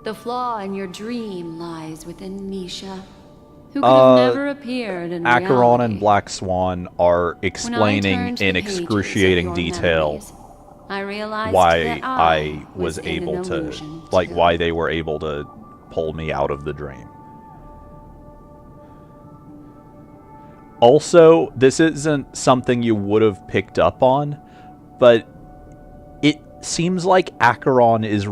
The flaw in your dream lies within Nisha, who could have never appeared in reality. Acheron and Black Swan are explaining in excruciating detail I realized why that I was in able an to, illusion, like, too. why they were able to pull me out of the dream. Also, this isn't something you would have picked up on, but it seems like Acheron is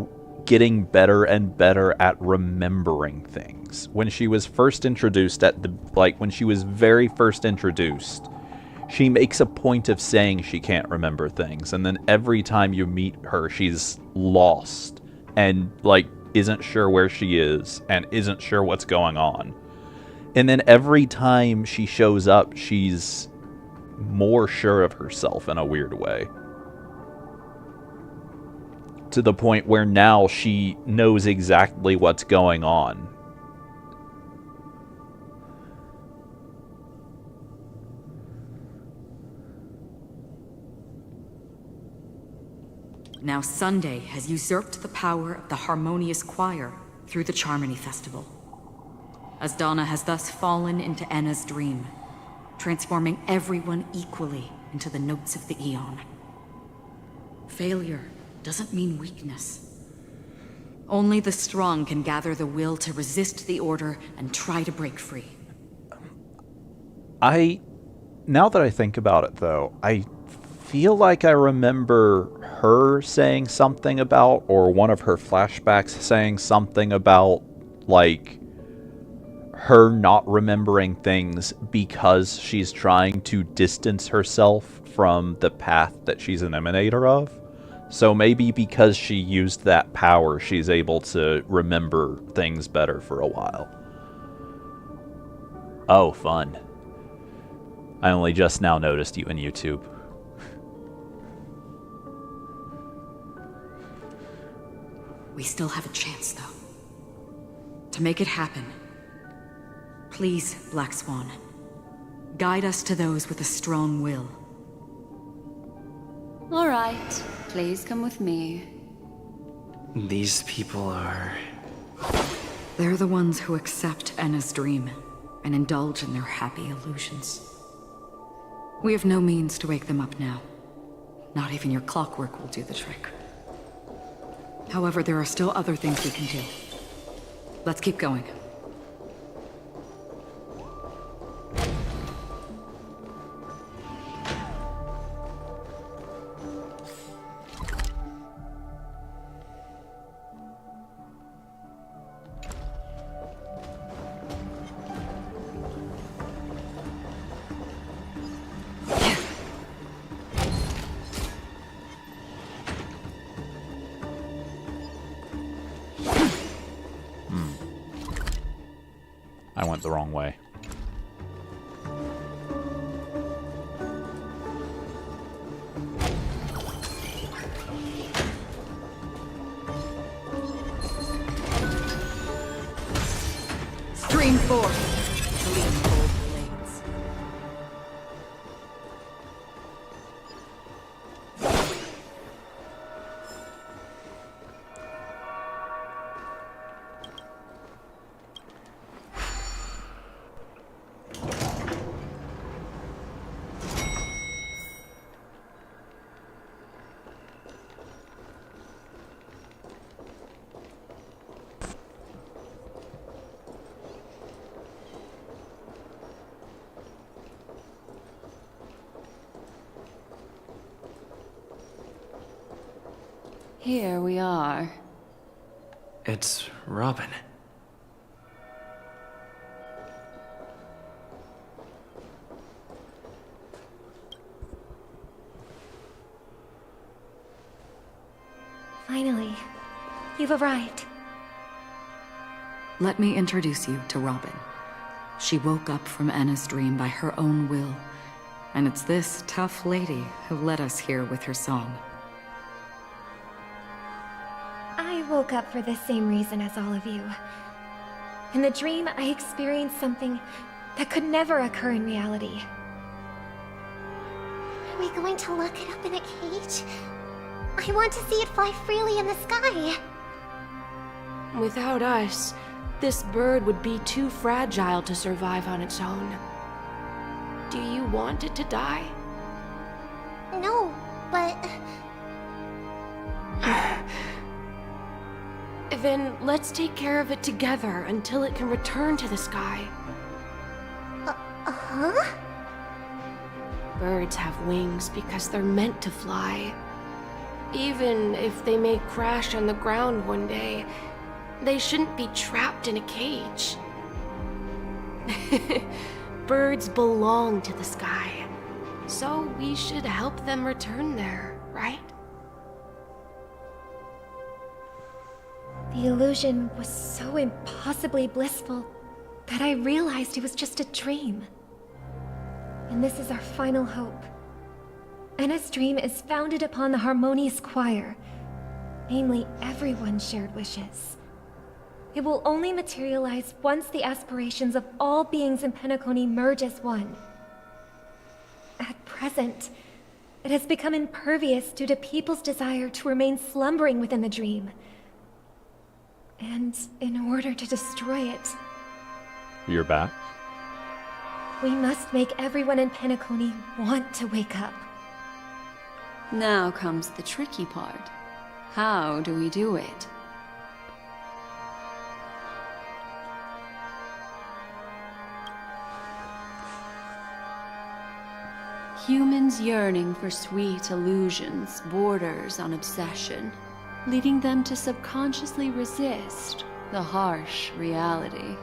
getting better and better at remembering things. When she was first introduced when she was very first introduced, she makes a point of saying she can't remember things, and then every time you meet her, she's lost and, isn't sure where she is and isn't sure what's going on. And then every time she shows up, she's more sure of herself in a weird way. To the point where now she knows exactly what's going on. Now Sunday has usurped the power of the Harmonious Choir through the Charmony Festival. Asdana has thus fallen into Enna's dream, transforming everyone equally into the notes of the Aeon. Failure doesn't mean weakness. Only the strong can gather the will to resist the Order and try to break free. Now that I think about it, though, I feel like I remember her saying something about, or one of her flashbacks saying something about, her not remembering things because she's trying to distance herself from the path that she's an emanator of. So maybe because she used that power, she's able to remember things better for a while. Oh, fun. I only just now noticed you in YouTube. We still have a chance, though. To make it happen, please, Black Swan, guide us to those with a strong will. All right, please come with me. These people are... They're the ones who accept Enna's dream and indulge in their happy illusions. We have no means to wake them up now. Not even your clockwork will do the trick. However, there are still other things we can do. Let's keep going. I went the wrong way. Stream forth. Here we are. It's Robin. Finally, you've arrived. Let me introduce you to Robin. She woke up from Enna's dream by her own will, and it's this tough lady who led us here with her song. I woke up for the same reason as all of you. In the dream, I experienced something that could never occur in reality. Are we going to lock it up in a cage? I want to see it fly freely in the sky. Without us, this bird would be too fragile to survive on its own. Do you want it to die? No, but... Then let's take care of it together until it can return to the sky. Huh? Birds have wings because they're meant to fly. Even if they may crash on the ground one day, they shouldn't be trapped in a cage. Birds belong to the sky, so we should help them return there, right? The illusion was so impossibly blissful that I realized it was just a dream. And this is our final hope. Enna's dream is founded upon the harmonious choir, namely everyone's shared wishes. It will only materialize once the aspirations of all beings in Penacony merge as one. At present, it has become impervious due to people's desire to remain slumbering within the dream. And in order to destroy it, You're back? we must make everyone in Penacony want to wake up. Now comes the tricky part. How do we do it? Humans yearning for sweet illusions borders on obsession, leading them to subconsciously resist the harsh reality.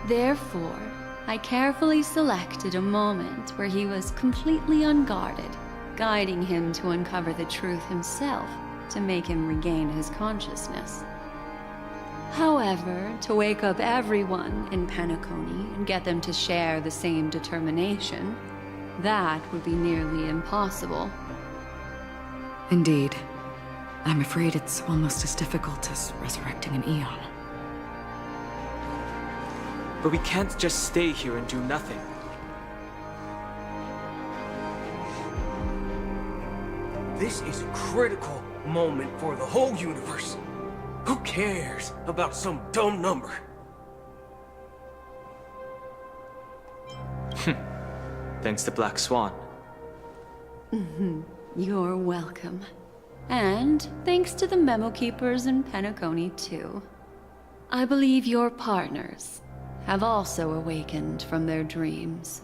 Therefore, I carefully selected a moment where he was completely unguarded, guiding him to uncover the truth himself to make him regain his consciousness. However, to wake up everyone in Penacony and get them to share the same determination, that would be nearly impossible. Indeed. I'm afraid it's almost as difficult as resurrecting an Eon. But we can't just stay here and do nothing. This is a critical moment for the whole universe. Who cares about some dumb number? Thanks to Black Swan. You're welcome. And thanks to the Memo Keepers in Penacony, too. I believe your partners have also awakened from their dreams.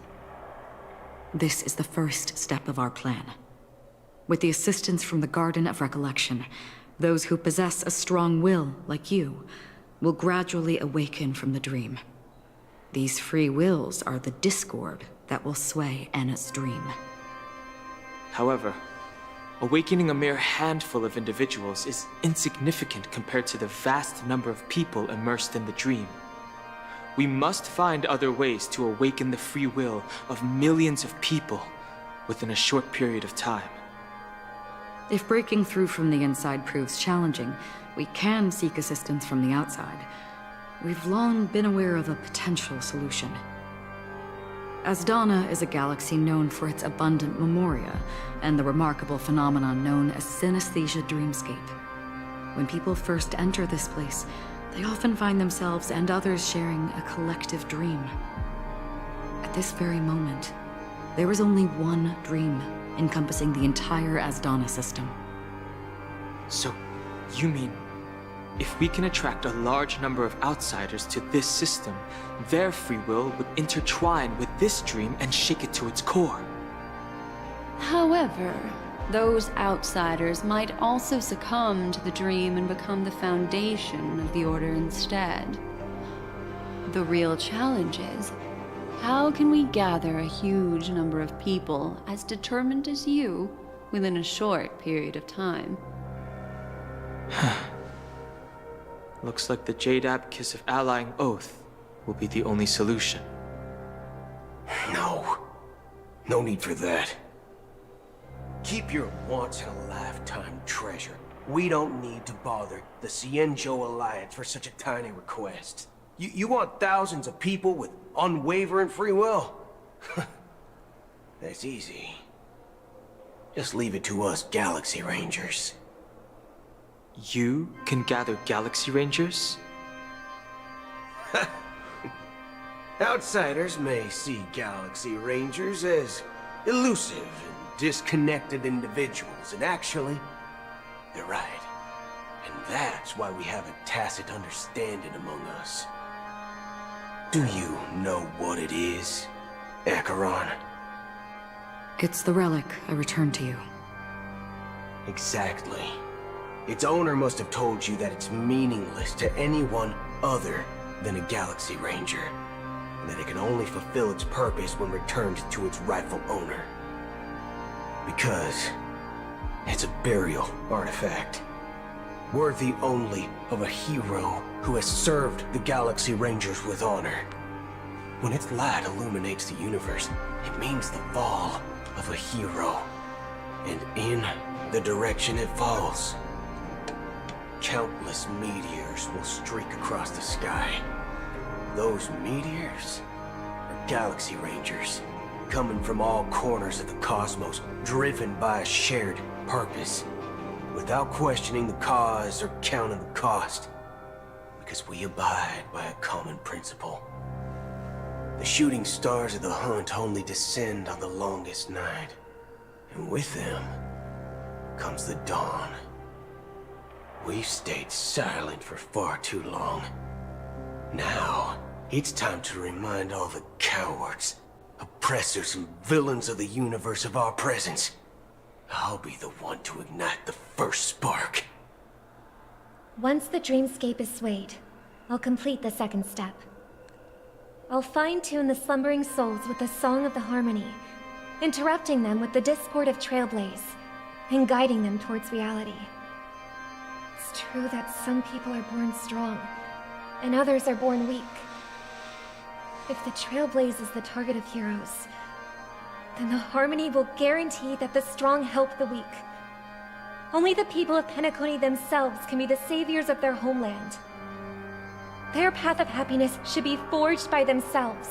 This is the first step of our plan. With the assistance from the Garden of Recollection, those who possess a strong will, like you, will gradually awaken from the dream. These free wills are the discord that will sway Enna's dream. However, awakening a mere handful of individuals is insignificant compared to the vast number of people immersed in the dream. We must find other ways to awaken the free will of millions of people within a short period of time. If breaking through from the inside proves challenging, we can seek assistance from the outside. We've long been aware of a potential solution. Asdana is a galaxy known for its abundant memoria and the remarkable phenomenon known as synesthesia dreamscape. When people first enter this place, they often find themselves and others sharing a collective dream. At this very moment, there is only one dream encompassing the entire Asdana system. So, you mean, if we can attract a large number of outsiders to this system, their free will would intertwine with this dream and shake it to its core? However, Those outsiders might also succumb to the dream and become the foundation of the Order instead. The real challenge is, how can we gather a huge number of people as determined as you within a short period of time? Looks like the Jade Abacus of Allying Oath will be the only solution. No need for that. Keep your once-in-a-lifetime treasure. We don't need to bother the Xianzhou Alliance for such a tiny request. You want thousands of people with unwavering free will? That's easy. Just leave it to us Galaxy Rangers. You can gather Galaxy Rangers? Outsiders may see Galaxy Rangers as elusive and disconnected individuals, and actually, they're right. And that's why we have a tacit understanding among us. Do you know what it is, Acheron? It's the relic I returned to you. Exactly. Its owner must have told you that it's meaningless to anyone other than a Galaxy Ranger, and that it can only fulfill its purpose when returned to its rightful owner. Because it's a burial artifact, worthy only of a hero who has served the Galaxy Rangers with honor. When its light illuminates the universe, it means the fall of a hero. And in the direction it falls, countless meteors will streak across the sky. Those meteors are Galaxy Rangers, coming from all corners of the cosmos, driven by a shared purpose, without questioning the cause or counting the cost, because we abide by a common principle. The shooting stars of the hunt only descend on the longest night, and with them comes the dawn. We've stayed silent for far too long. Now, it's time to remind all the cowards, oppressors, and villains of the universe of our presence. I'll be the one to ignite the first spark. Once the dreamscape is swayed, I'll complete the second step. I'll fine-tune the slumbering souls with the Song of the Harmony, interrupting them with the discord of Trailblaze, and guiding them towards reality. It's true that some people are born strong, and others are born weak. If the Trailblaze is the target of heroes, then the Harmony will guarantee that the strong help the weak. Only the people of Penacony themselves can be the saviors of their homeland. Their path of happiness should be forged by themselves.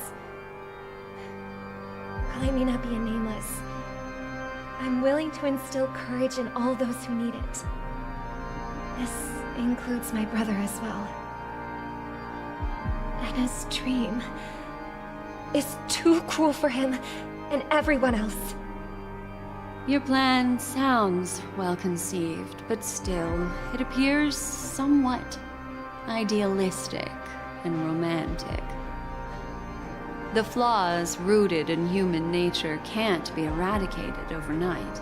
While I may not be a nameless, I'm willing to instill courage in all those who need it. This includes my brother as well. Anna's dream is too cruel for him and everyone else. Your plan sounds well conceived, but still, it appears somewhat idealistic and romantic. The flaws rooted in human nature can't be eradicated overnight.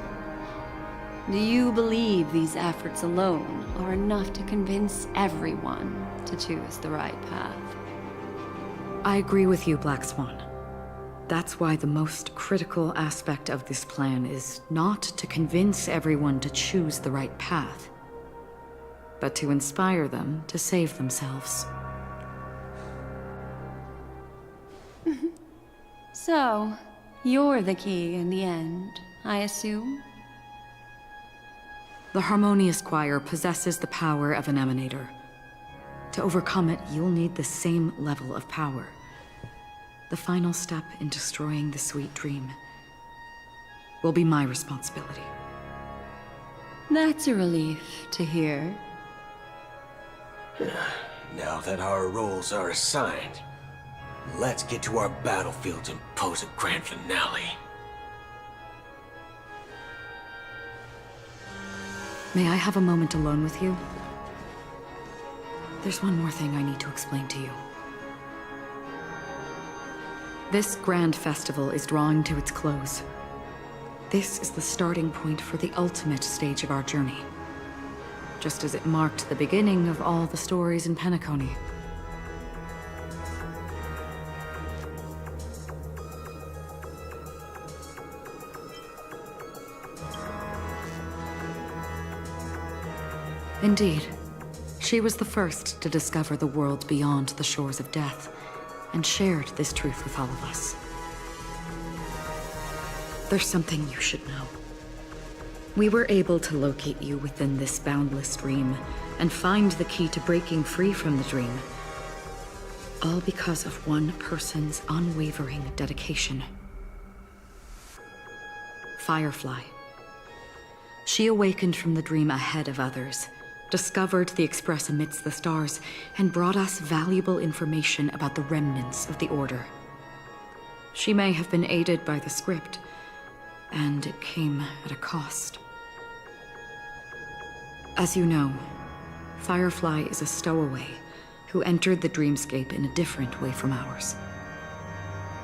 Do you believe these efforts alone are enough to convince everyone to choose the right path? I agree with you, Black Swan. That's why the most critical aspect of this plan is not to convince everyone to choose the right path, but to inspire them to save themselves. So, you're the key in the end, I assume? The Harmonious Choir possesses the power of an emanator. To overcome it, you'll need the same level of power. The final step in destroying the sweet dream will be my responsibility. That's a relief to hear. Now that our roles are assigned, let's get to our battlefields and pose a grand finale. May I have a moment alone with you? There's one more thing I need to explain to you. This grand festival is drawing to its close. This is the starting point for the ultimate stage of our journey. Just as it marked the beginning of all the stories in Penacony. Indeed. She was the first to discover the world beyond the shores of death, and shared this truth with all of us. There's something you should know. We were able to locate you within this boundless dream, and find the key to breaking free from the dream. All because of one person's unwavering dedication. Firefly. She awakened from the dream ahead of others, discovered the Express amidst the stars, and brought us valuable information about the remnants of the Order. She may have been aided by the script, and it came at a cost. As you know, Firefly is a stowaway who entered the dreamscape in a different way from ours.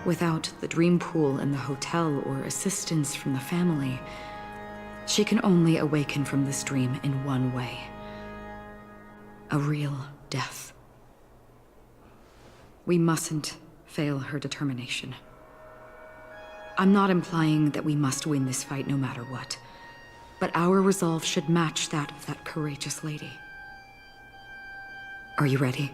Without the dream pool in the hotel or assistance from the family, she can only awaken from this dream in one way. A real death. We mustn't fail her determination. I'm not implying that we must win this fight no matter what, but our resolve should match that of that courageous lady. Are you ready?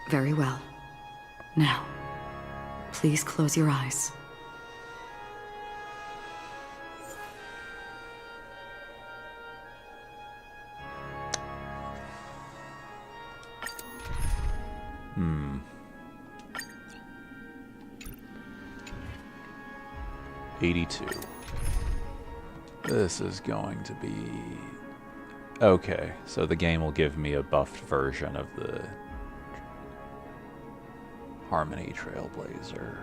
Very well. Now, please close your eyes. Hmm. 82. This is going to be... Okay, so the game will give me a buffed version of the Harmony Trailblazer.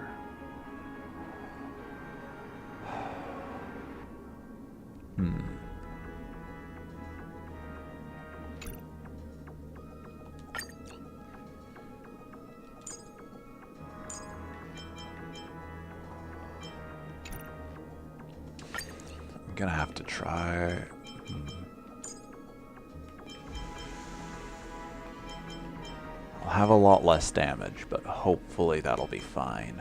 Hmm. I'm gonna have to try. I'll have a lot less damage, but hopefully that'll be fine.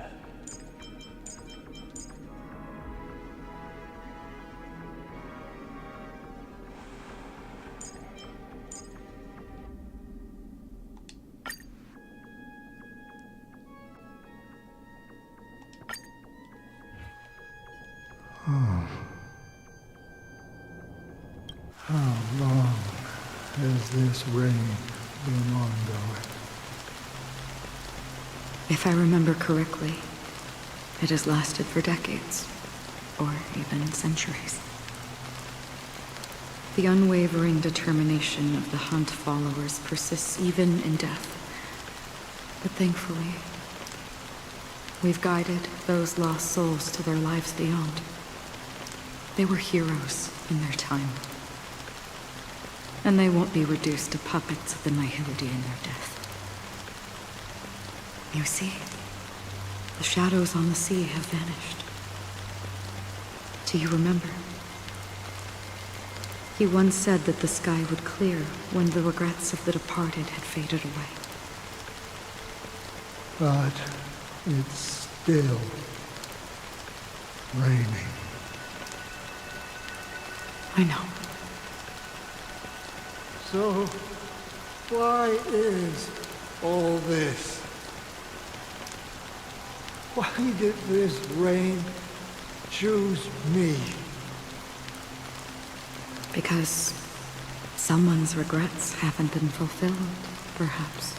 How long has this reign been ongoing? If I remember correctly, it has lasted for decades, or even centuries. The unwavering determination of the Hunt followers persists even in death. But thankfully, we've guided those lost souls to their lives beyond. They were heroes in their time. And they won't be reduced to puppets of the Nihiludi in their death. You see, the shadows on the sea have vanished. Do you remember? He once said that the sky would clear when the regrets of the departed had faded away. But it's still raining. I know. So, why is all this? Why did this rain choose me? Because someone's regrets haven't been fulfilled, perhaps.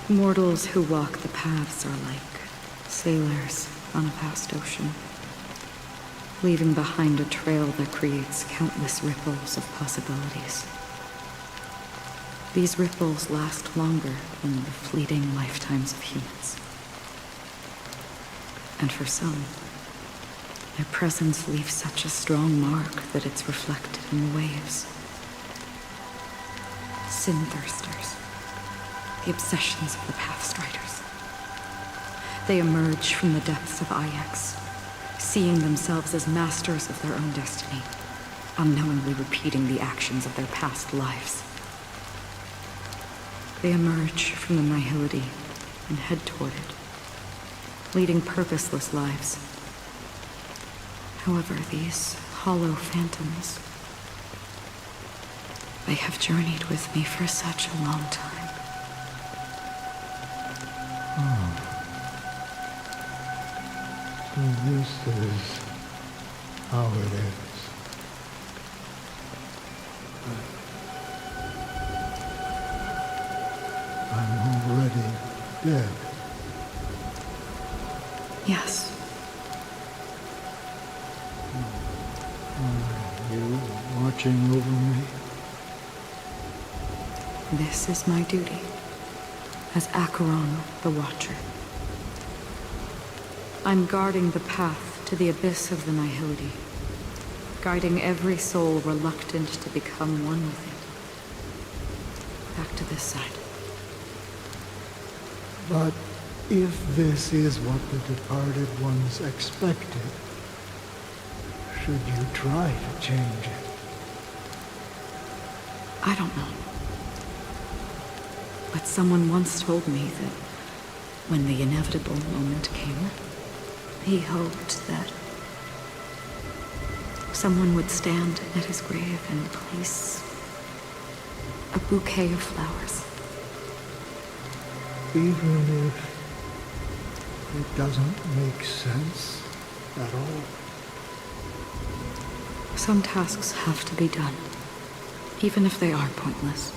Mortals who walk the paths are like sailors on a vast ocean, leaving behind a trail that creates countless ripples of possibilities. These ripples last longer than the fleeting lifetimes of humans. And for some, their presence leaves such a strong mark that it's reflected in the waves. Sin thirsters. the obsessions of the Pathstriders. They emerge from the depths of Ix, seeing themselves as masters of their own destiny, unknowingly repeating the actions of their past lives. They emerge from the Nihility and head toward it, leading purposeless lives. However, these hollow phantoms, they have journeyed with me for such a long time. So this is how it is. I'm already dead. Yes. Are you watching over me? This is my duty as Acheron the Watcher. I'm guarding the path to the abyss of the Nihility, guiding every soul reluctant to become one with it. Back to this side. But if this is what the departed ones expected, should you try to change it? I don't know. But someone once told me that when the inevitable moment came, he hoped that someone would stand at his grave and place a bouquet of flowers. Even if it doesn't make sense at all. Some tasks have to be done, even if they are pointless.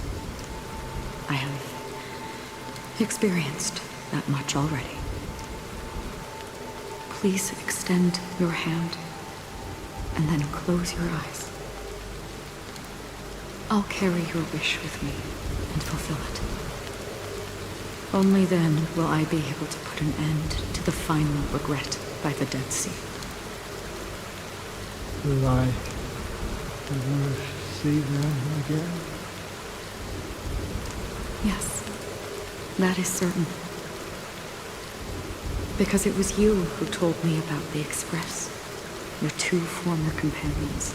I have experienced that much already. Please extend your hand and then close your eyes. I'll carry your wish with me and fulfill it. Only then will I be able to put an end to the final regret by the Dead Sea. Will I ever see them again? Yes, that is certain. Because it was you who told me about the Express, your two former companions.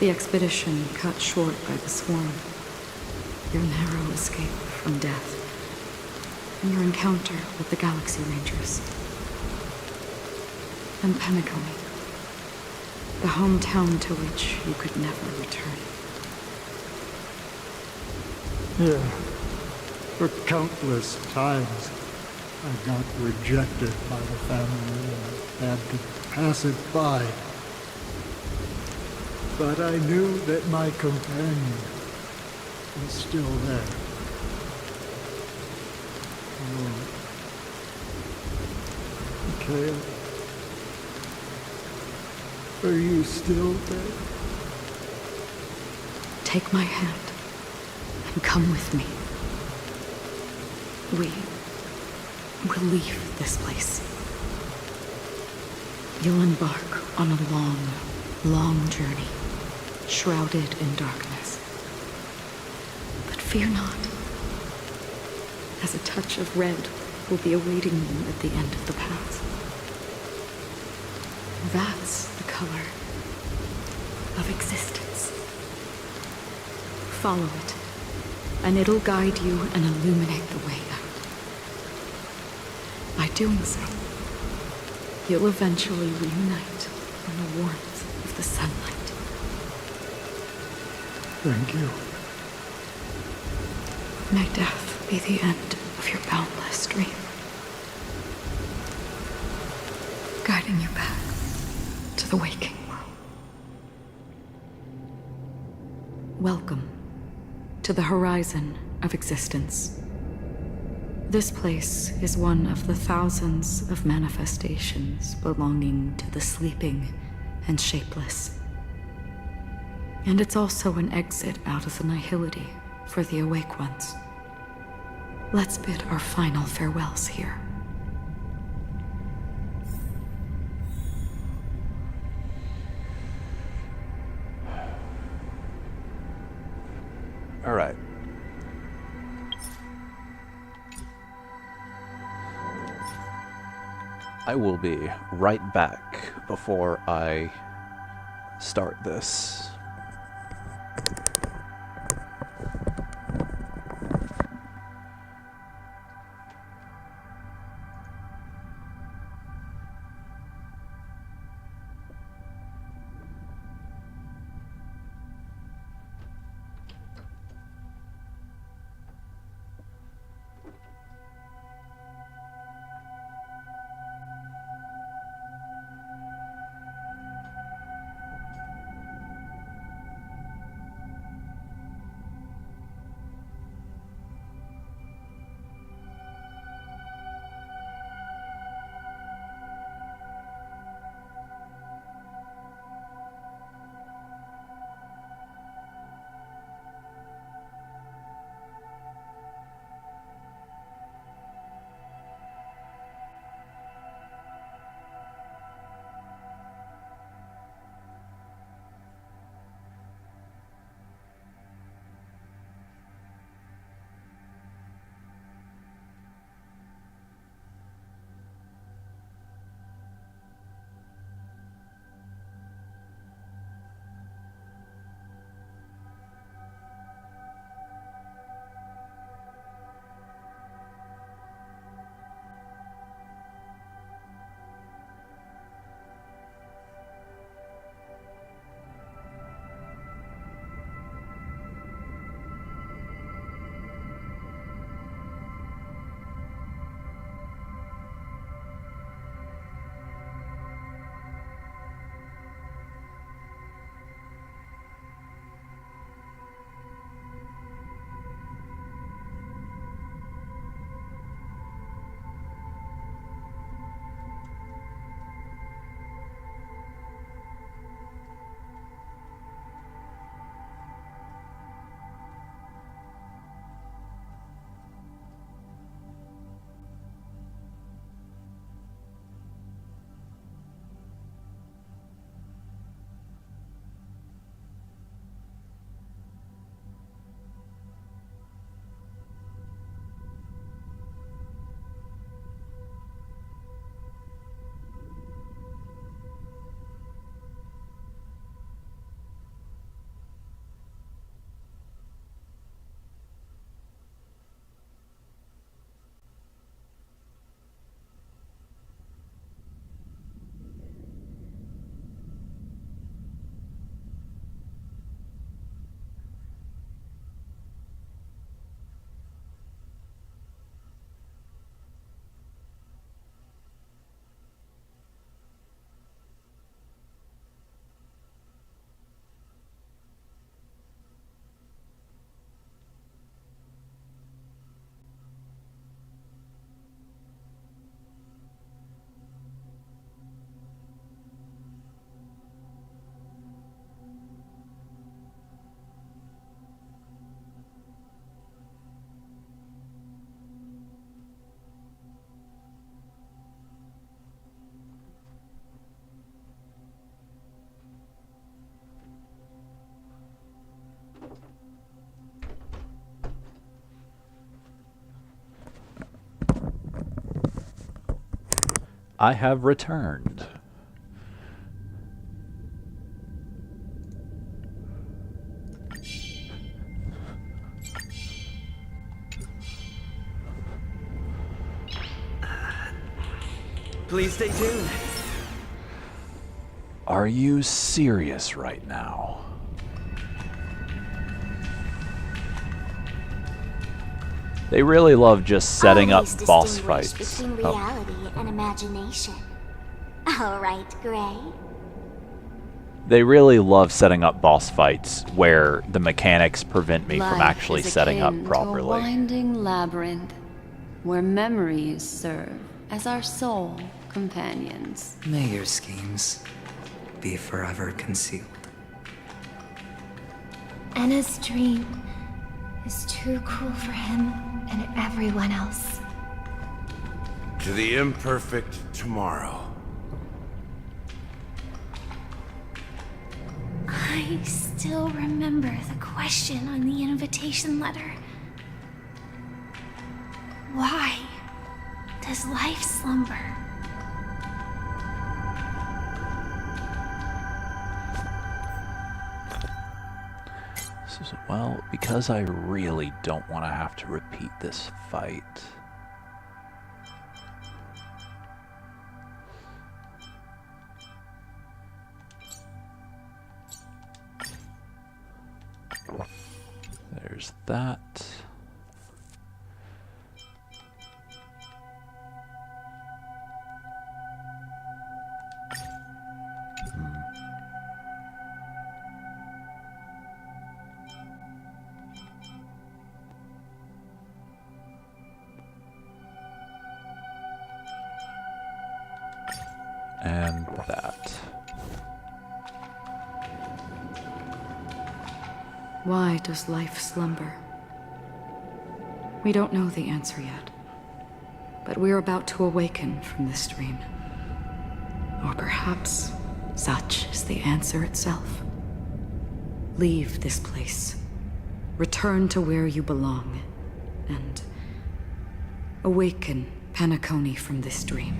The expedition cut short by the swarm, your narrow escape from death, and your encounter with the Galaxy Rangers. And Penacony, the hometown to which you could never return. Yeah, for countless times I got rejected by the family and had to pass it by. But I knew that my companion was still there. Oh. Mikhail, are you still there? Take my hand and come with me. We'll leave this place. You'll embark on a long, long journey, shrouded in darkness. But fear not, as a touch of red will be awaiting you at the end of the path. That's the color of existence. Follow it, and it'll guide you and illuminate the way out. By doing so, you'll eventually reunite in the warmth of the sunlight. Thank you. May death be the end of your boundless dream, guiding you back to the waking world. Welcome to the horizon of existence. This place is one of the thousands of manifestations belonging to the sleeping and shapeless. And it's also an exit out of the nihility for the awake ones. Let's bid our final farewells here. All right. I will be right back before I start this. I have returned. Please stay tuned. Are you serious right now? They really love just setting up boss fights. Between reality and imagination. All right, Gray. They really love setting up boss fights where the mechanics prevent me from actually setting up properly. To a winding labyrinth where memories serve as our sole companions. May your schemes be forever concealed. Anna's dream is too cruel for him and everyone else. To the imperfect tomorrow. I still remember the question on the invitation letter. Why does life slumber Well, because I really don't want to have to repeat this fight. There's that. And that. Why does life slumber? We don't know the answer yet, but we're about to awaken from this dream. Or perhaps such is the answer itself. Leave this place, return to where you belong, and awaken Penacony from this dream.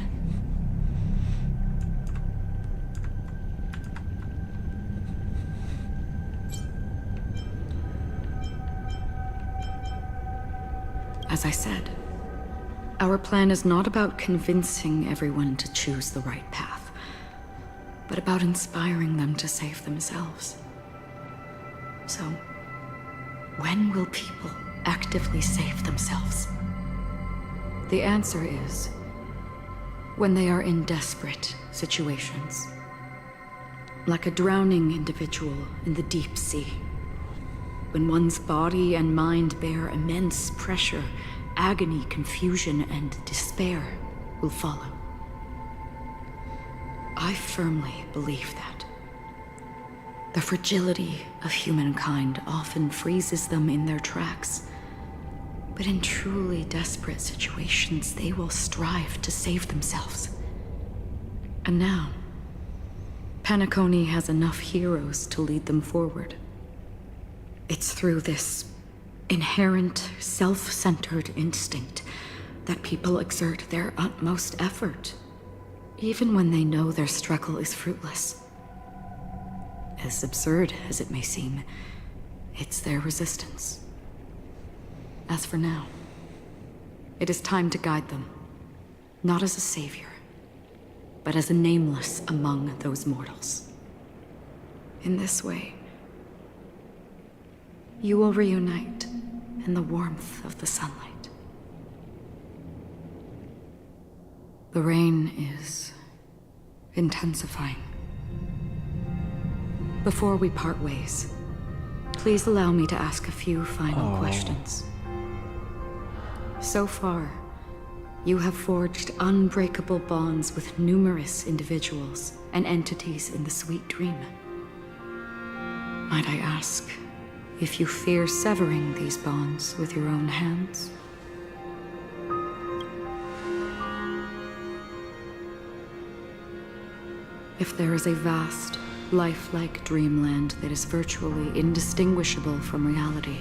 As I said, our plan is not about convincing everyone to choose the right path, but about inspiring them to save themselves. So, when will people actively save themselves? The answer is when they are in desperate situations. Like a drowning individual in the deep sea. When one's body and mind bear immense pressure, agony, confusion, and despair will follow. I firmly believe that. The fragility of humankind often freezes them in their tracks. But in truly desperate situations, they will strive to save themselves. And now, Penacony has enough heroes to lead them forward. It's through this inherent, self-centered instinct that people exert their utmost effort, even when they know their struggle is fruitless. As absurd as it may seem, it's their resistance. As for now, it is time to guide them, not as a savior, but as a nameless among those mortals. In this way, you will reunite in the warmth of the sunlight. The rain is intensifying. Before we part ways, please allow me to ask a few final questions. So far, you have forged unbreakable bonds with numerous individuals and entities in the Sweet Dream. Might I ask if you fear severing these bonds with your own hands? If there is a vast, lifelike dreamland that is virtually indistinguishable from reality,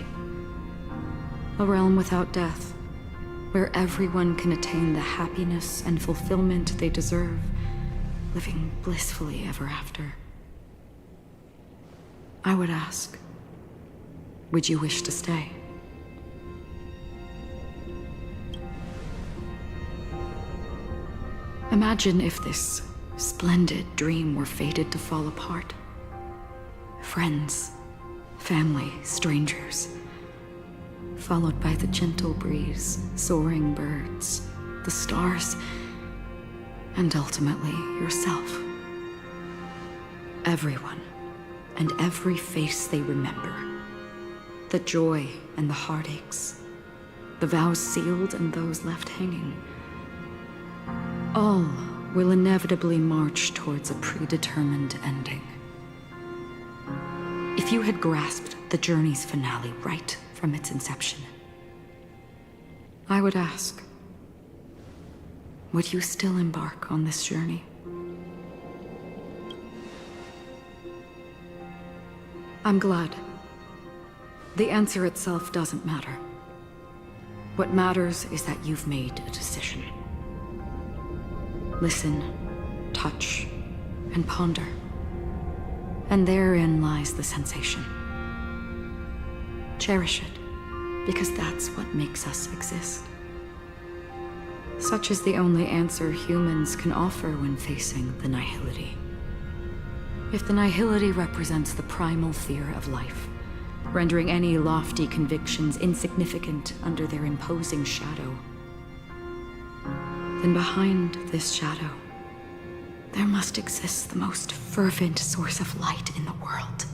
a realm without death, where everyone can attain the happiness and fulfillment they deserve, living blissfully ever after, I would ask, would you wish to stay? Imagine if this splendid dream were fated to fall apart. Friends, family, strangers, followed by the gentle breeze, soaring birds, the stars, and ultimately yourself. Everyone, and every face they remember. The joy and the heartaches, the vows sealed and those left hanging. All will inevitably march towards a predetermined ending. If you had grasped the journey's finale right from its inception, I would ask, would you still embark on this journey? I'm glad. The answer itself doesn't matter. What matters is that you've made a decision. Listen, touch, and ponder. And therein lies the sensation. Cherish it, because that's what makes us exist. Such is the only answer humans can offer when facing the Nihility. If the Nihility represents the primal fear of life, rendering any lofty convictions insignificant under their imposing shadow, then behind this shadow, there must exist the most fervent source of light in the world.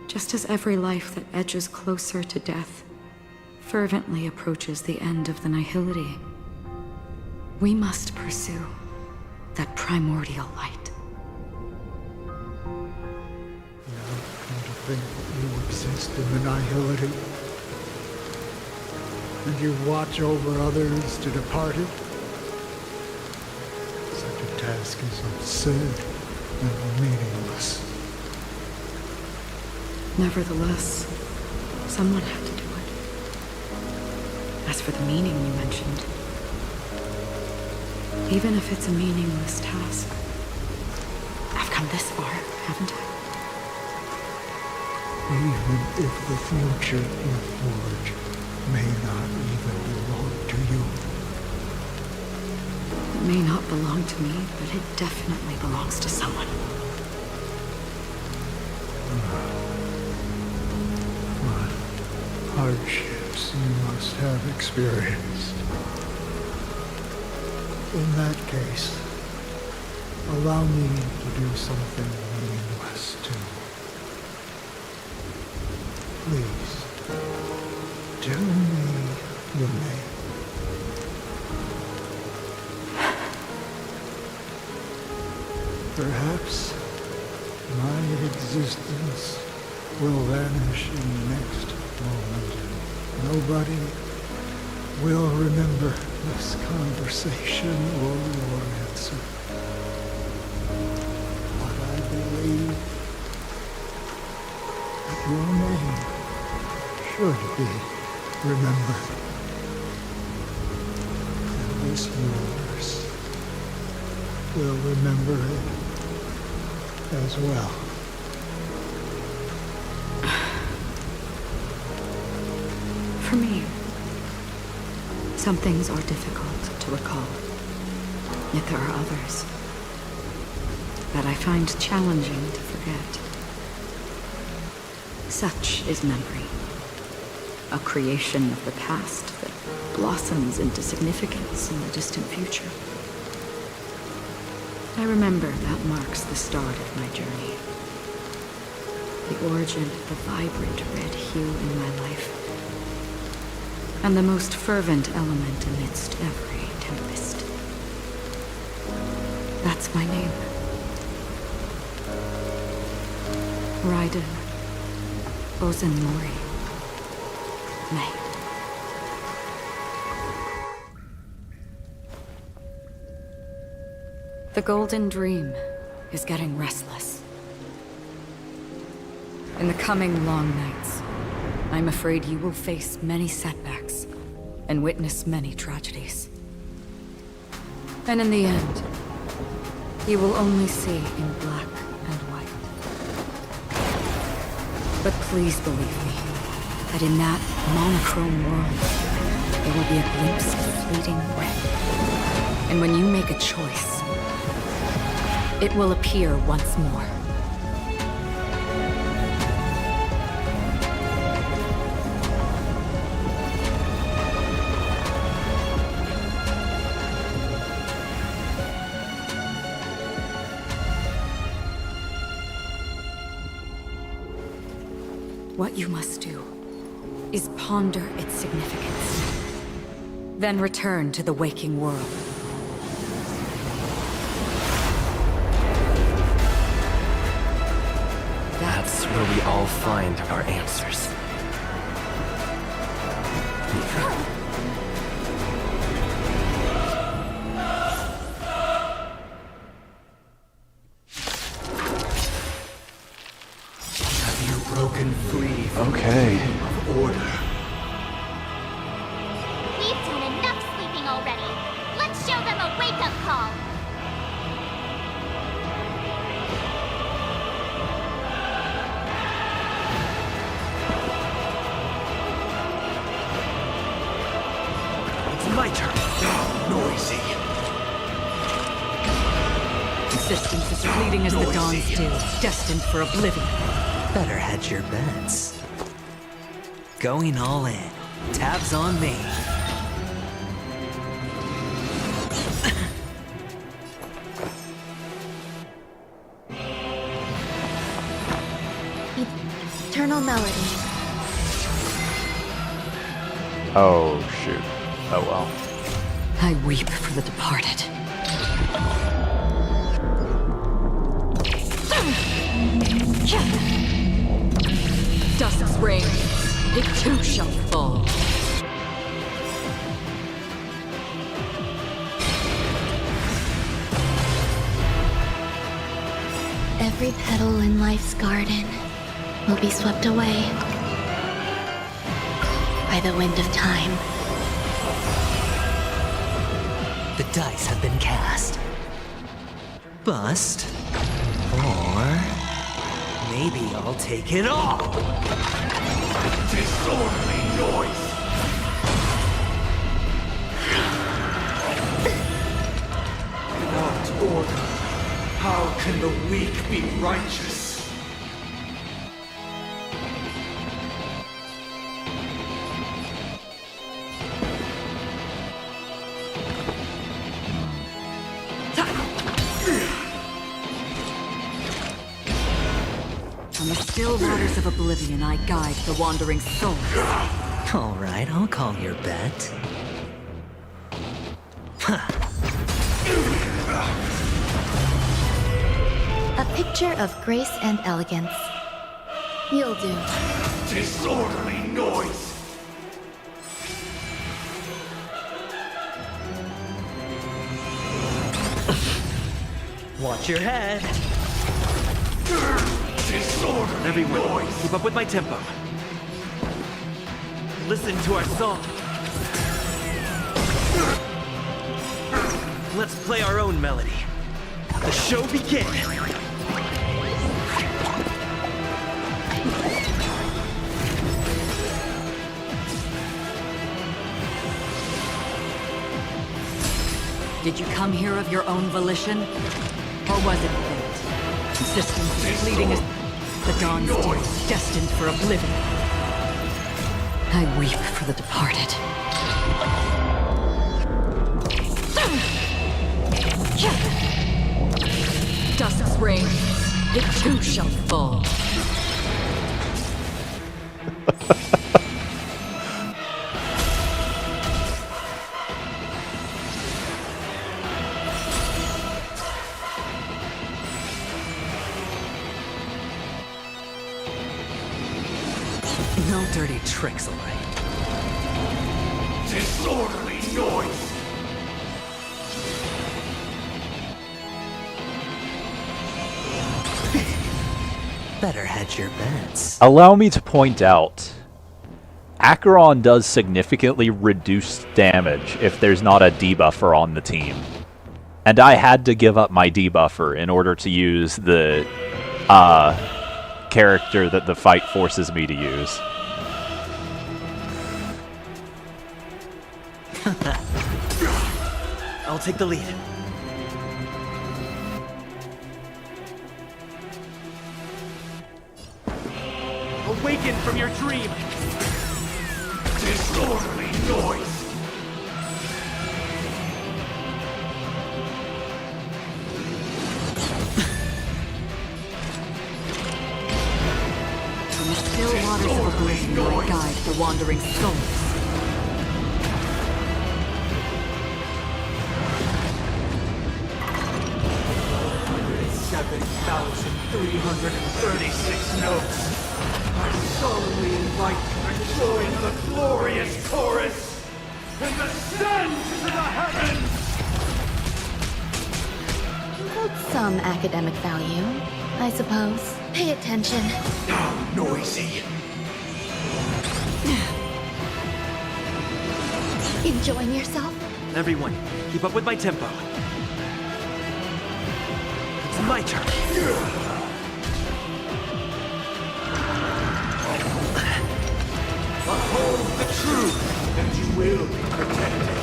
Just as every life that edges closer to death fervently approaches the end of the Nihility, we must pursue that primordial light. Now, come to think that you exist in the Nihility, and you watch over others to depart it. Such a task is absurd and meaningless. Nevertheless, someone had to do it. As for the meaning you mentioned, even if it's a meaningless task, I've come this far, haven't I? Even if the future you forge may not even belong to you. It may not belong to me, but it definitely belongs to someone. What hardships you must have experienced. In that case, allow me to do something meaningless too. Please, do me the name. Perhaps my existence will vanish in the next moment. Nobody will remember this conversation or your answer. But I believe that your name should be remembered. And this universe will remember it as well. For me, some things are difficult to recall, yet there are others that I find challenging to forget. Such is memory, a creation of the past that blossoms into significance in the distant future. I remember that marks the start of my journey, the origin of the vibrant red hue in my life, and the most fervent element amidst every tempest. That's my name. Raiden Ozenmori May. The Golden Dream is getting restless. In the coming long nights, I'm afraid you will face many setbacks and witness many tragedies. And in the end, you will only see in black and white. But please believe me, that in that monochrome world, there will be a glimpse of fleeting red. And when you make a choice, it will appear once more. What you must do is ponder its significance, then return to the waking world. That's where we all find our answers. Have you broken free from the Okay. kingdom of order? We've done enough sleeping already. Let's show them a wake-up call. my turn. Noisy. Existence is fleeting as the dawn's dew, destined for oblivion. Better hedge your bets. Going all in. Tabs on me. Eternal Melody. Oh, shoot. Oh, well. I weep for the departed. Dusk's reign, it too shall fall. Every petal in life's garden will be swept away by the wind of time. The dice have been cast. Bust. Or maybe I'll take it all. Disorderly noise. Without order, how can the weak be righteous? On the still waters of oblivion, I guide the wandering souls. All right, I'll call your bet. A picture of grace and elegance. You'll do. Disorderly noise. Watch your head. Disorderly Everyone, noise. keep up with my tempo. Listen to our song. Let's play our own melody. The show begins. Did you come here of your own volition? Or was it fate? Existence is fleeting as the dawn's dew, destined for oblivion. I weep for the departed. Dusk's reign, it too shall fall. No dirty tricks, all right? Disorderly noise. Better hedge your bets. Allow me to point out, Acheron does significantly reduce damage if there's not a debuffer on the team. And I had to give up my debuffer in order to use the character that the fight forces me to use. I'll take the lead. Awaken from your dream! Disorderly noise. From the still waters of oblivion, I guide the wandering souls. 7,336 notes. I solemnly invite you to join the glorious chorus and ascend to the heavens! Hold some academic value, I suppose. Pay attention. How noisy. Enjoying yourself? Everyone, keep up with my tempo. It's my turn. Uphold the truth, and you will be protected.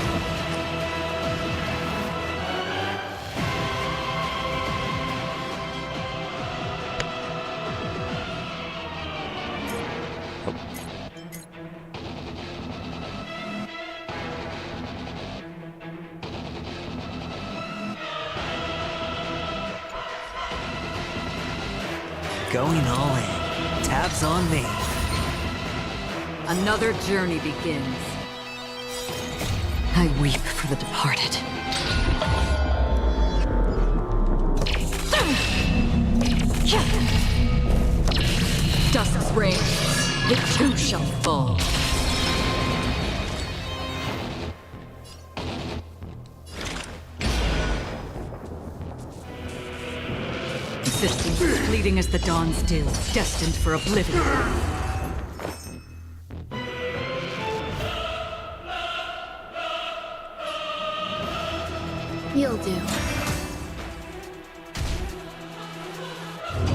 Going all in. Tabs on me. Another journey begins. I weep for the departed. Dusk's reign, it too shall fall. Existence is fleeting as the dawn's dew, destined for oblivion. You'll do.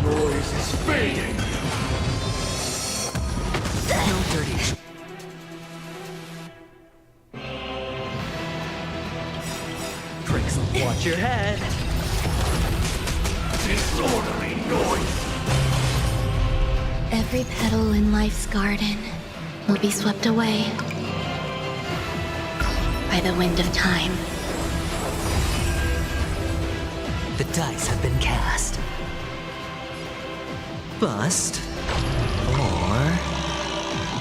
Noise is fading. No dirty. Pricks, watch your head. Disorderly noise. Every petal in life's garden will be swept away by the wind of time. The dice have been cast. Bust. Or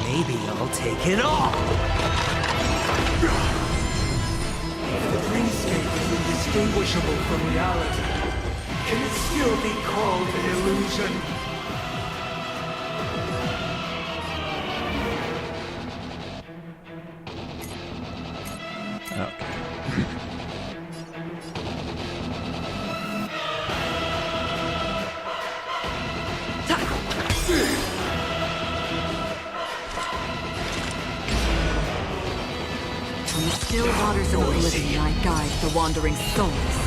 maybe I'll take it all. If the dreamscape is indistinguishable from reality, can it still be called an illusion? From the still waters of oblivion, I guide the wandering souls.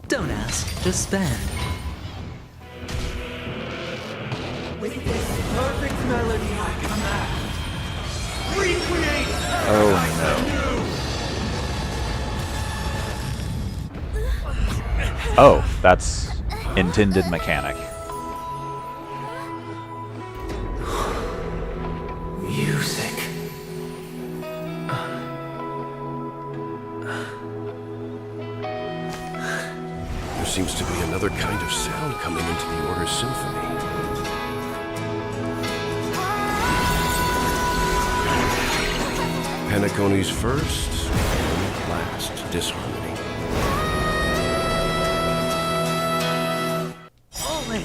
Don't ask, just spend. With this perfect melody I command, recreate Oh, that's intended mechanic. Music. There seems to be another kind of sound coming into the Order's symphony. Penacony's first and last disharmony. All in.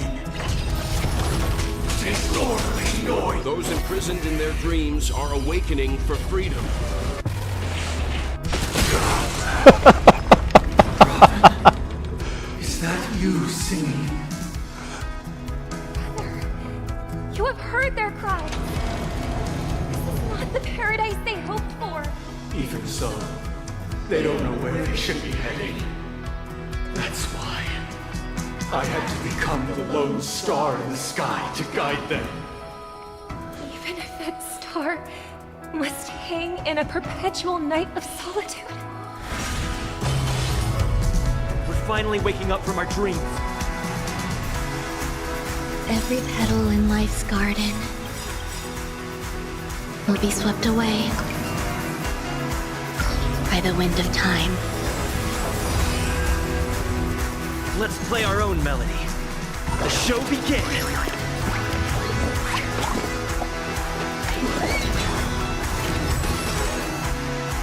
disorderly noise. Those imprisoned in their dreams are awakening for freedom. Is that you singing? You have heard their cries. This is not the paradise they hoped for. Even so, they don't know where they should be heading. That's why I had to become the lone star in the sky to guide them. Even if that star must hang in a perpetual night of solitude. We're finally waking up from our dreams. Every petal in life's garden will be swept away by the wind of time. Let's play our own melody. The show begins.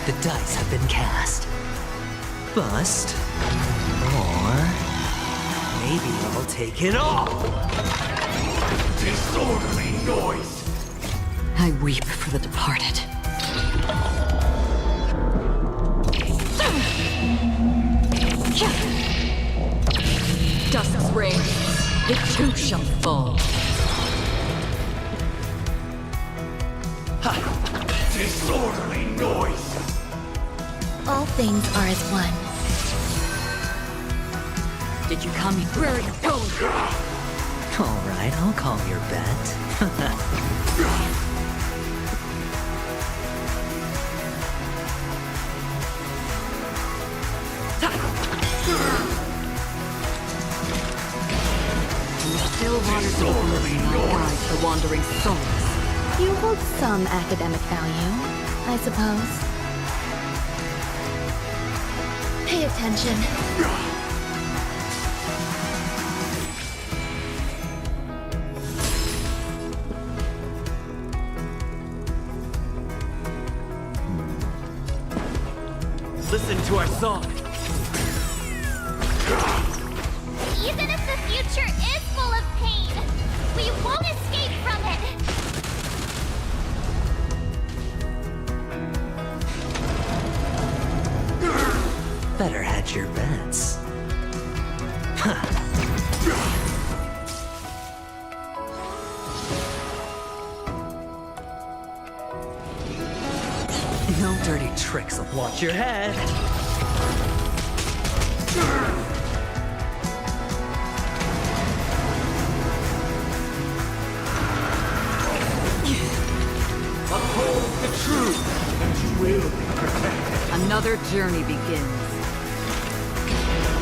The dice have been cast. Bust. Or maybe I'll take it all. Disorderly noise. I weep for the departed. Dusk's reign, it too shall fall. Disorderly noise. All things are as one. Did you come here? Where are you going? All right, I'll call your bet. still waters of oblivion I guide the wandering souls. You hold some academic value, I suppose. Pay attention. Listen to our song. Even if the future is full of pain, we won't escape from it. Better hedge your bets. No dirty tricks. Watch your head. Uphold the truth, and you will be protected. Another journey begins.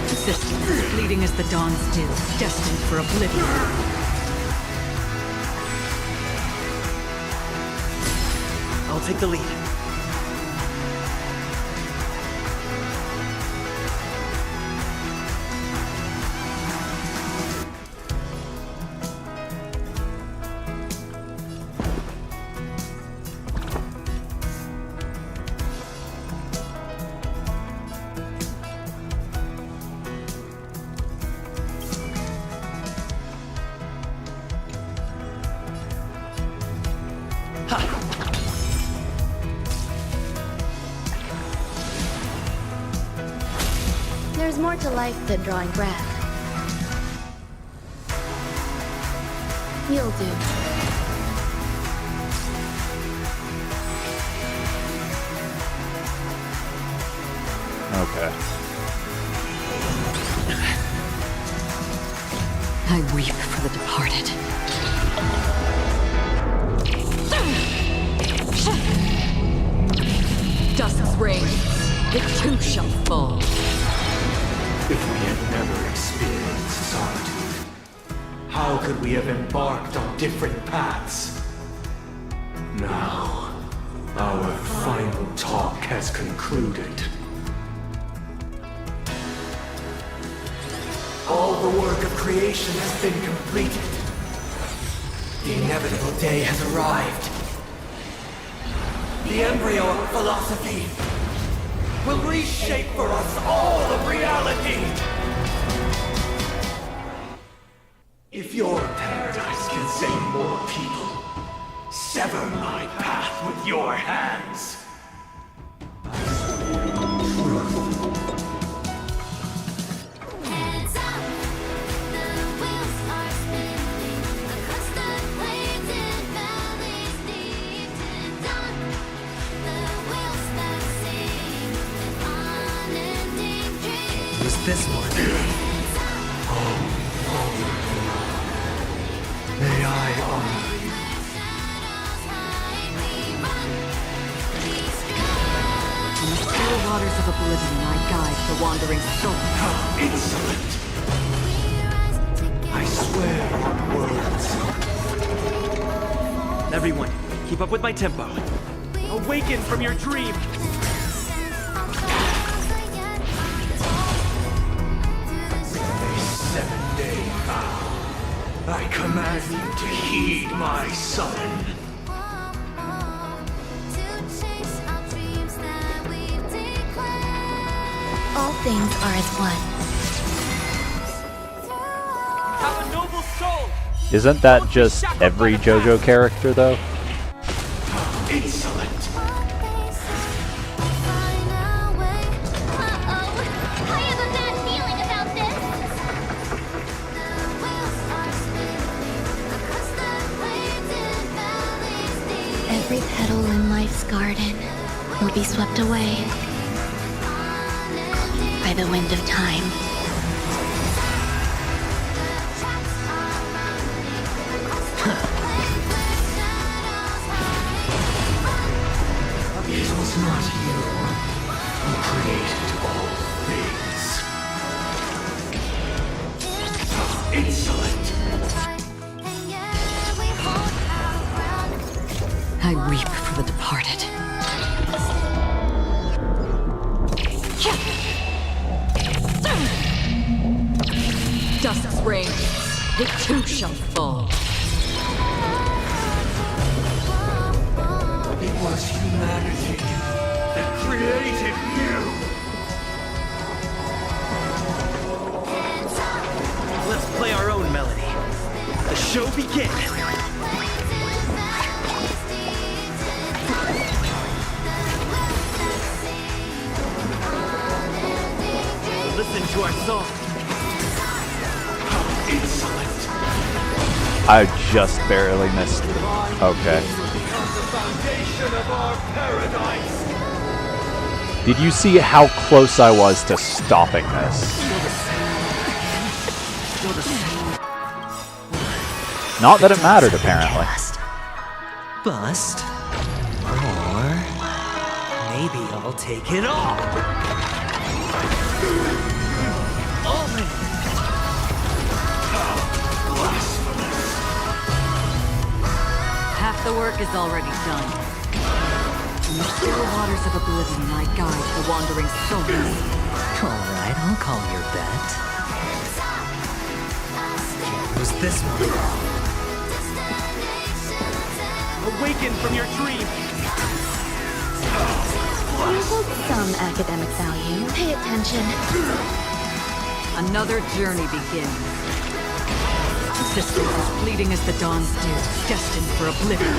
Persistence, fleeting as the dawn's dew, destined for oblivion. I'll take the lead. There's more to life than drawing breath. You'll do. Okay. I weep for the departed. Dusk's reign, it too shall fall. If we had never experienced solitude, how could we have embarked on different paths? Now, our final talk has concluded. All the work of creation has been completed. The inevitable day has arrived. The embryo of philosophy will reshape for us all of reality. If your paradise can save more people, sever my path with your hands. Heads up, the wheels are spinning across the plains and valleys deep to dawn. The wheels that sing an unending dream. Who's this one? May I honor you? In the still waters of oblivion I guide the wandering soul. How insolent! I swear on words. Everyone, keep up with my tempo. Awaken from your dream. A 7-day vow. I command you to heed my summon. All things are as one. Have a noble soul. Isn't that just every JoJo character, though? Insolent! I have a bad feeling about this. Every petal in life's garden will be swept away by the wind of time. It was not you who created all things. Insolent! Dust's reign, it too shall fall. It was humanity that created you. Let's play our own melody. The show begins. Listen to our song. How insolent. I just barely missed it. Okay. Becomes the foundation of our paradise. Did you see how close I was to stopping this? Not that it mattered, apparently. Bust. Or maybe I'll take it all. Half the work is already done. In the still waters of oblivion, I guide the wandering souls. Alright, I'll call your bet. Can't lose this one. Awaken from your dream! You hold some academic value. Pay attention. Another journey begins. Existence as fleeting as the dawn's dew, destined for oblivion.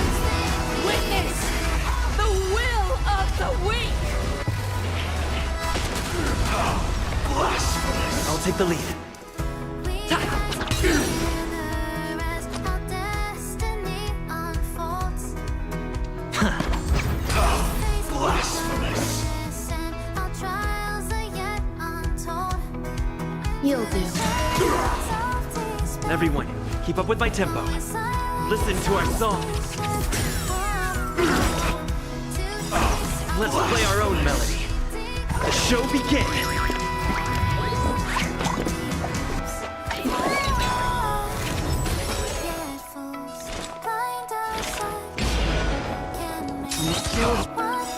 Witness the will of the weak! Blasphemous. I'll take the lead. Blasphemous. You'll do. Everyone, keep up with my tempo. Listen to our song. Let's play our own melody. The show begins. In the still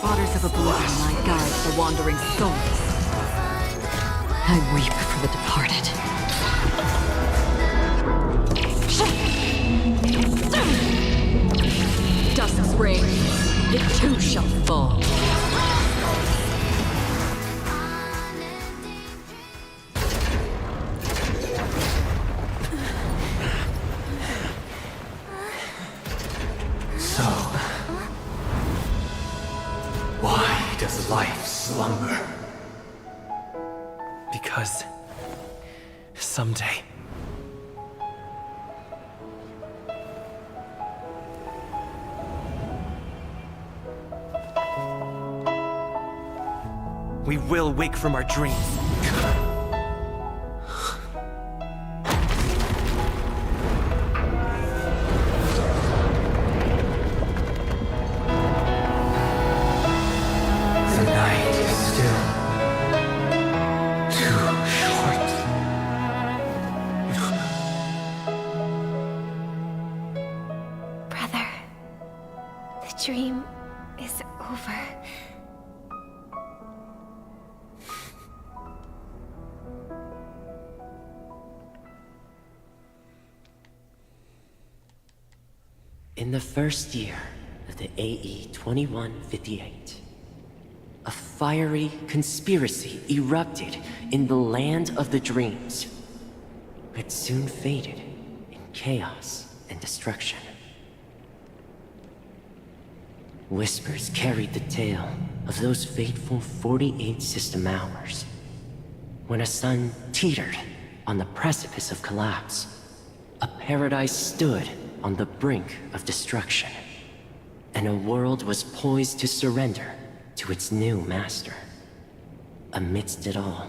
waters of oblivion, I guide the wandering souls. I weep for the departed. Dust's reign, it too shall fall. So, why does life slumber? Because someday we will wake from our dreams. The night is still too short. Brother, the dream is over. In the first year of the AE 2158, a fiery conspiracy erupted in the land of the dreams, but soon faded in chaos and destruction. Whispers carried the tale of those fateful 48 system hours, when a sun teetered on the precipice of collapse. A paradise stood on the brink of destruction, and a world was poised to surrender to its new master. Amidst it all,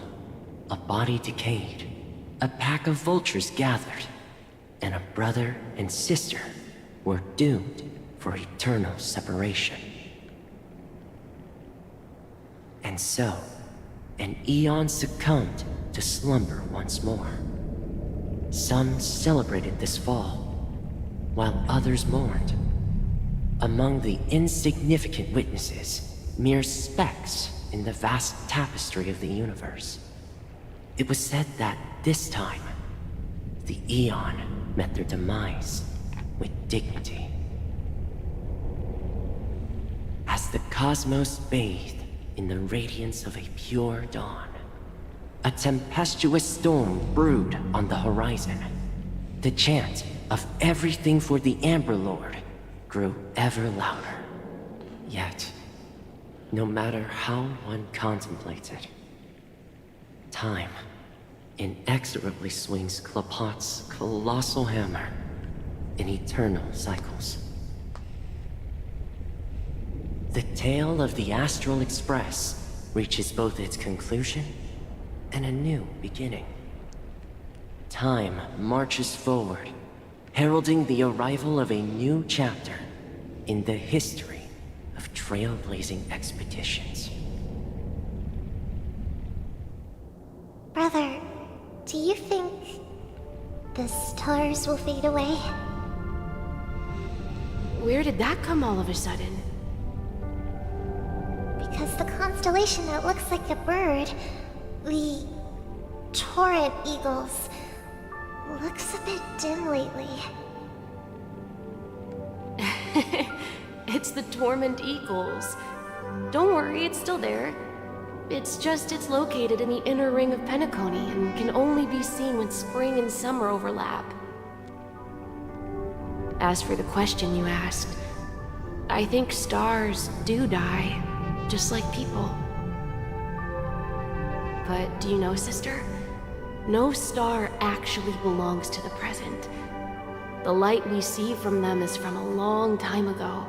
a body decayed, a pack of vultures gathered, and a brother and sister were doomed for eternal separation. And so, an eon succumbed to slumber once more. Some celebrated this fall, while others mourned. Among the insignificant witnesses, mere specks in the vast tapestry of the universe. It was said that this time, the Eon met their demise with dignity. As the cosmos bathed in the radiance of a pure dawn, a tempestuous storm brewed on the horizon. The chant of everything for the Amber Lord grew ever louder. Yet, no matter how one contemplates it, time inexorably swings Klapot's colossal hammer in eternal cycles. The tale of the Astral Express reaches both its conclusion and a new beginning. Time marches forward, heralding the arrival of a new chapter in the history of trailblazing expeditions. Brother, do you think the stars will fade away? Where did that come all of a sudden? Because the constellation that looks like a bird, the Torrent Eagles, looks a bit dim lately. It's the Torment Eagles. Don't worry, it's still there. It's just it's located in the inner ring of Penacony and can only be seen when spring and summer overlap. As for the question you asked, I think stars do die, just like people. But do you know, sister? No star actually belongs to the present. The light we see from them is from a long time ago.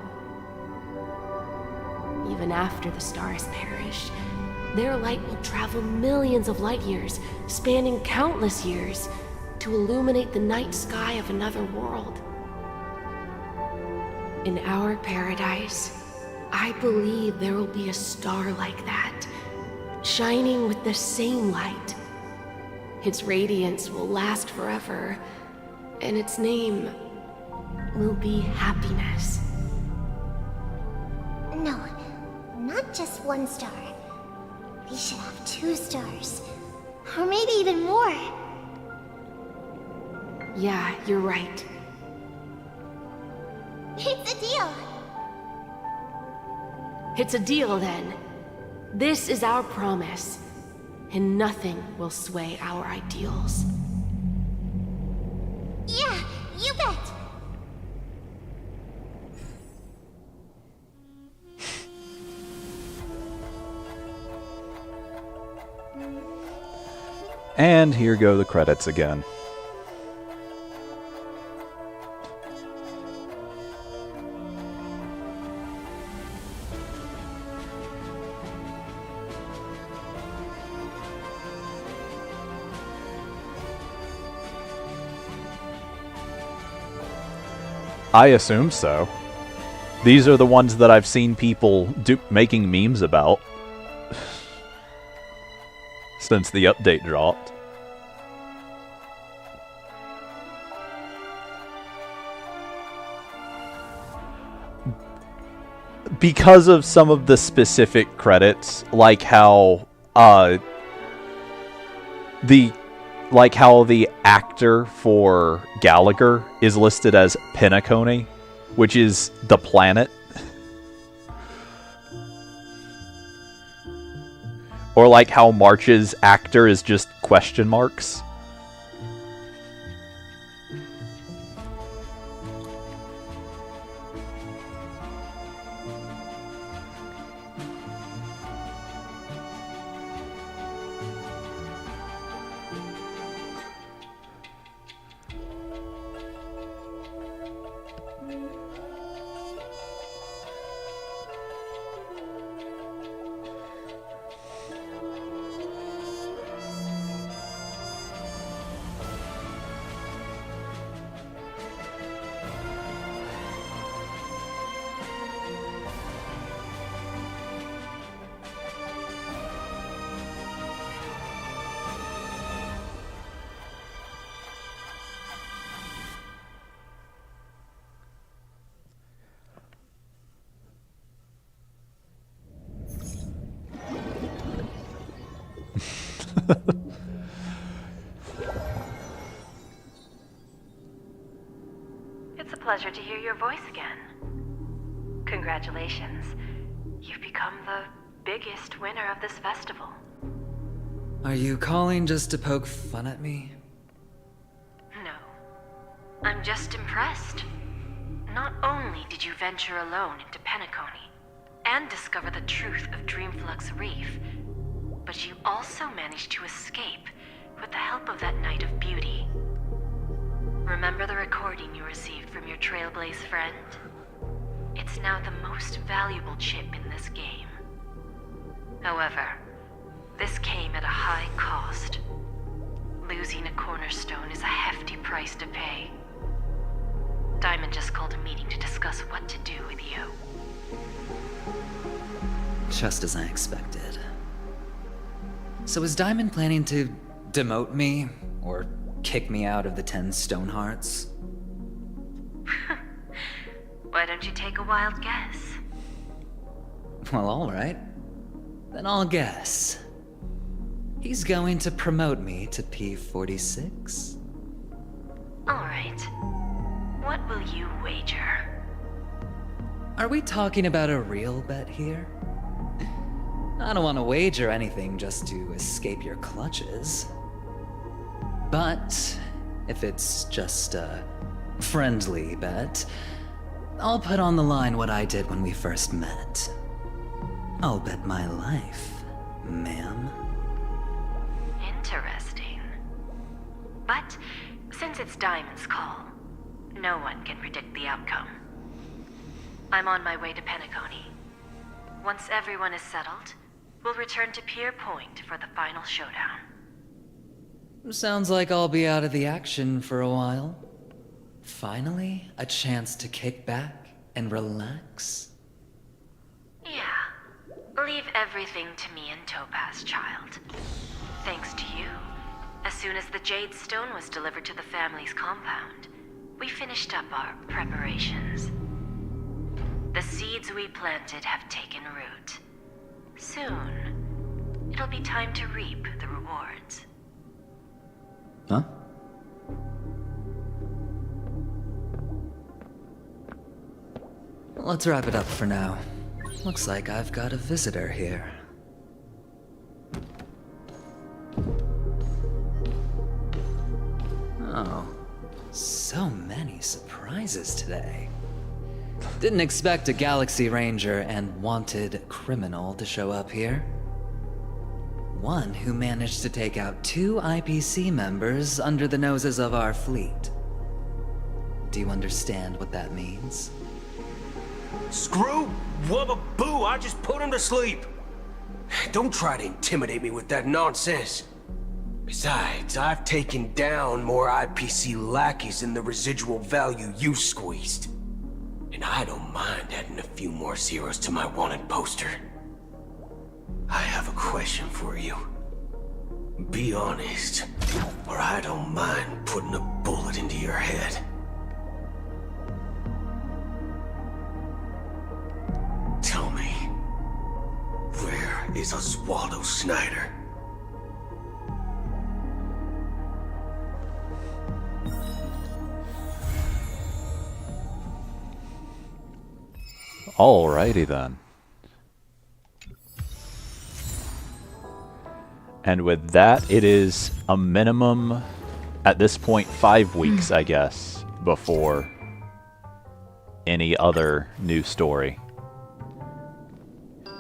Even after the stars perish, their light will travel millions of light years, spanning countless years, to illuminate the night sky of another world. In our paradise, I believe there will be a star like that, shining with the same light. Its radiance will last forever, and its name will be happiness. No, not just one star. We should have 2 stars. Or maybe even more. Yeah, you're right. It's a deal. It's a deal then. This is our promise, and nothing will sway our ideals. Yeah, you bet. And here go the credits again. I assume so. These are the ones that I've seen people making memes about since the update dropped. Because of some of the specific credits, like how the actor for Gallagher is listed as Penacony, which is the planet. Or like how March's actor is just question marks. It's a pleasure to hear your voice again. Congratulations. You've become the biggest winner of this festival. Are you calling just to poke fun at me? No. I'm just impressed. Not only did you venture alone into Penacony and discover the truth of Dreamflux Reef, but you also managed to escape with the help of that Knight of Beauty. Remember the recording you received from your Trailblaze friend? It's now the most valuable chip in this game. However, this came at a high cost. Losing a cornerstone is a hefty price to pay. Diamond just called a meeting to discuss what to do with you. Just as I expected. So is Diamond planning to demote me or kick me out of the 10 Stonehearts? Why don't you take a wild guess? Well, alright. Then I'll guess. He's going to promote me to P46? Alright. What will you wager? Are we talking about a real bet here? I don't want to wager anything just to escape your clutches. But if it's just a friendly bet, I'll put on the line what I did when we first met. I'll bet my life, ma'am. Interesting. But since it's Diamond's call, no one can predict the outcome. I'm on my way to Penacony. Once everyone is settled, we'll return to Pier Point for the final showdown. Sounds like I'll be out of the action for a while. Finally, a chance to kick back and relax. Yeah. Leave everything to me and Topaz, child. Thanks to you, as soon as the Jade Stone was delivered to the family's compound, we finished up our preparations. The seeds we planted have taken root. Soon, it'll be time to reap the rewards. Huh? Let's wrap it up for now. Looks like I've got a visitor here. Oh, so many surprises today. Didn't expect a Galaxy Ranger and wanted criminal to show up here. One who managed to take out 2 IPC members under the noses of our fleet. Do you understand what that means? Screw Wubba Boo, I just put him to sleep. Don't try to intimidate me with that nonsense. Besides, I've taken down more IPC lackeys than the residual value you squeezed. And I don't mind adding a few more zeros to my wanted poster. I have a question for you. Be honest, or I don't mind putting a bullet into your head. Tell me, where is Oswaldo Snyder? Alrighty then. And with that, it is a minimum, at this point, 5 weeks, I guess, before any other new story.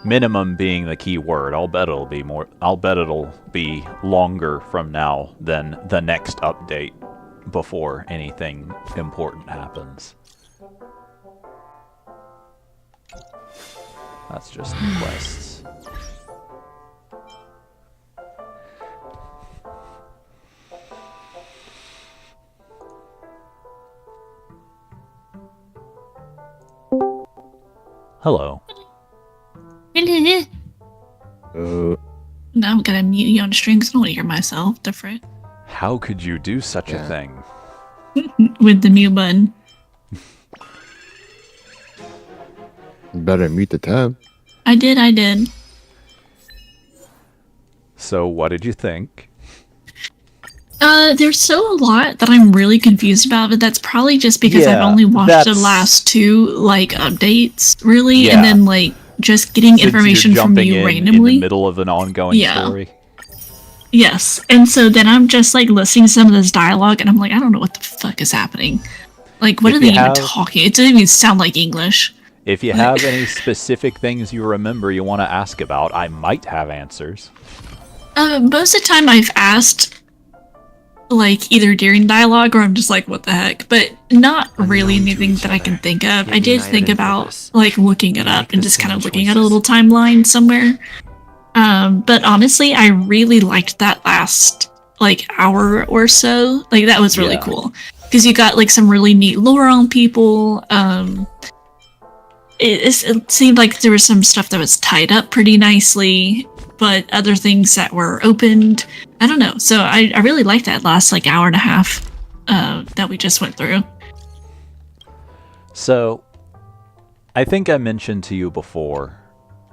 Minimum being the key word. I'll bet it'll be longer from now than the next update before anything important happens. That's just the quests. Hello. Now I'm gonna mute you on stream because I don't want to hear myself different. How could you do such a thing? With the mute button. You better mute the tab. I did. So what did you think? There's still a lot that I'm really confused about, but that's probably just because I've only watched the last 2 like updates, really, and then like just getting information from you randomly in the middle of an ongoing story. Yes, and so then I'm just like listening to some of this dialogue, and I'm like, I don't know what the fuck is happening. Like, what are they even talking? It doesn't even sound like English. If you have any specific things you remember you want to ask about, I might have answers. Most of the time I've asked, like, either during dialogue or I'm just like, what the heck? But not really anything that I can think of. I did think about, like, looking it up and just kind of looking at a little timeline somewhere. But honestly, I really liked that last, like, hour or so. Like, that was really cool. Because you got, like, some really neat lore on people. It seemed like there was some stuff that was tied up pretty nicely, but other things that were opened. I don't know. So I really liked that last like hour and a half that we just went through. So I think I mentioned to you before,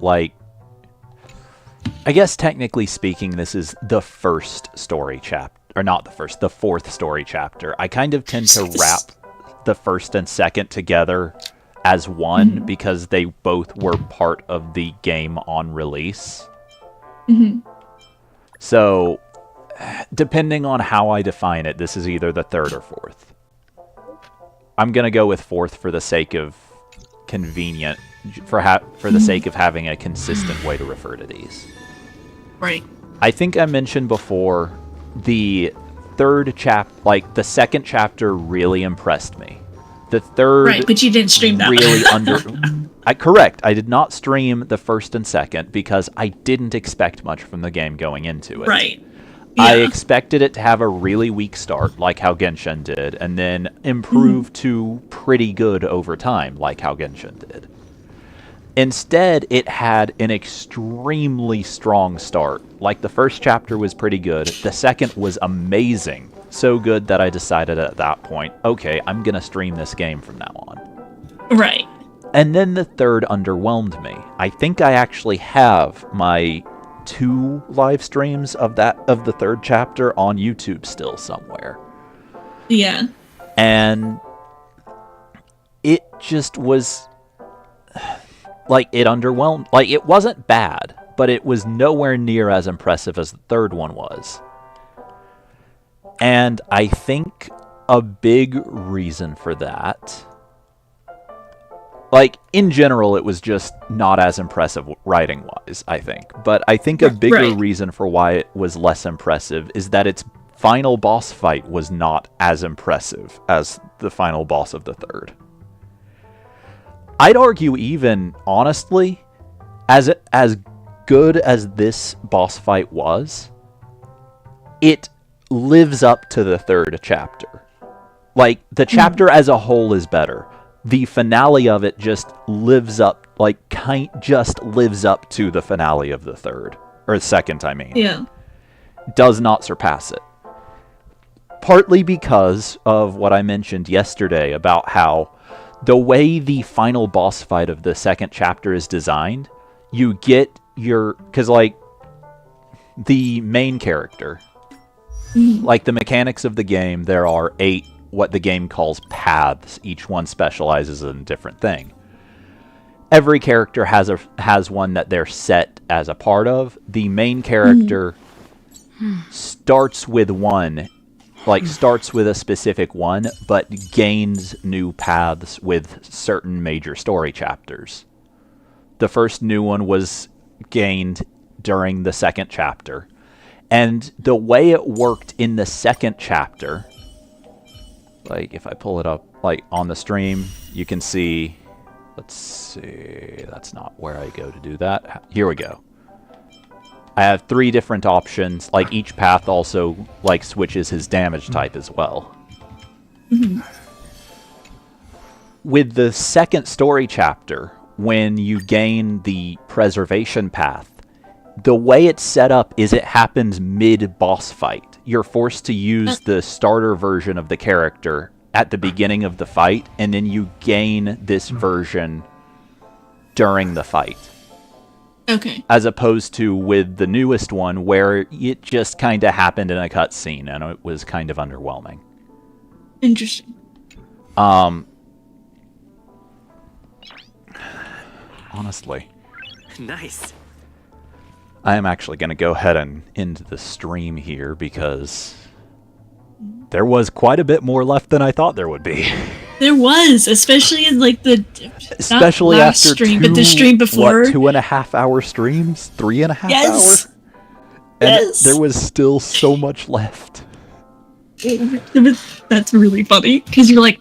like, I guess technically speaking, this is the first story chapter, or not the first, the 4th story chapter. I kind of tend to wrap the first and second together as one because they both were part of the game on release. So, depending on how I define it, this is either the 3rd or 4th. I'm gonna go with 4th for the sake of convenient, for the sake of having a consistent way to refer to these. Right. I think I mentioned before the 3rd like the 2nd chapter really impressed me. The 3rd, right, but you didn't stream that. Really correct. I did not stream the 1st and 2nd because I didn't expect much from the game going into it. Right. I expected it to have a really weak start, like how Genshin did, and then improve to pretty good over time, like how Genshin did. Instead, it had an extremely strong start. Like, the first chapter was pretty good. The second was amazing. So good that I decided at that point, okay, I'm going to stream this game from now on. Right. And then the 3rd underwhelmed me. I think I actually have my 2 live streams of the 3rd chapter on YouTube still somewhere. Yeah. And it just was... like, it underwhelmed. Like, it wasn't bad, but it was nowhere near as impressive as the 3rd one was. And I think a big reason for that... like, in general, it was just not as impressive writing-wise, I think. But I think a bigger reason for why it was less impressive is that its final boss fight was not as impressive as the final boss of the 3rd. I'd argue even, honestly, as good as this boss fight was, it lives up to the 3rd chapter. Like, the chapter as a whole is better. The finale of it just lives up, like, just lives up to the finale of the 3rd. Or 2nd, I mean. Yeah. Does not surpass it. Partly because of what I mentioned yesterday about how the way the final boss fight of the 2nd chapter is designed, you get your... because, like, the main character, like, the mechanics of the game, there are 8 what the game calls paths. Each one specializes in a different thing. Every character has one that they're set as a part of. The main character starts with one, like, starts with a specific one, but gains new paths with certain major story chapters. The first new one was gained during the 2nd chapter. And the way it worked in the 2nd chapter, like, if I pull it up, like, on the stream, you can see, let's see, that's not where I go to do that. Here we go. I have 3 different options. Like, each path also, like, switches his damage type as well. With the 2nd story chapter, when you gain the preservation path, the way it's set up is it happens mid-boss fight. You're forced to use the starter version of the character at the beginning of the fight, and then you gain this version during the fight. Okay. As opposed to with the newest one, where it just kind of happened in a cutscene, and it was kind of underwhelming. Interesting. Honestly. Nice. I am actually going to go ahead and end the stream here because there was quite a bit more left than I thought there would be. There was, especially in like the Especially not last after stream, two, but the stream before. what, 2.5 hour streams? 3.5 Yes. hours? And Yes. there was still so much left. That's really funny because you're like,